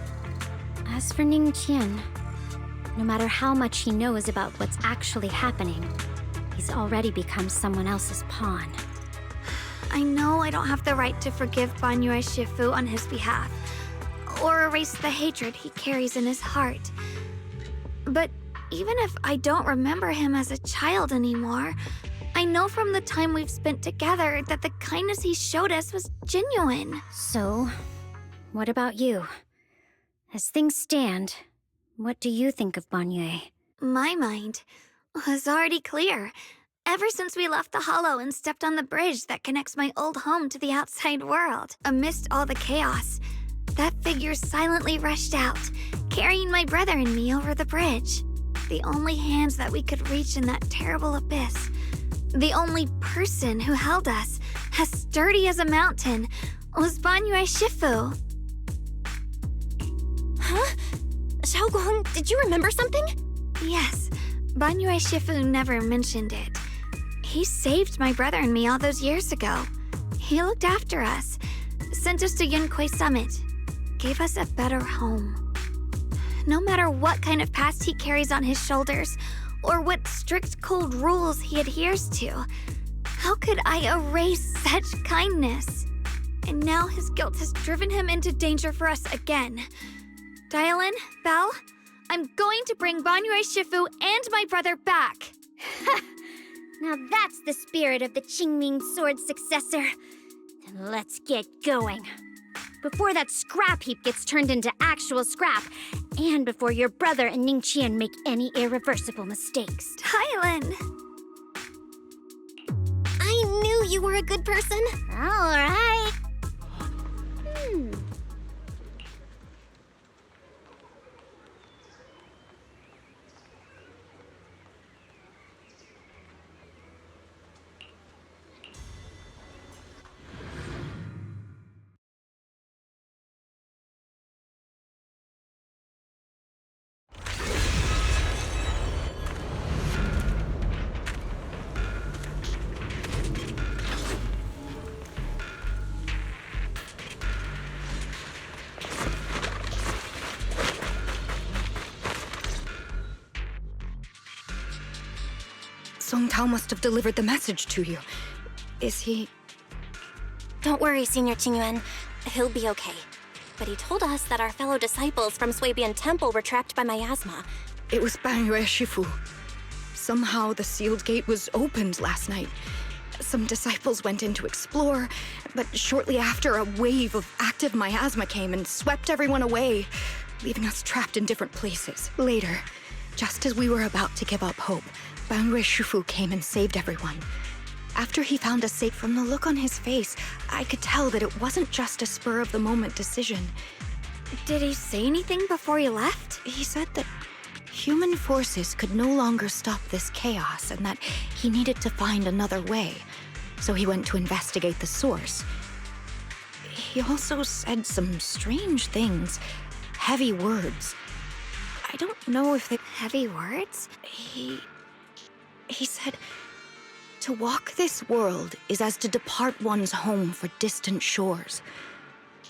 As for Ning Qian, no matter how much he knows about what's actually happening, he's already become someone else's pawn.
I know I don't have the right to forgive Banyue Shifu on his behalf, or erase the hatred he carries in his heart. But even if I don't remember him as a child anymore, I know from the time we've spent together that the kindness he showed us was genuine.
So, what about you? As things stand, what do you think of Banyue?
My mind was already clear. Ever since we left the Hollow and stepped on the bridge that connects my old home to the outside world, amidst all the chaos, that figure silently rushed out, carrying my brother and me over the bridge. The only hands that we could reach in that terrible abyss. The only person who held us, as sturdy as a mountain, was Banyue Shifu.
Huh? Xiaoguang, did you remember something?
Yes, Banyue Shifu never mentioned it. He saved my brother and me all those years ago. He looked after us, sent us to Yunquay Summit, gave us a better home. No matter what kind of past he carries on his shoulders, or what strict cold rules he adheres to. How could I erase such kindness? And now his guilt has driven him into danger for us again. Dial in, Belle. I'm going to bring Banyue Shifu and my brother back.
Now that's the spirit of the Qingming Sword's successor. Then let's get going. Before that scrap heap gets turned into actual scrap, and before your brother and Ningqian make any irreversible mistakes.
Tylan!
I knew you were a good person.
All right.
Song Tao must have delivered the message to you. Is he...
Don't worry, Senior Qingyuan. He'll be okay. But he told us that our fellow disciples from Swabian Temple were trapped by miasma.
It was Banyue Shifu. Somehow the sealed gate was opened last night. Some disciples went in to explore, but shortly after, a wave of active miasma came and swept everyone away, leaving us trapped in different places. Later, just as we were about to give up hope, Banyue Shifu came and saved everyone. After he found us safe, from the look on his face, I could tell that it wasn't just a spur-of-the-moment decision.
Did he say anything before he left?
He said that human forces could no longer stop this chaos and that he needed to find another way. So he went to investigate the source. He also said some strange things, heavy words. I don't know if they...
Heavy words?
He said, to walk this world is as to depart one's home for distant shores.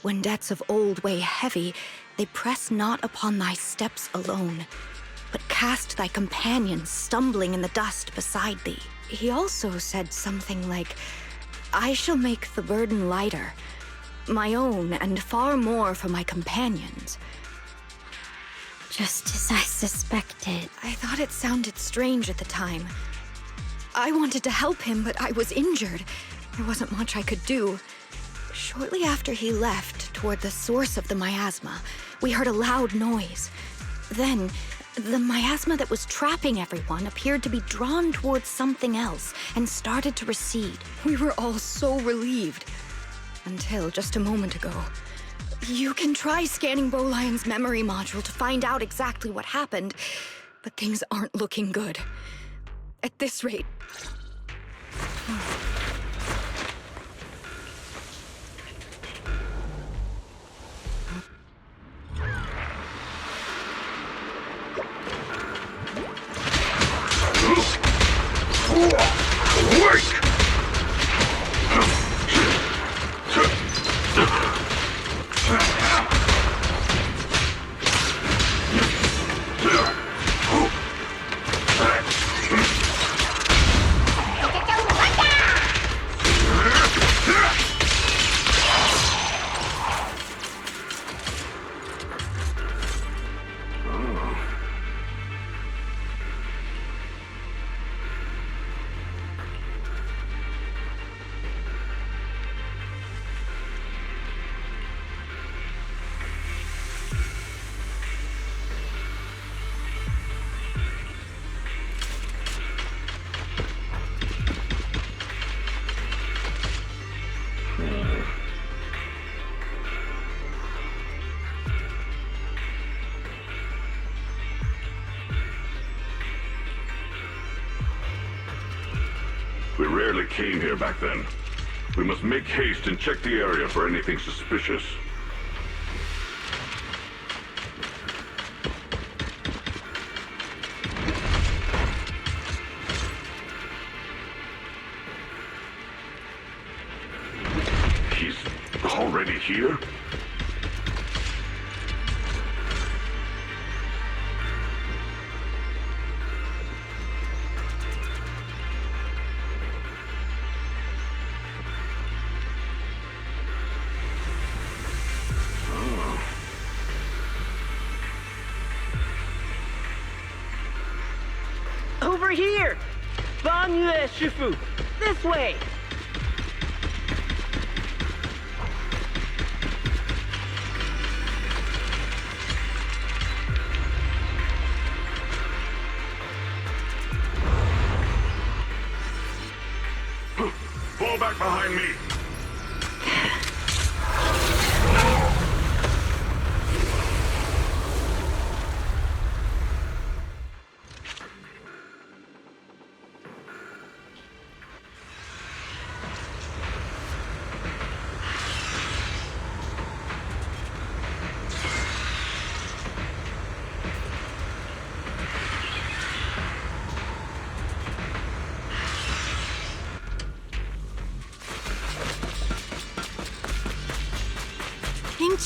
When debts of old weigh heavy, they press not upon thy steps alone, but cast thy companions stumbling in the dust beside thee. He also said something like, I shall make the burden lighter, my own and far more for my companions.
Just as I suspected.
I thought it sounded strange at the time. I wanted to help him, but I was injured. There wasn't much I could do. Shortly after he left, toward the source of the miasma, we heard a loud noise. Then, the miasma that was trapping everyone appeared to be drawn towards something else and started to recede. We were all so relieved. Until just a moment ago. You can try scanning Bolion's memory module to find out exactly what happened, but things aren't looking good. At this rate...
We rarely came here back then. We must make haste and check the area for anything suspicious. He's already here?
Over here! Banyue Shifu! This way!
Fall back behind me!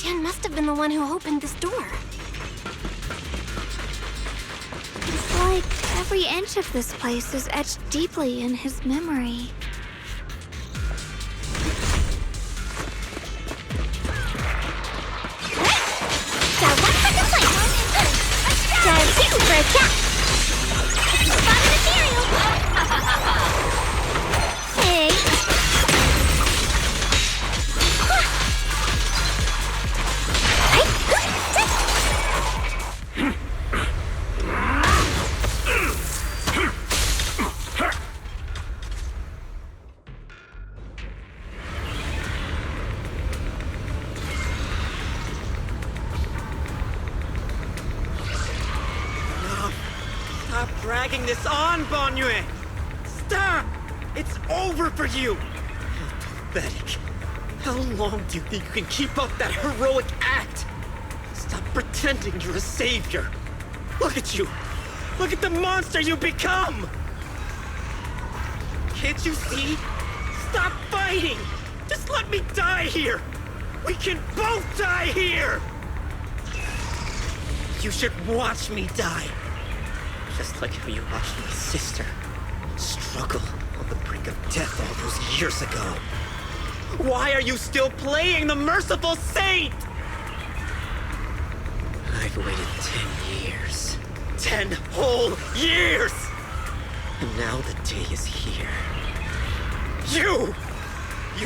Chen must have been the one who opened this door.
It's like every inch of this place is etched deeply in his memory.
Got one for the plate. Got two for a cat. Fun material. Hey.
Stop dragging this on, Banyue! Stop! It's over for you! How pathetic. How long do you think you can keep up that heroic act? Stop pretending you're a savior. Look at you! Look at the monster you become! Can't you see? Stop fighting! Just let me die here! We can both die here! You should watch me die. Just like how you watched my sister struggle on the brink of death all those years ago. Why are you still playing the merciful saint? I've waited 10 years. 10 whole years! And now the day is here. You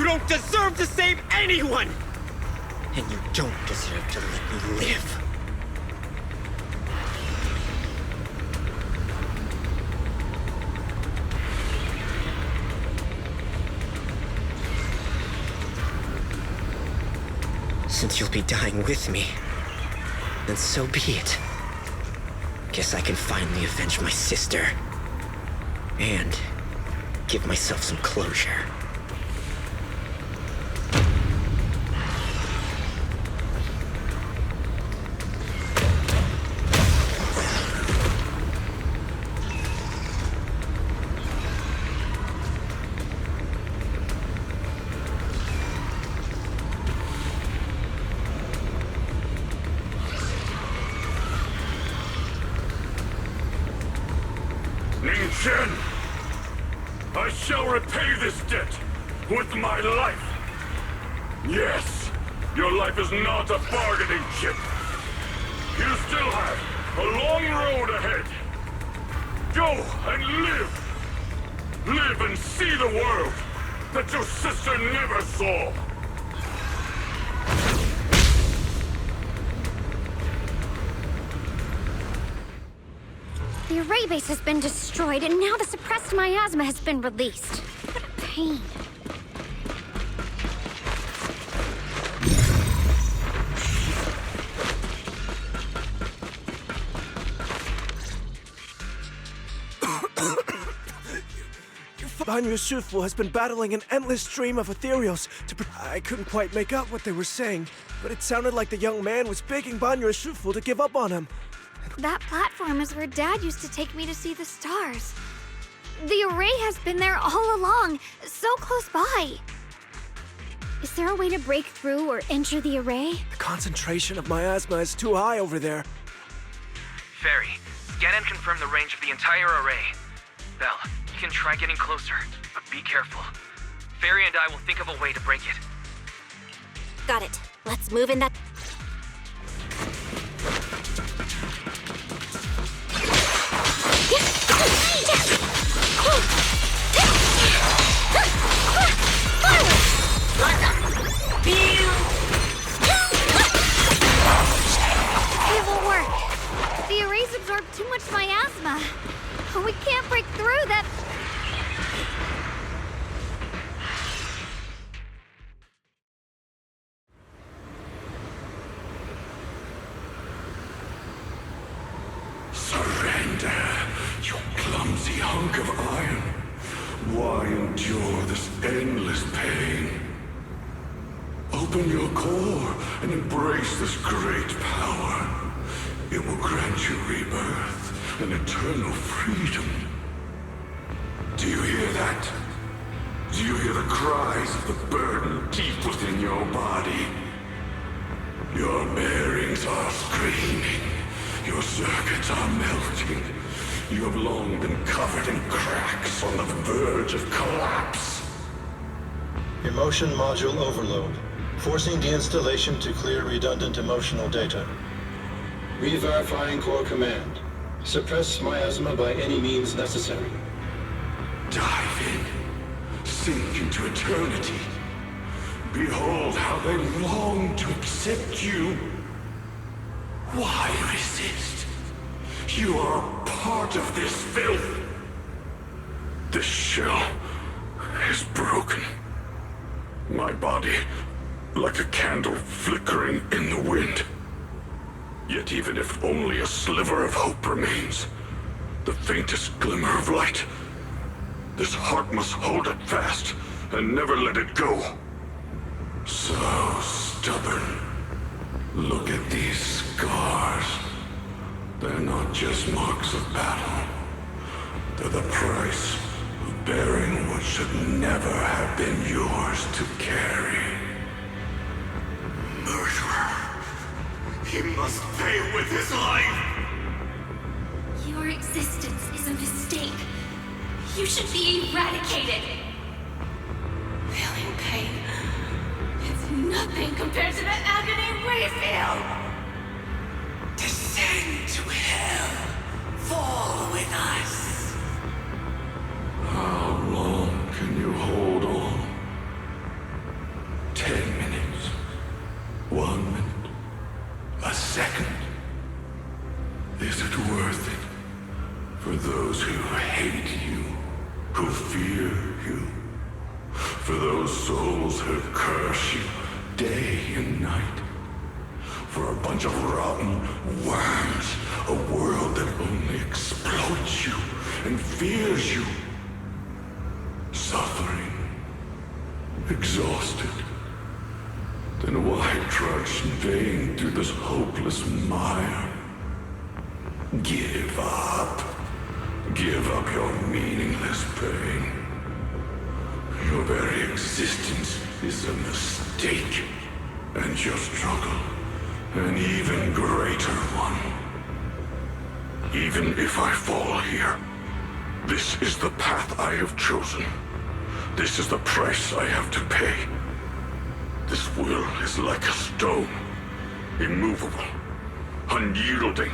don't deserve to save anyone! And you don't deserve to let me live. Since you'll be dying with me, then so be it. Guess I can finally avenge my sister. And give myself some closure.
Chen, I shall repay this debt with my life. Yes, your life is not a bargaining chip. You still have a long road ahead. Go and live. Live and see the world that your sister never saw.
The array base has been destroyed, and now the suppressed miasma has been released. What a pain.
Banyue Shifu has been battling an endless stream of ethereals. I couldn't quite make out what they were saying, but it sounded like the young man was begging Banyue Shifu to give up on him.
That platform is where Dad used to take me to see the stars. The array has been there all along, so close by.
Is there a way to break through or enter the array?
The concentration of miasma is too high over there.
Fairy, scan and confirm the range of the entire array. Belle, you can try getting closer, but be careful. Fairy and I will think of a way to break it.
Got it. Let's move in that...
We can't break through that.
Surrender, you clumsy hunk of iron. Why endure this endless pain? Open your core and embrace this great power. It will grant you rebirth and eternal freedom. Do you hear that? Do you hear the cries of the burden deep within your body? Your bearings are screaming. Your circuits are melting. You have long been covered in cracks on the verge of collapse.
Emotion module overload. Forcing deinstallation to clear redundant emotional data. Re-verifying core command. Suppress miasma by any means necessary.
Dive in. Sink into eternity. Behold how they long to accept you. Why resist? You are a part of this filth. This shell is broken. My body, like a candle flickering in the wind. Yet even if only a sliver of hope remains, the faintest glimmer of light, this heart must hold it fast and never let it go. So stubborn. Look at these scars. They're not just marks of battle. They're the price of bearing what should never have been yours to carry. Murderer. He must pay with his life.
Your existence is a mistake. You should be eradicated. Feeling pain. It's nothing compared to the agony we feel.
Descend to hell. Fall with us.
How long can you hold on? 10 minutes. 1 minute. A second. Is it worth it? For those who hate you, who fear you, for those souls who curse you day and night, for a bunch of rotten worms, a world that only exploits you and fears you, suffering, exhausted. Then why trudge in vain through this hopeless mire? Give up. Give up your meaningless pain. Your very existence is a mistake, and your struggle, an even greater one. Even if I fall here, this is the path I have chosen. This is the price I have to pay. This will is like a stone, immovable, unyielding.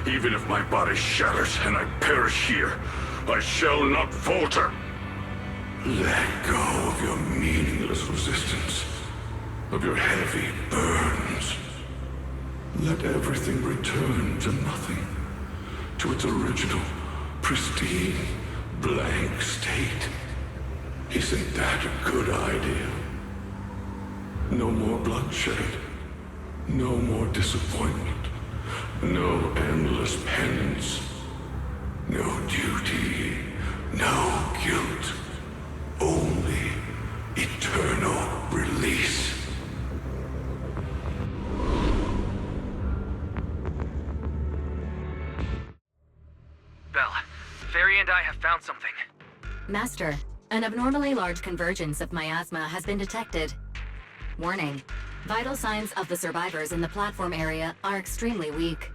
Even if my body shatters and I perish here, I shall not falter. Let go of your meaningless resistance, of your heavy burdens. Let everything return to nothing, to its original, pristine, blank state. Isn't that a good idea? No more bloodshed, no more disappointment, no endless penance, no duty, no guilt, only eternal release.
Belle, Fairy and I have found something.
Master, an abnormally large convergence of miasma has been detected. Warning. Vital signs of the survivors in the platform area are extremely weak.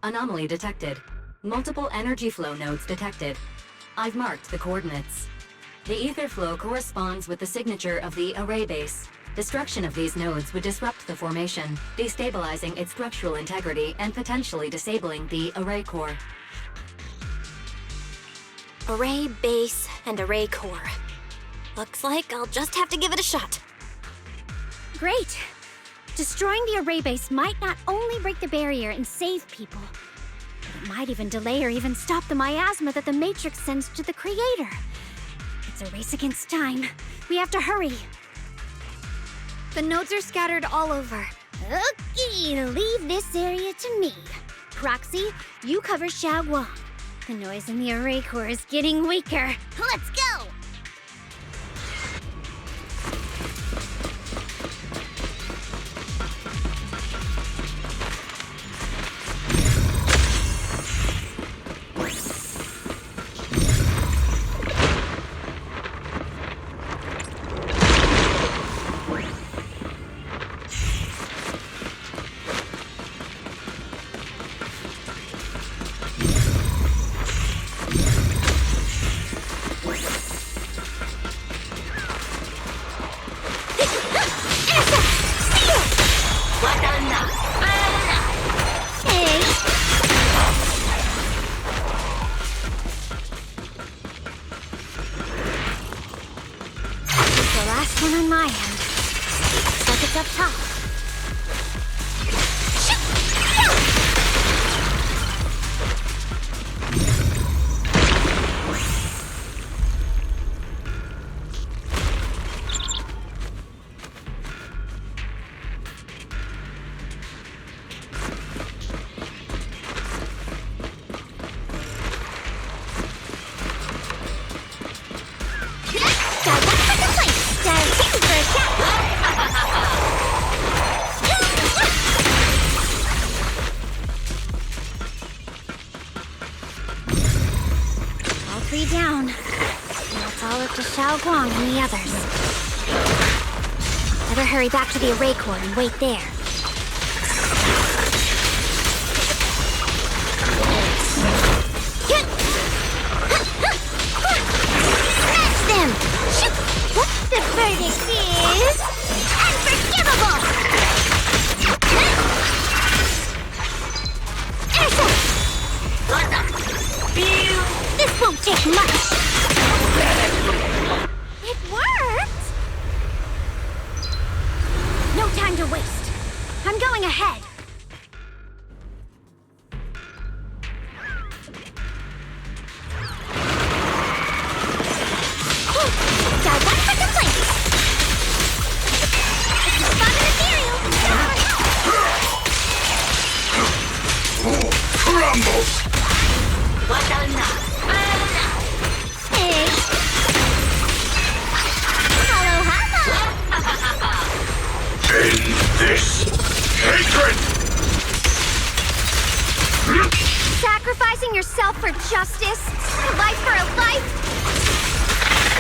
Anomaly detected. Multiple energy flow nodes detected. I've marked the coordinates. The ether flow corresponds with the signature of the array base. Destruction of these nodes would disrupt the formation, destabilizing its structural integrity and potentially disabling the array core.
Array base and array core. Looks like I'll just have to give it a shot.
Great! Destroying the array base might not only break the barrier and save people, but it might even delay or even stop the miasma that the Matrix sends to the Creator. It's a race against time. We have to hurry.
The nodes are scattered all over.
Okay, leave this area to me. Proxy, you cover Xiaoguang. The noise in the array core is getting weaker. Let's go! Down. Now it's all up to Xiaoguang and the others. Better hurry back to the array core and wait there. Smash them! The verdict is unforgivable! This won't take much! It worked! No time to waste. I'm going ahead. Got one for the plate! If you spot an Ethereal,
Crumble!
Hey!
End this hatred!
Sacrificing yourself for justice? A life for a life?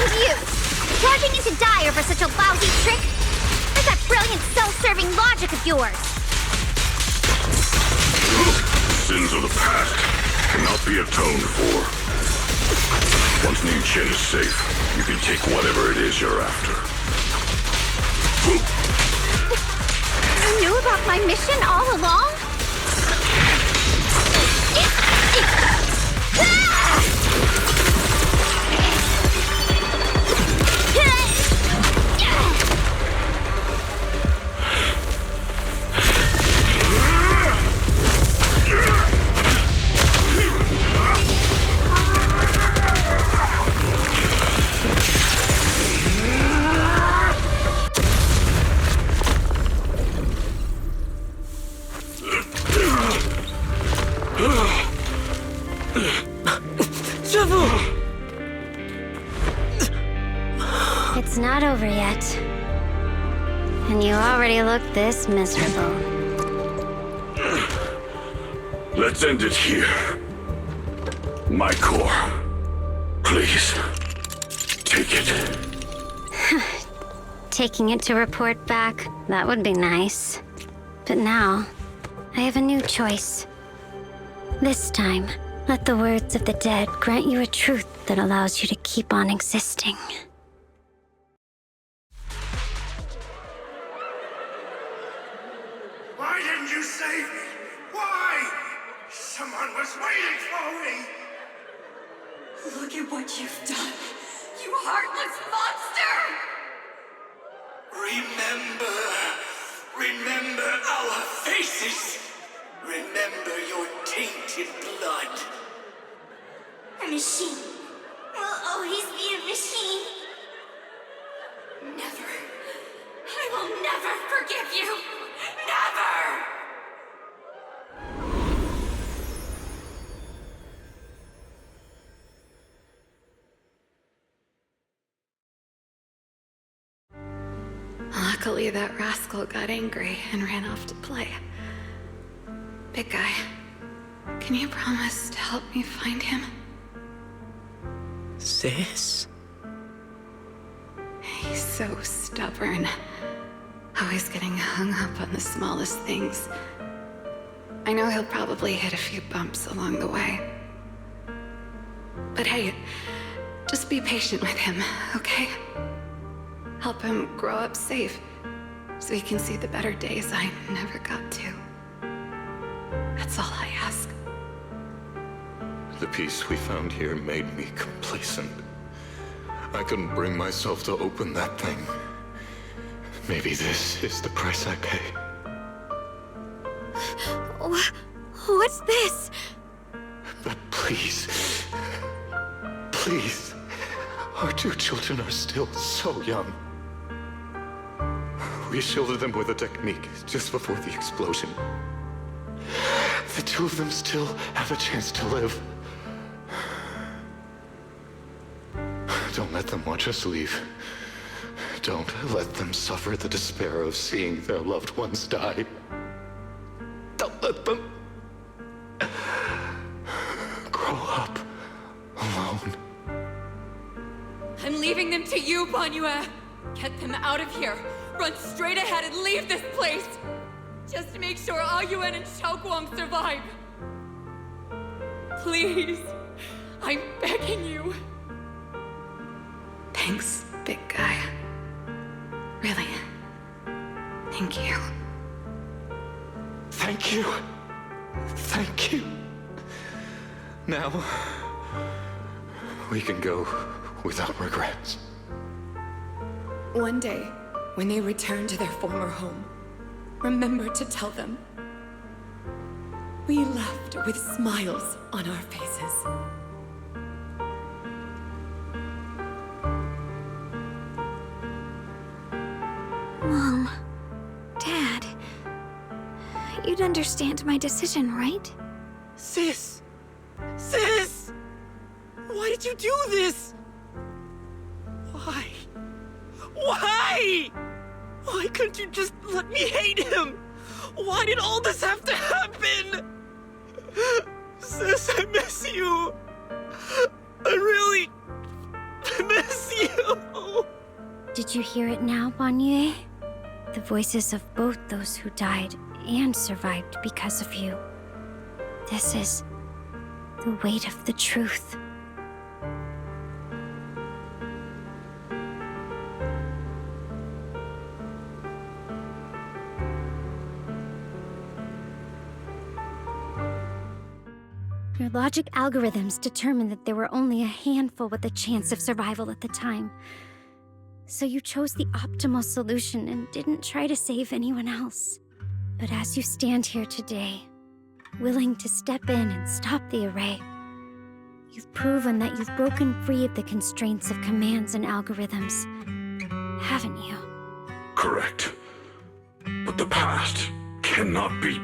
And you, wanting to die over such a lousy trick? Where's that brilliant self-serving logic of yours?
Sins of the past cannot be atoned for. Once Ning Chen is safe, you can take whatever it is you're after.
You knew about my mission all along? It's not over yet. And you already look this miserable.
Let's end it here. My core. Please. Take it.
Taking it to report back, that would be nice. But now, I have a new choice. This time, let the words of the dead grant you a truth that allows you to keep on existing.
Why didn't you save me? Why? Someone was waiting for me!
Look at what you've done, you heartless monster!
Remember our faces. Remember your
tainted blood.
A machine will always be a machine. Never. I will never forgive you. Never!
Luckily, that rascal got angry and ran off to play. Big guy, can you promise to help me find him?
Sis?
He's so stubborn. Always getting hung up on the smallest things. I know he'll probably hit a few bumps along the way. But hey, just be patient with him, okay? Help him grow up safe, so he can see the better days I never got to. That's all I ask.
The peace we found here made me complacent. I couldn't bring myself to open that thing. Maybe this is the price I pay.
What's this?
But please, please, our two children are still so young. We shielded them with a technique just before the explosion. The two of them still have a chance to live. Don't let them watch us leave. Don't let them suffer the despair of seeing their loved ones die. Don't let them grow up alone.
I'm leaving them to you, Banyue. Get them out of here. Run straight ahead and leave this place. Just to make sure Ayuan and Xiaoguang survive. Please. I'm begging you.
Thanks, big guy. Really. Thank you.
Thank you. Thank you. Now, we can go without regrets.
One day, when they return to their former home, remember to tell them we left with smiles on our faces.
Mom, Dad, you'd understand my decision, right?
Sis! Sis! Why did you do this? Why? Why? Why couldn't you just let me hate him? Why did all this have to happen? Sis, I miss you. I really miss you.
Did you hear it now, Banyue? The voices of both those who died and survived because of you. This is the weight of the truth. Your logic algorithms determined that there were only a handful with a chance of survival at the time. So you chose the optimal solution and didn't try to save anyone else. But as you stand here today, willing to step in and stop the array, you've proven that you've broken free of the constraints of commands and algorithms, haven't you?
Correct. But the past cannot be...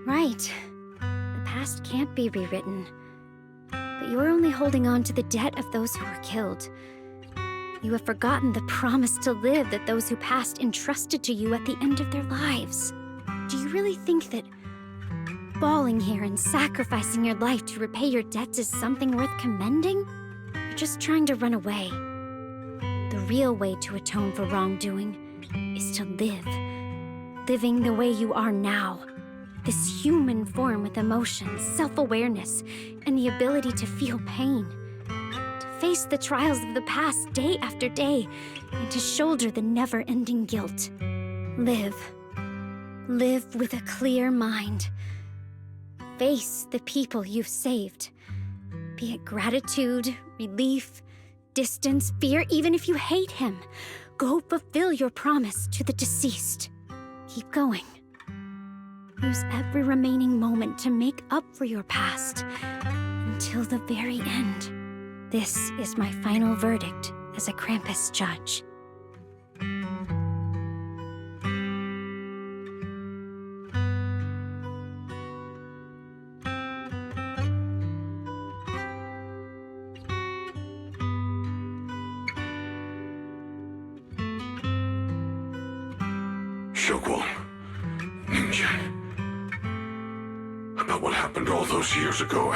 Right. The past can't be rewritten. But you're only holding on to the debt of those who were killed. You have forgotten the promise to live that those who passed entrusted to you at the end of their lives. Do you really think that falling here and sacrificing your life to repay your debts is something worth commending? You're just trying to run away. The real way to atone for wrongdoing is to live. Living the way you are now. This human form with emotions, self-awareness, and the ability to feel pain. To face the trials of the past day after day, and to shoulder the never-ending guilt. Live. Live with a clear mind. Face the people you've saved. Be it gratitude, relief, distance, fear, even if you hate him. Go fulfill your promise to the deceased. Keep going. Use every remaining moment to make up for your past, until the very end. This is my final verdict as a Krampus judge.
Xiaoguang, Ningqian, about what happened all those years ago,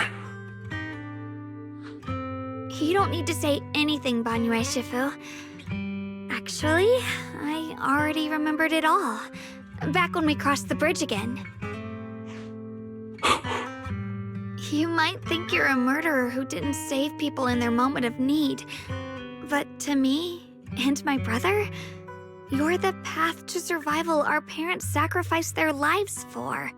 You don't need to say anything, Banyue Shifu. Actually, I already remembered it all. Back when we crossed the bridge again. You might think you're a murderer who didn't save people in their moment of need. But to me, and my brother, you're the path to survival our parents sacrificed their lives for.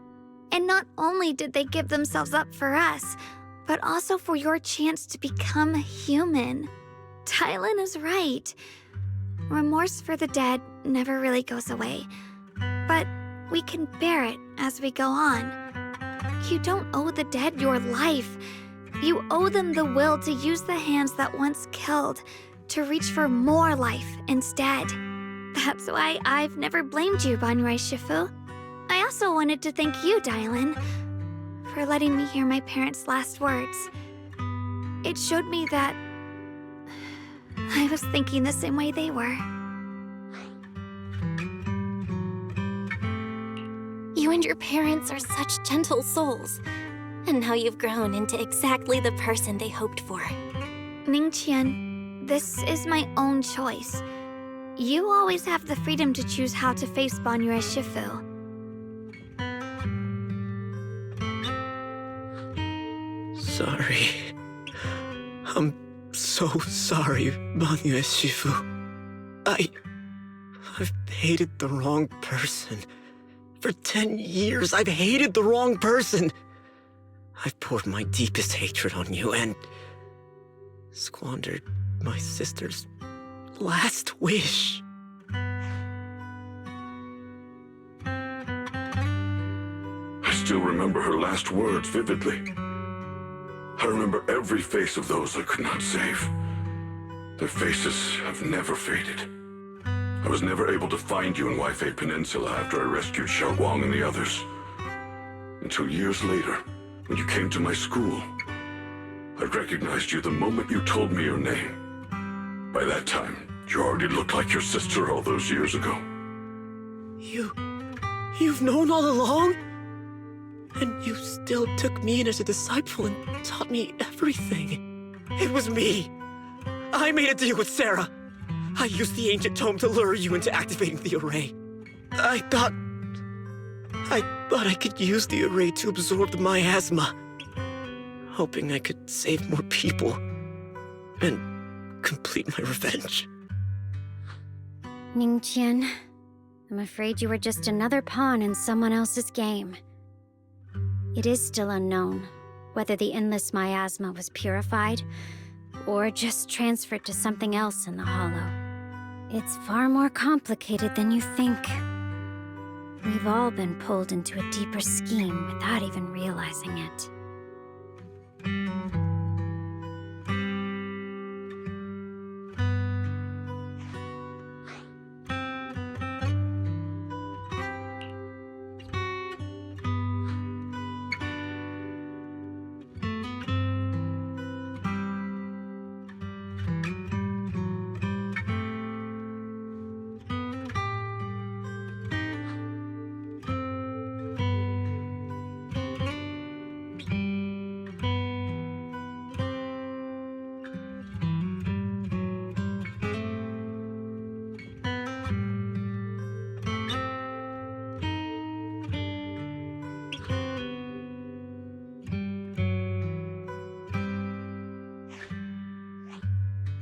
And not only did they give themselves up for us, but also for your chance to become human. Tylan is right. Remorse for the dead never really goes away. But we can bear it as we go on. You don't owe the dead your life. You owe them the will to use the hands that once killed to reach for more life instead. That's why I've never blamed you, Banyue Shifu. I also wanted to thank you, Dylan, for letting me hear my parents' last words. It showed me that I was thinking the same way they were.
You and your parents are such gentle souls. And now you've grown into exactly the person they hoped for.
Ningqian, this is my own choice. You always have the freedom to choose how to face Banyue Shifu.
Sorry. I'm so sorry, Banyue Shifu. I've hated the wrong person. For 10 years, I've hated the wrong person. I've poured my deepest hatred on you and squandered my sister's last wish.
I still remember her last words vividly. I remember every face of those I could not save. Their faces have never faded. I was never able to find you in Waifei Peninsula after I rescued Xiaoguang and the others. Until years later, when you came to my school, I recognized you the moment you told me your name. By that time, you already looked like your sister all those years ago.
You've known all along? And you still took me in as a disciple and taught me everything. It was me. I made a deal with Sarah. I used the ancient tome to lure you into activating the array. I thought I could use the array to absorb the miasma, hoping I could save more people and complete my revenge.
Ningqian, I'm afraid you were just another pawn in someone else's game. It is still unknown whether the endless miasma was purified or just transferred to something else in the Hollow. It's far more complicated than you think. We've all been pulled into a deeper scheme without even realizing it.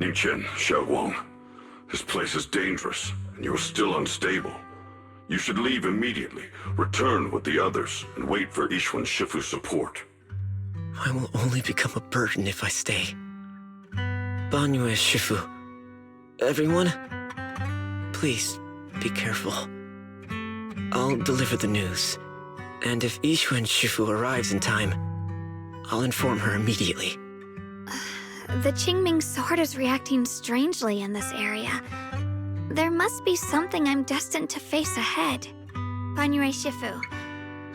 Ningqian, Xiaoguang, this place is dangerous, and you're still unstable. You should leave immediately, return with the others, and wait for Ishwan Shifu's support.
I will only become a burden if I stay. Banyue Shifu, everyone, please be careful. I'll deliver the news. And if Yixuan Shifu arrives in time, I'll inform her immediately.
The Qingming sword is reacting strangely in this area. There must be something I'm destined to face ahead. Banyue Shifu,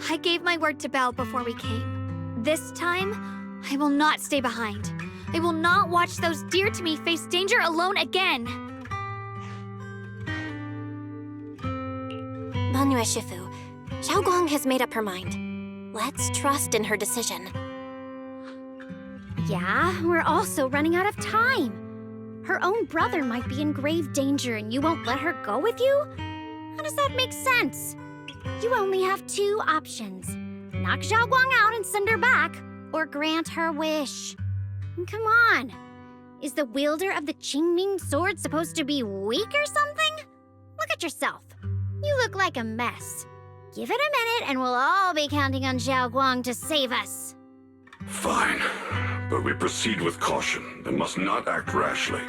I gave my word to Belle before we came. This time, I will not stay behind. I will not watch those dear to me face danger alone again.
Banyue Shifu, Xiaoguang has made up her mind. Let's trust in her decision.
Yeah, we're also running out of time. Her own brother might be in grave danger and you won't let her go with you? How does that make sense? You only have two options. Knock Xiaoguang out and send her back, or grant her wish. Come on. Is the wielder of the Qingming sword supposed to be weak or something? Look at yourself. You look like a mess. Give it a minute and we'll all be counting on Xiaoguang to save us.
Fine, but we proceed with caution and must not act rashly.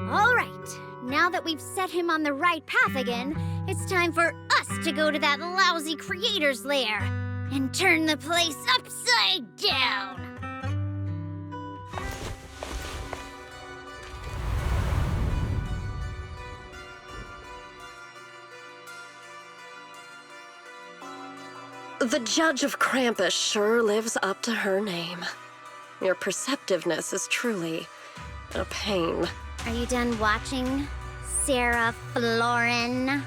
All right, now that we've set him on the right path again, it's time for us to go to that lousy creator's lair and turn the place upside down.
The Judge of Krampus sure lives up to her name. Your perceptiveness is truly a pain.
Are you done watching, Sarah Florin?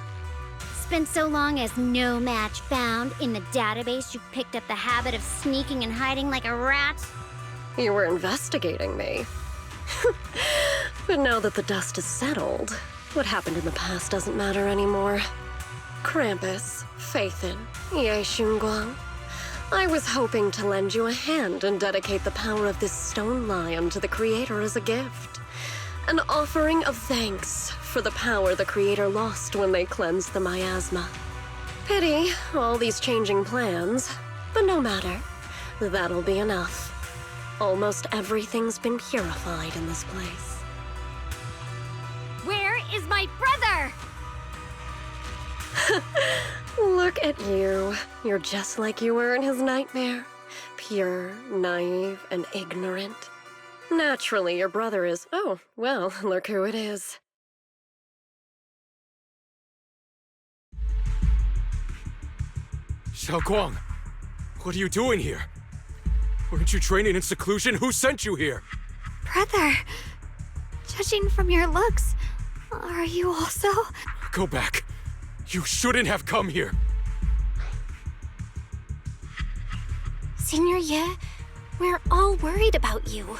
Spent so long as no match found in the database, you picked up the habit of sneaking and hiding like a rat?
You were investigating me. But now that the dust is settled, what happened in the past doesn't matter anymore. Krampus, Phaethon, Ye Xunguang. I was hoping to lend you a hand and dedicate the power of this stone lion to the Creator as a gift. An offering of thanks for the power the Creator lost when they cleansed the miasma. Pity, all these changing plans, but no matter. That'll be enough. Almost everything's been purified in this place.
Where is my brother?
Look at you. You're just like you were in his nightmare. Pure, naive, and ignorant. Naturally, your brother is... Oh, well, look who it is.
Xiaoguang, what are you doing here? Weren't you training in seclusion? Who sent you here?
Brother, judging from your looks, are you also...
Go back. You shouldn't have come here.
Senior Ye, we're all worried about you.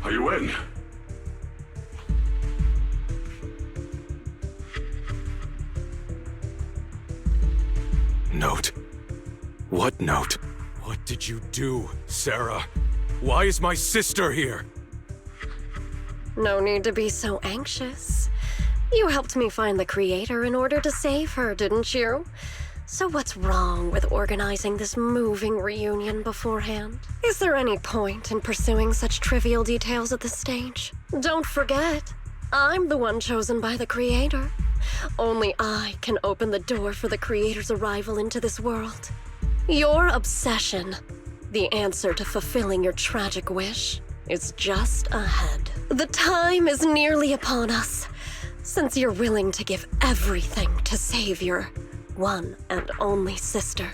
Are you in?
Note. What note? What did you do, Sarah? Why is my sister here?
No need to be so anxious. You helped me find the Creator in order to save her, didn't you? So what's wrong with organizing this moving reunion beforehand? Is there any point in pursuing such trivial details at this stage? Don't forget, I'm the one chosen by the Creator. Only I can open the door for the Creator's arrival into this world. Your obsession, the answer to fulfilling your tragic wish, is just ahead. The time is nearly upon us. Since you're willing to give everything to save your one and only sister.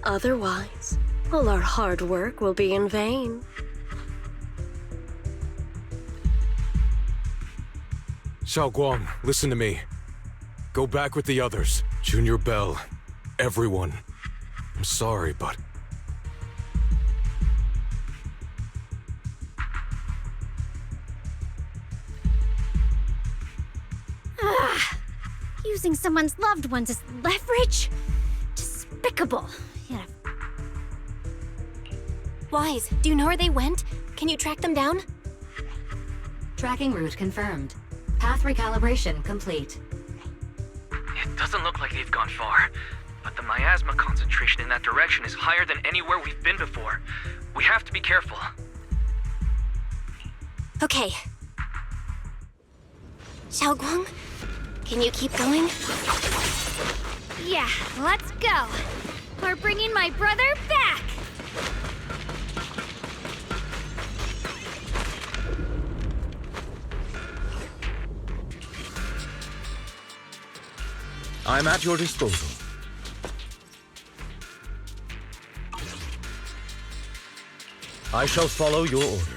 Otherwise, all our hard work will be in vain.
Xiaoguang, listen to me. Go back with the others. Junior Belle, everyone. I'm sorry, but...
Using someone's loved ones as leverage? Despicable. Yeah.
Wise, do you know where they went? Can you track them down?
Tracking route confirmed. Path recalibration complete.
It doesn't look like they've gone far, but the miasma concentration in that direction is higher than anywhere we've been before. We have to be careful.
Okay. Xiaoguang, Can you keep going?
Yeah, let's go. We're bringing my brother back!
I'm at your disposal. I shall follow your orders.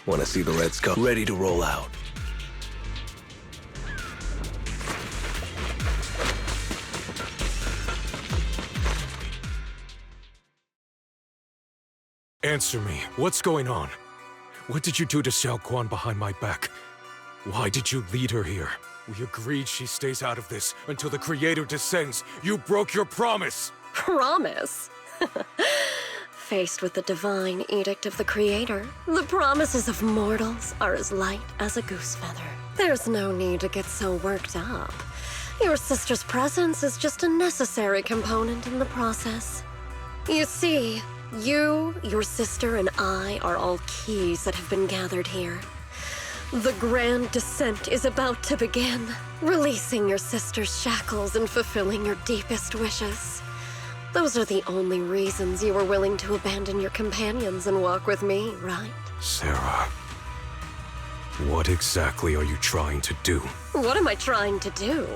Want to see the Reds come ready to roll out.
Answer me. What's going on? What did you do to Xiao Quan behind my back? Why did you lead her here? We agreed she stays out of this until the Creator descends. You broke your promise!
Promise? Faced with the divine edict of the Creator, the promises of mortals are as light as a goose feather. There's no need to get so worked up. Your sister's presence is just a necessary component in the process. You see, you, your sister, and I are all keys that have been gathered here. The grand descent is about to begin, releasing your sister's shackles and fulfilling your deepest wishes. Those are the only reasons you were willing to abandon your companions and walk with me, right?
Sarah, what exactly are you trying to do?
What am I trying to do?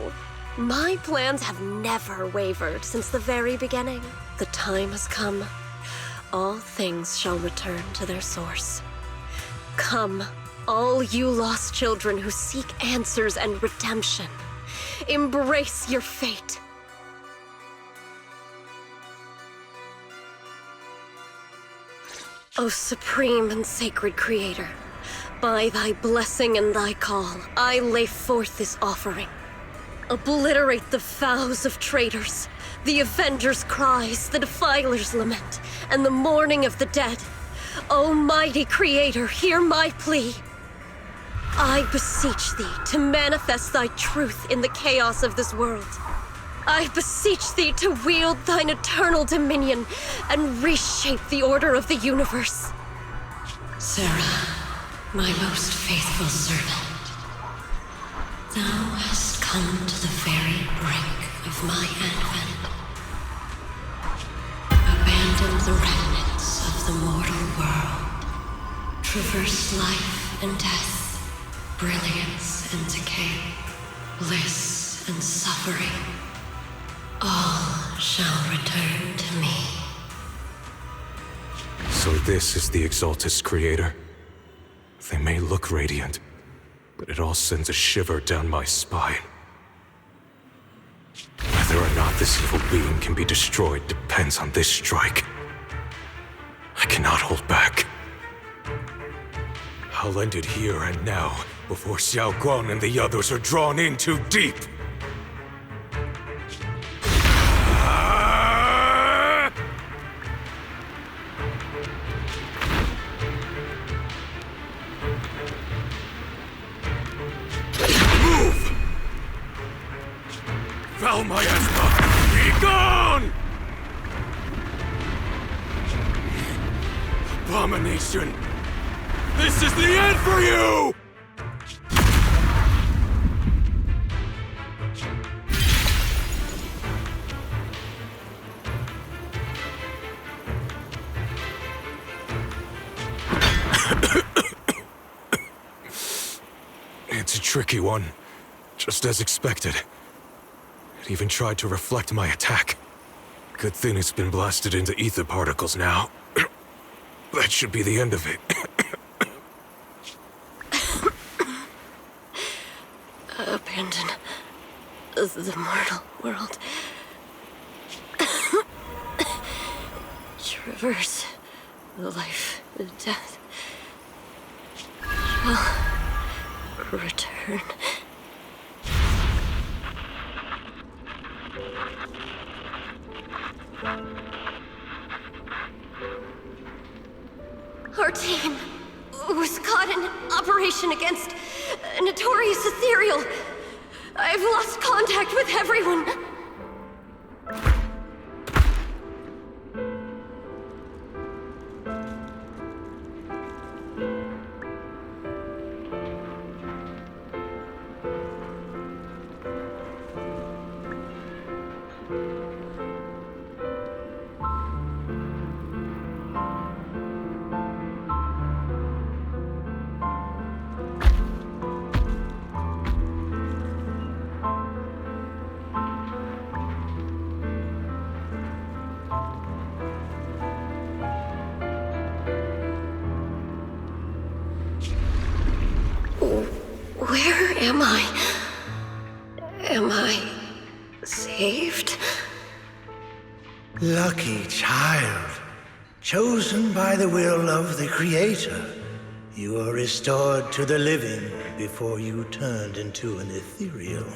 My plans have never wavered since the very beginning. The time has come. All things shall return to their source. Come, all you lost children who seek answers and redemption. Embrace your fate. O supreme and sacred Creator, by thy blessing and thy call, I lay forth this offering. Obliterate the vows of traitors, the avengers' cries, the defilers' lament, and the mourning of the dead. O mighty Creator, hear my plea. I beseech thee to manifest thy truth in the chaos of this world. I beseech thee to wield thine eternal dominion and reshape the order of the universe.
Sarah, my most faithful servant, thou hast come to the very brink of my advent. Abandon the remnants of the mortal world. Traverse life and death, brilliance and decay, bliss and suffering. All shall return to me.
So this is the Exalted's Creator? They may look radiant, but it all sends a shiver down my spine. Whether or not this evil being can be destroyed depends on this strike. I cannot hold back. I'll end it here and now, before Xiao Guan and the others are drawn in too deep. Val Miasma, be gone! Abomination! This is the end for you! It's a tricky one, just as expected. It even tried to reflect my attack. Good thing it's been blasted into ether particles now. That should be the end of it.
Abandon the mortal world. Traverse life and death. Shall return. Our team was caught in an operation against a notorious Ethereal. I've lost contact with everyone. Where am I? Am I saved?
Lucky child. Chosen by the will of the Creator, you were restored to the living before you turned into an Ethereal.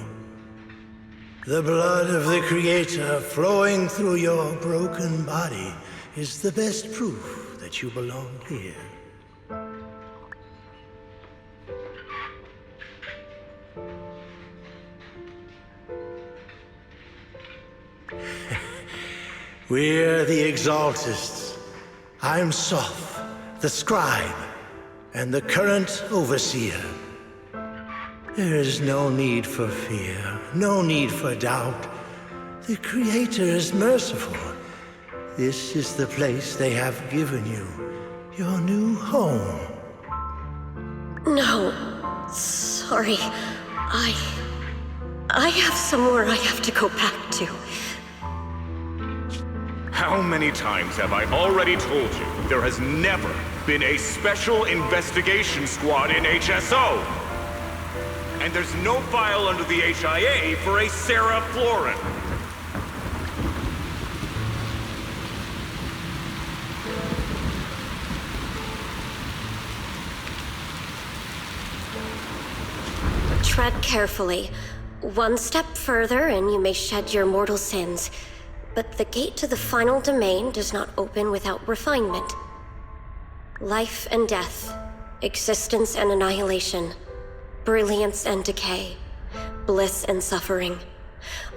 The blood of the Creator flowing through your broken body is the best proof that you belong here. We're the Exaltists. I'm Soph, the Scribe, and the current Overseer. There is no need for fear, no need for doubt. The Creator is merciful. This is the place they have given you, your new home.
No, sorry. I have somewhere I have to go back to.
How many times have I already told you there has never been a special investigation squad in HSO? And there's no file under the HIA for a Sarah Florin.
Tread carefully. One step further and you may shed your mortal sins. But the gate to the final domain does not open without refinement. Life and death, existence and annihilation, brilliance and decay, bliss and suffering.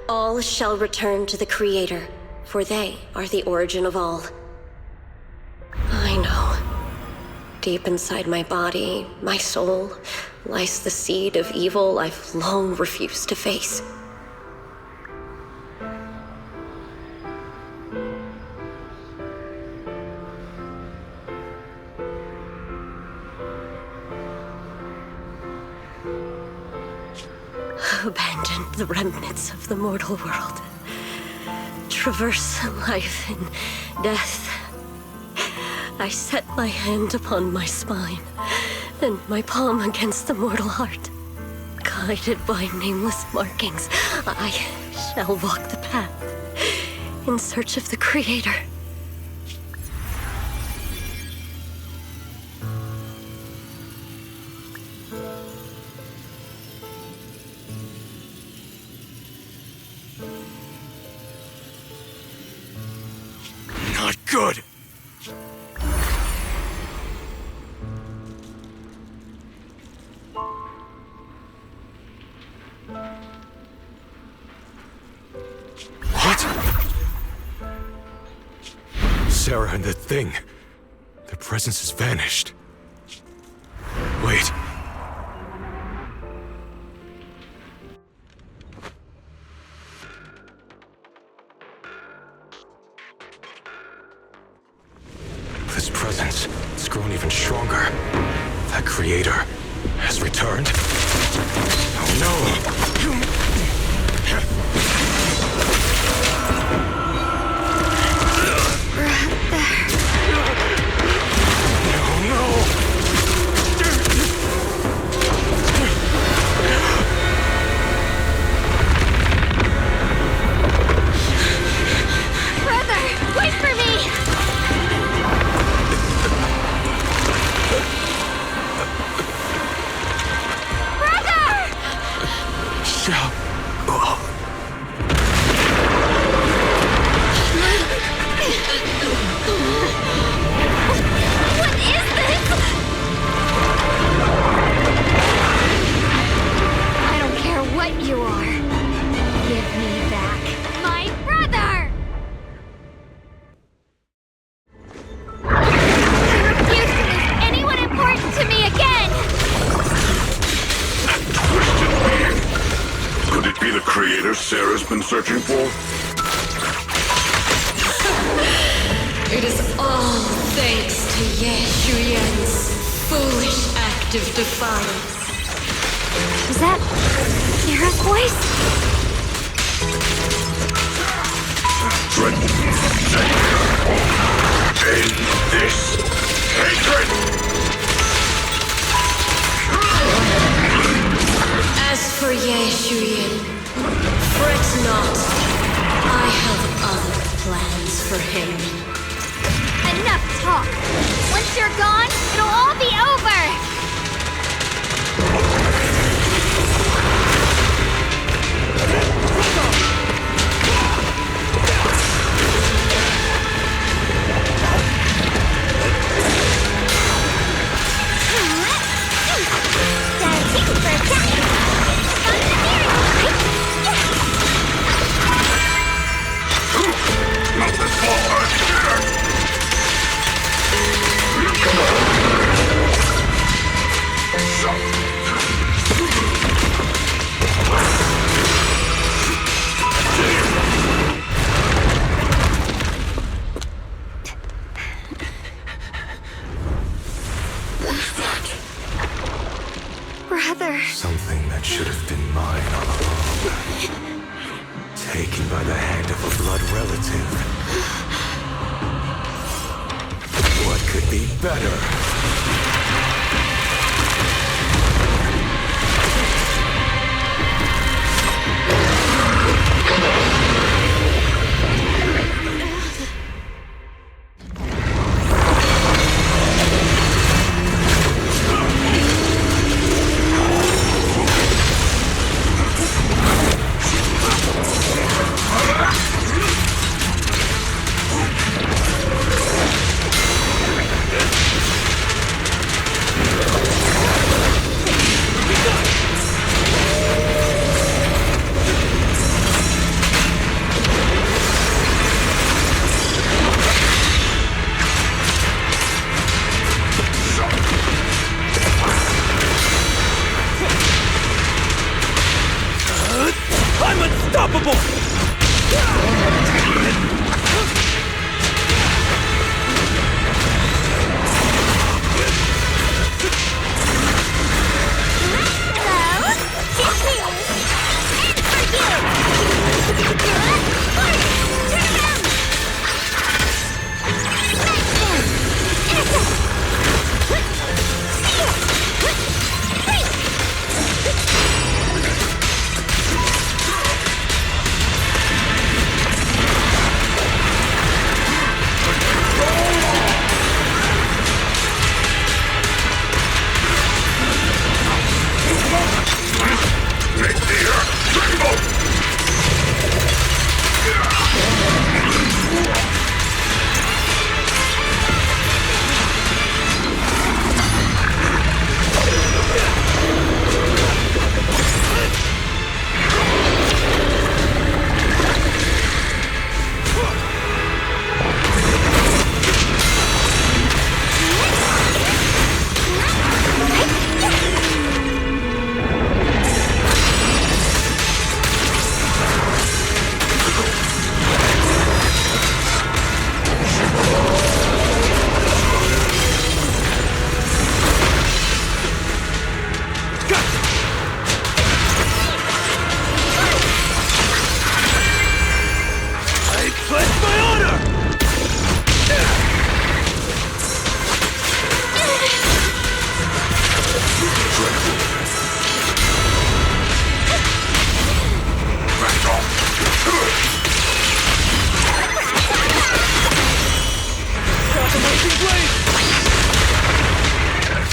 All shall return to the Creator, for they are the origin of all. I know. Deep inside my body, my soul, lies the seed of evil I've long refused to face. Abandon the remnants of the mortal world. Traverse life and death. I set my hand upon my spine, and my palm against the mortal heart. Guided by nameless markings, I shall walk the path, in search of the Creator.
Not good!
Sarah and the thing. Their presence has vanished. Wait. This presence has grown even stronger. That Creator has returned. Oh no!
Sarah's been searching for?
It is all thanks to Ye Shuyan's foolish act of defiance.
Is that Yara's voice?
In this hatred!
As for Ye Shuyan, fret not. I have other plans for him.
Enough talk! Once you're gone, it'll all be over!
Something that should have been mine all along. Taken by the hand of a blood relative. What could be better?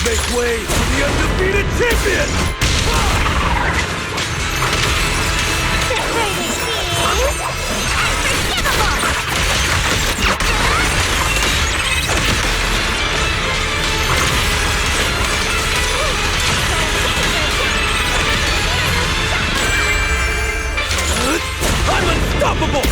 Make way for the undefeated champion! I'm unstoppable!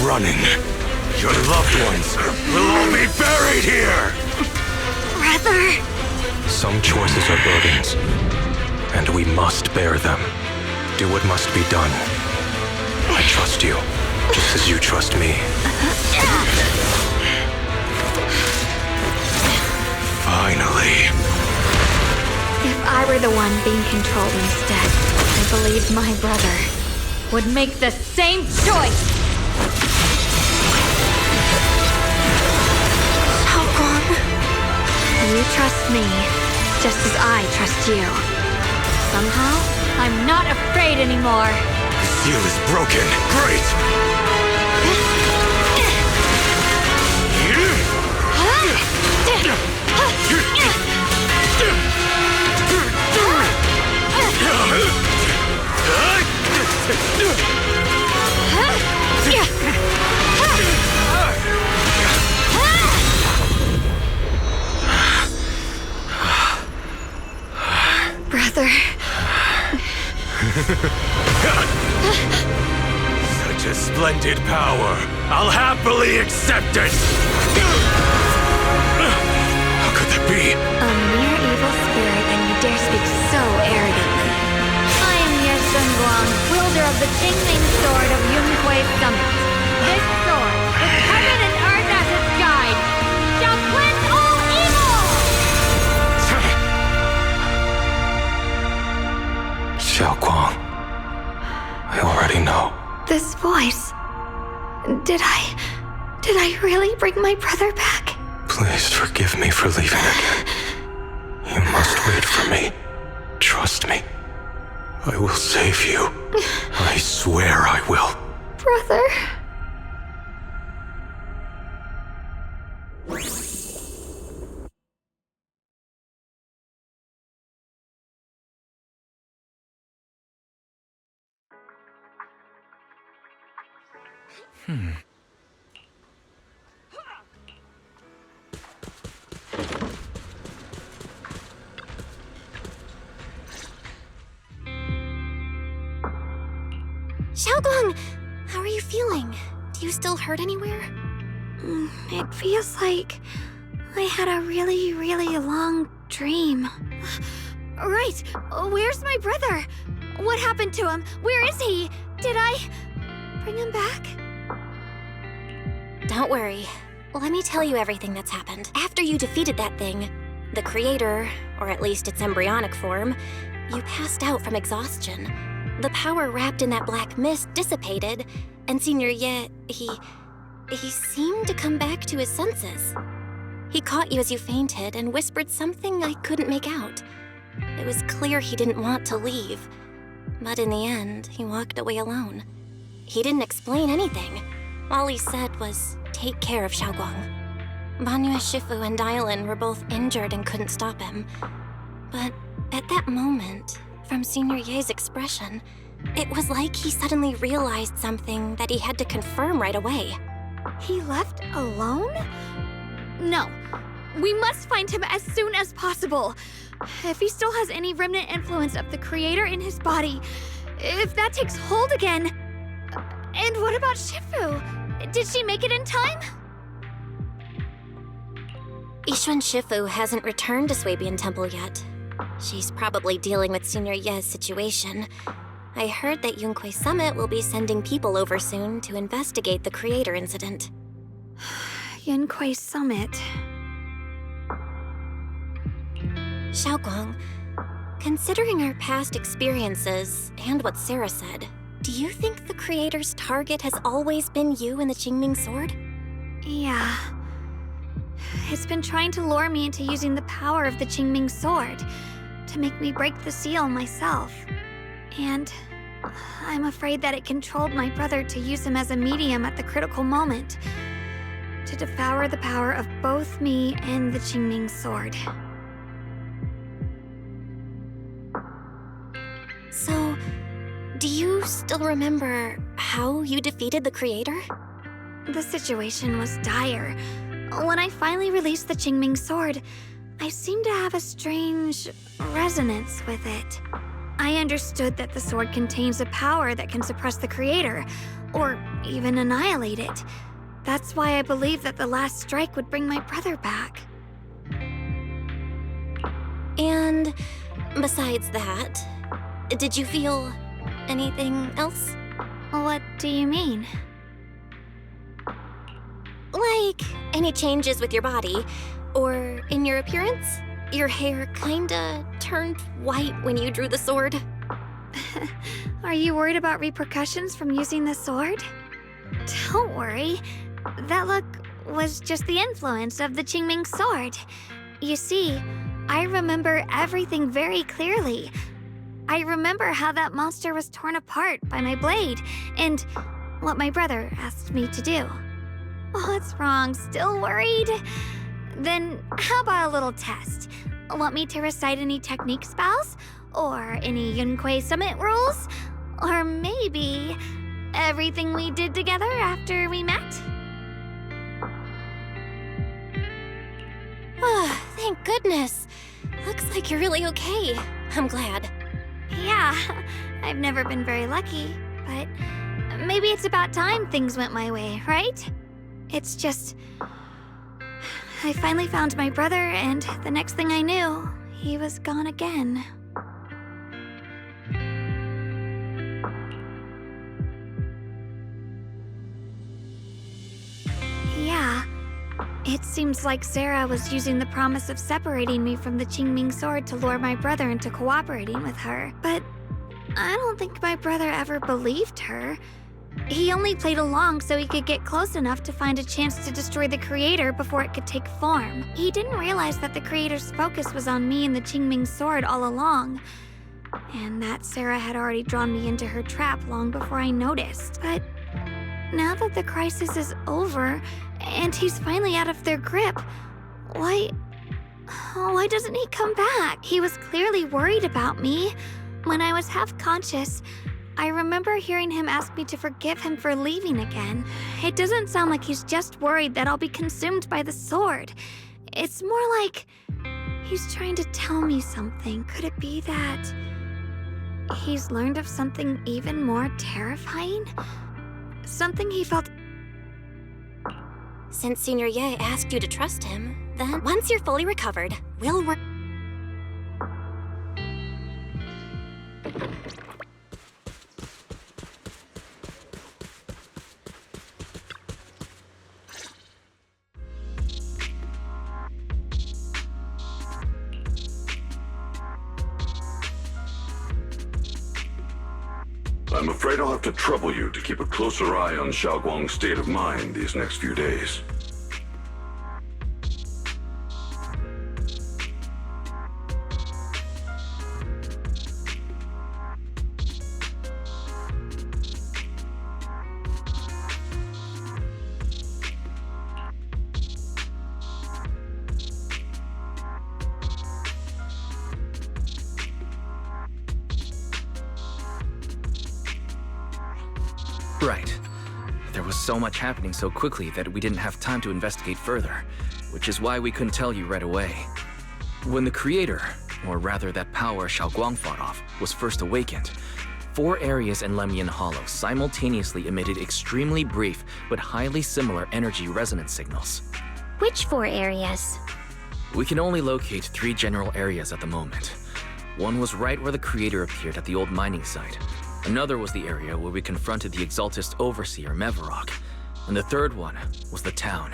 running, your loved ones will all be buried here!
Brother!
Some choices are burdens, and we must bear them. Do what must be done. I trust you, just as you trust me. Finally.
If I were the one being controlled instead, I believe my brother would make the same choice!
Xiaoguang.
You trust me, just as I trust you. Somehow, I'm not afraid anymore.
The seal is broken. Great!
Brother.
Such a splendid power. I'll happily accept it! How could that be?
A mere evil spirit, and you dare speak so arrogantly. I am Zhenguang, wielder of the Qingming Sword of Yunhui Summit. This sword, with heaven and earth as its guide, shall cleanse all evil!
Xiaoguang, I already know.
This voice... Did I really bring my brother back?
Please forgive me for leaving again. You must wait for me. Trust me. I will save you. I swear I will.
Brother...
Xiaoguang, how are you feeling? Do you still hurt anywhere?
It feels like I had a really, really long dream. Right! Where's my brother? What happened to him? Where is he? Did I bring him back?
Don't worry. Let me tell you everything that's happened. After you defeated that thing, the creator, or at least its embryonic form, you passed out from exhaustion. The power wrapped in that black mist dissipated, and Senior Ye, he seemed to come back to his senses. He caught you as you fainted and whispered something I couldn't make out. It was clear he didn't want to leave, but in the end, he walked away alone. He didn't explain anything. All he said was, take care of Xiaoguang. Banyue Shifu and Dylan were both injured and couldn't stop him. But at that moment, from Senior Ye's expression, it was like he suddenly realized something that he had to confirm right away.
He left alone? No. We must find him as soon as possible. If he still has any remnant influence of the creator in his body, if that takes hold again... And what about Shifu? Did she make it in time?
Yixuan Shifu hasn't returned to Swabian Temple yet. She's probably dealing with Senior Ye's situation. I heard that Yunhui Summit will be sending people over soon to investigate the creator incident.
Yunhui Summit.
Xiaoguang, considering our past experiences and what Sarah said, do you think the creator's target has always been you and the Qingming Sword?
Yeah. It's been trying to lure me into using the power of the Qingming Sword to make me break the seal myself. And I'm afraid that it controlled my brother to use him as a medium at the critical moment, to devour the power of both me and the Qingming Sword.
So, do you still remember how you defeated the creator?
The situation was dire. When I finally released the Qingming Sword, I seemed to have a strange resonance with it. I understood that the sword contains a power that can suppress the creator, or even annihilate it. That's why I believe that the last strike would bring my brother back.
And besides that, did you feel anything else?
What do you mean?
Like, any changes with your body, or in your appearance? Your hair kinda turned white when you drew the sword.
Are you worried about repercussions from using the sword? Don't worry. That look was just the influence of the Qingming sword. You see, I remember everything very clearly. I remember how that monster was torn apart by my blade, and what my brother asked me to do. What's wrong? Still worried? Then how about a little test? Want me to recite any technique spells? Or any Yunquei Summit rules? Or maybe everything we did together after we met?
Oh, thank goodness. Looks like you're really okay. I'm glad.
Yeah, I've never been very lucky, but maybe it's about time things went my way, right? It's just... I finally found my brother, and the next thing I knew, he was gone again. Yeah, it seems like Sarah was using the promise of separating me from the Qingming sword to lure my brother into cooperating with her. But I don't think my brother ever believed her. He only played along so he could get close enough to find a chance to destroy the creator before it could take form. He didn't realize that the creator's focus was on me and the Qingming sword all along, and that Sarah had already drawn me into her trap long before I noticed. But now that the crisis is over, and he's finally out of their grip, why doesn't he come back? He was clearly worried about me. When I was half conscious, I remember hearing him ask me to forgive him for leaving again. It doesn't sound like he's just worried that I'll be consumed by the sword. It's more like he's trying to tell me something. Could it be that he's learned of something even more terrifying? Something he felt...
Since Senior Ye asked you to trust him, then once you're fully recovered, we'll work...
I'm afraid I'll have to trouble you to keep a closer eye on Xiaoguang's state of mind these next few days.
Right. There was so much happening so quickly that we didn't have time to investigate further, which is why we couldn't tell you right away. When the creator, or rather that power Xiaoguang fought off, was first awakened, 4 areas in Lemian Hollow simultaneously emitted extremely brief but highly similar energy resonance signals.
Which 4 areas?
We can only locate 3 general areas at the moment. One was right where the creator appeared at the old mining site. Another was the area where we confronted the Exaltist Overseer, Mevarok. And the third one was the town.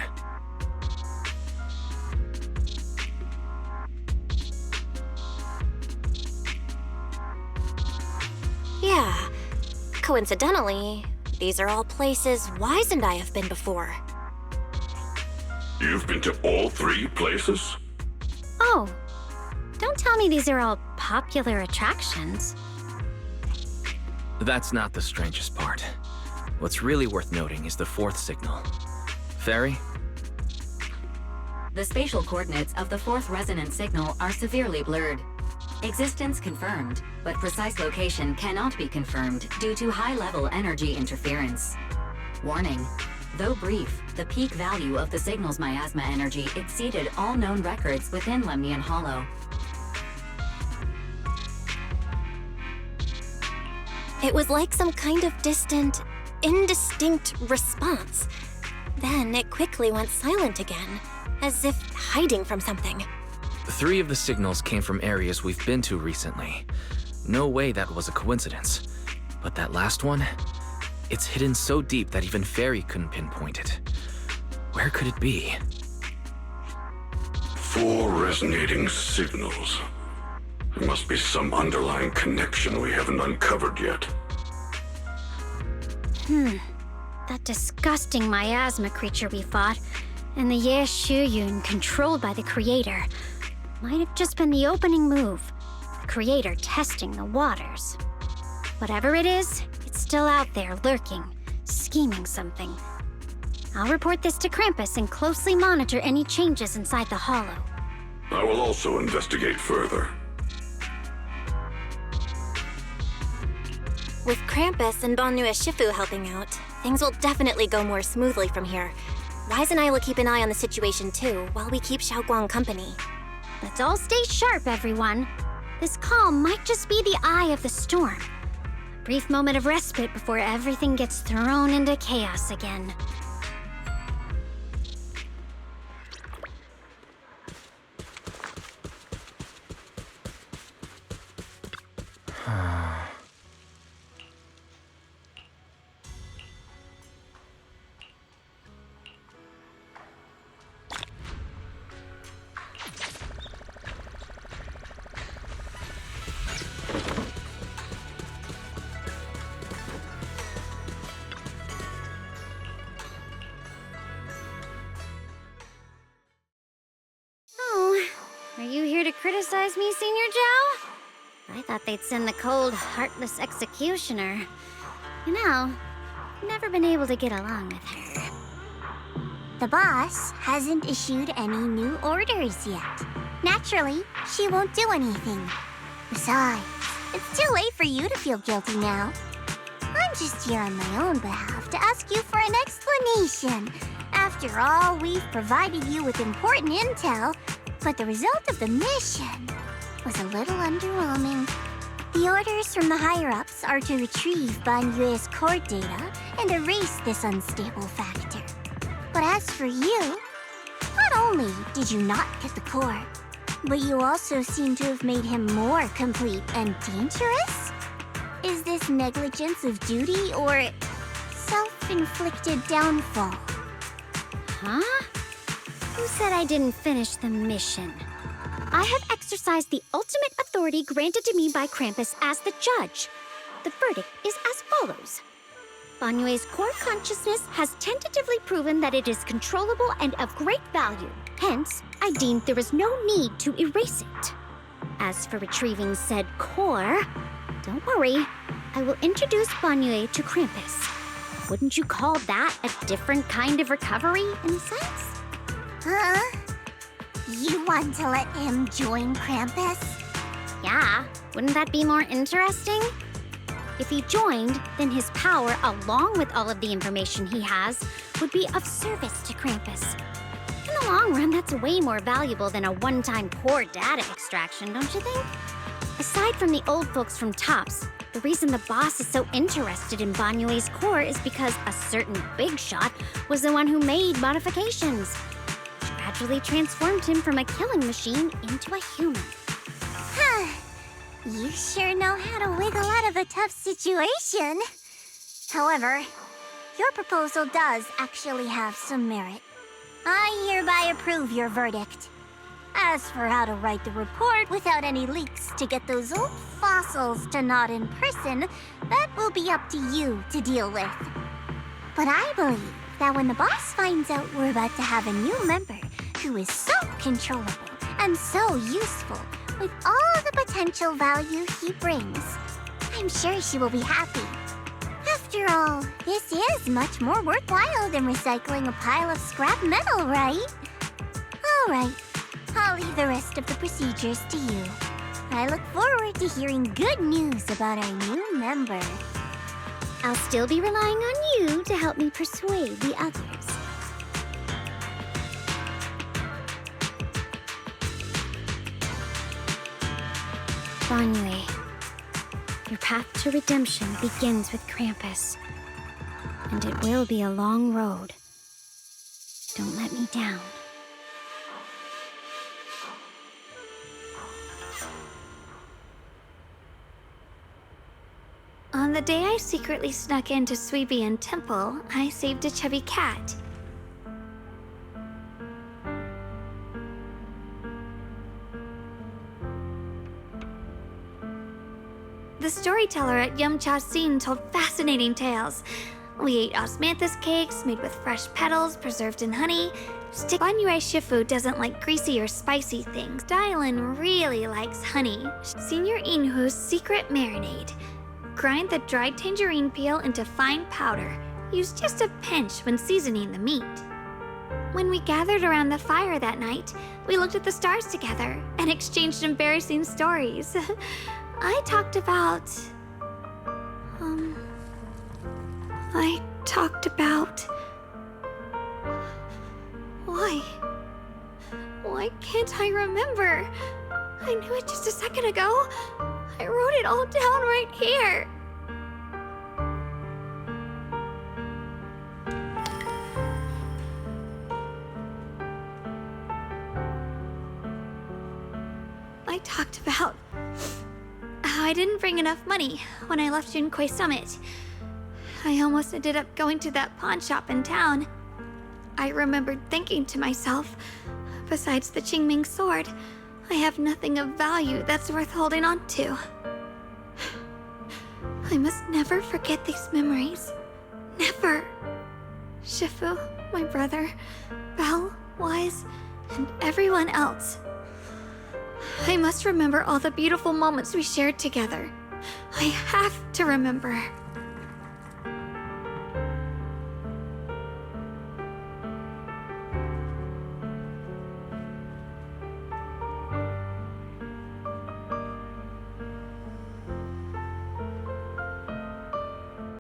Yeah. Coincidentally, these are all places Wise and I have been before.
You've been to all 3 places?
Oh, don't tell me these are all popular attractions.
That's not the strangest part. What's really worth noting is the 4th signal. Fairy?
The spatial coordinates of the 4th resonance signal are severely blurred. Existence confirmed, but precise location cannot be confirmed due to high-level energy interference. Warning. Though brief, the peak value of the signal's miasma energy exceeded all known records within Lemian Hollow.
It was like some kind of distant indistinct response. Then it quickly went silent again, as if hiding from something.
3 of the signals came from areas we've been to recently. No way that was a coincidence. But that last one? It's hidden so deep that even Fairy couldn't pinpoint it. Where could it be?
4 resonating signals. There must be some underlying connection we haven't uncovered yet.
That disgusting miasma creature we fought, and the Ye Shuyun controlled by the Creator, might have just been the opening move. The Creator testing the waters. Whatever it is, it's still out there lurking, scheming something. I'll report this to Krampus and closely monitor any changes inside the hollow.
I will also investigate further.
With Krampus and Banue Shifu helping out, things will definitely go more smoothly from here. Rise and I will keep an eye on the situation too, while we keep Xiaoguang company.
Let's all stay sharp, everyone. This calm might just be the eye of the storm. A brief moment of respite before everything gets thrown into chaos again. Are you here to criticize me, Senior Zhao? I thought they'd send the cold, heartless executioner. You know, never been able to get along with her.
The boss hasn't issued any new orders yet. Naturally, she won't do anything. Besides, it's too late for you to feel guilty now. I'm just here on my own behalf to ask you for an explanation. After all, we've provided you with important intel, but the result of the mission was a little underwhelming. The orders from the higher-ups are to retrieve Banyue's core data and erase this unstable factor. But as for you, not only did you not get the core, but you also seem to have made him more complete and dangerous? Is this negligence of duty or self-inflicted downfall?
Huh? Who said I didn't finish the mission? I have exercised the ultimate authority granted to me by Krampus as the judge. The verdict is as follows. Banyue's core consciousness has tentatively proven that it is controllable and of great value. Hence, I deemed there is no need to erase it. As for retrieving said core, don't worry. I will introduce Banyue to Krampus. Wouldn't you call that a different kind of recovery, in a sense?
Huh? You want to let him join Krampus?
Yeah, wouldn't that be more interesting? If he joined, then his power, along with all of the information he has, would be of service to Krampus. In the long run, that's way more valuable than a one-time core data extraction, don't you think? Aside from the old folks from TOPS, the reason the boss is so interested in Banyue's core is because a certain big shot was the one who made modifications. Gradually transformed him from a killing machine into a human.
Huh. You sure know how to wiggle out of a tough situation. However, your proposal does actually have some merit. I hereby approve your verdict. As for how to write the report without any leaks to get those old fossils to nod in person, that will be up to you to deal with. But I believe that when the boss finds out we're about to have a new member who is so controllable and so useful with all the potential value he brings, I'm sure she will be happy. After all, this is much more worthwhile than recycling a pile of scrap metal, right? All right, I'll leave the rest of the procedures to you. I look forward to hearing good news about our new member.
I'll still be relying on you to help me persuade the others. Banyue, your path to redemption begins with Krampus. And it will be a long road. Don't let me down.
On the day I secretly snuck into Suibian Temple, I saved a chubby cat. The storyteller at Yumcha Scene told fascinating tales. We ate osmanthus cakes made with fresh petals preserved in honey. Banyue Shifu doesn't like greasy or spicy things. Dylan really likes honey. Senior Inhu's secret marinade. Grind the dried tangerine peel into fine powder. Use just a pinch when seasoning the meat. When we gathered around the fire that night, we looked at the stars together and exchanged embarrassing stories. I talked about... Why can't I remember? I knew it just a second ago. I wrote it all down right here. I talked about how I didn't bring enough money when I left Junkoi Summit. I almost ended up going to that pawn shop in town. I remembered thinking to myself, besides the Qingming sword, I have nothing of value that's worth holding on to. I must never forget these memories. Never. Shifu, my brother, Belle, Wise, and everyone else. I must remember all the beautiful moments we shared together. I have to remember.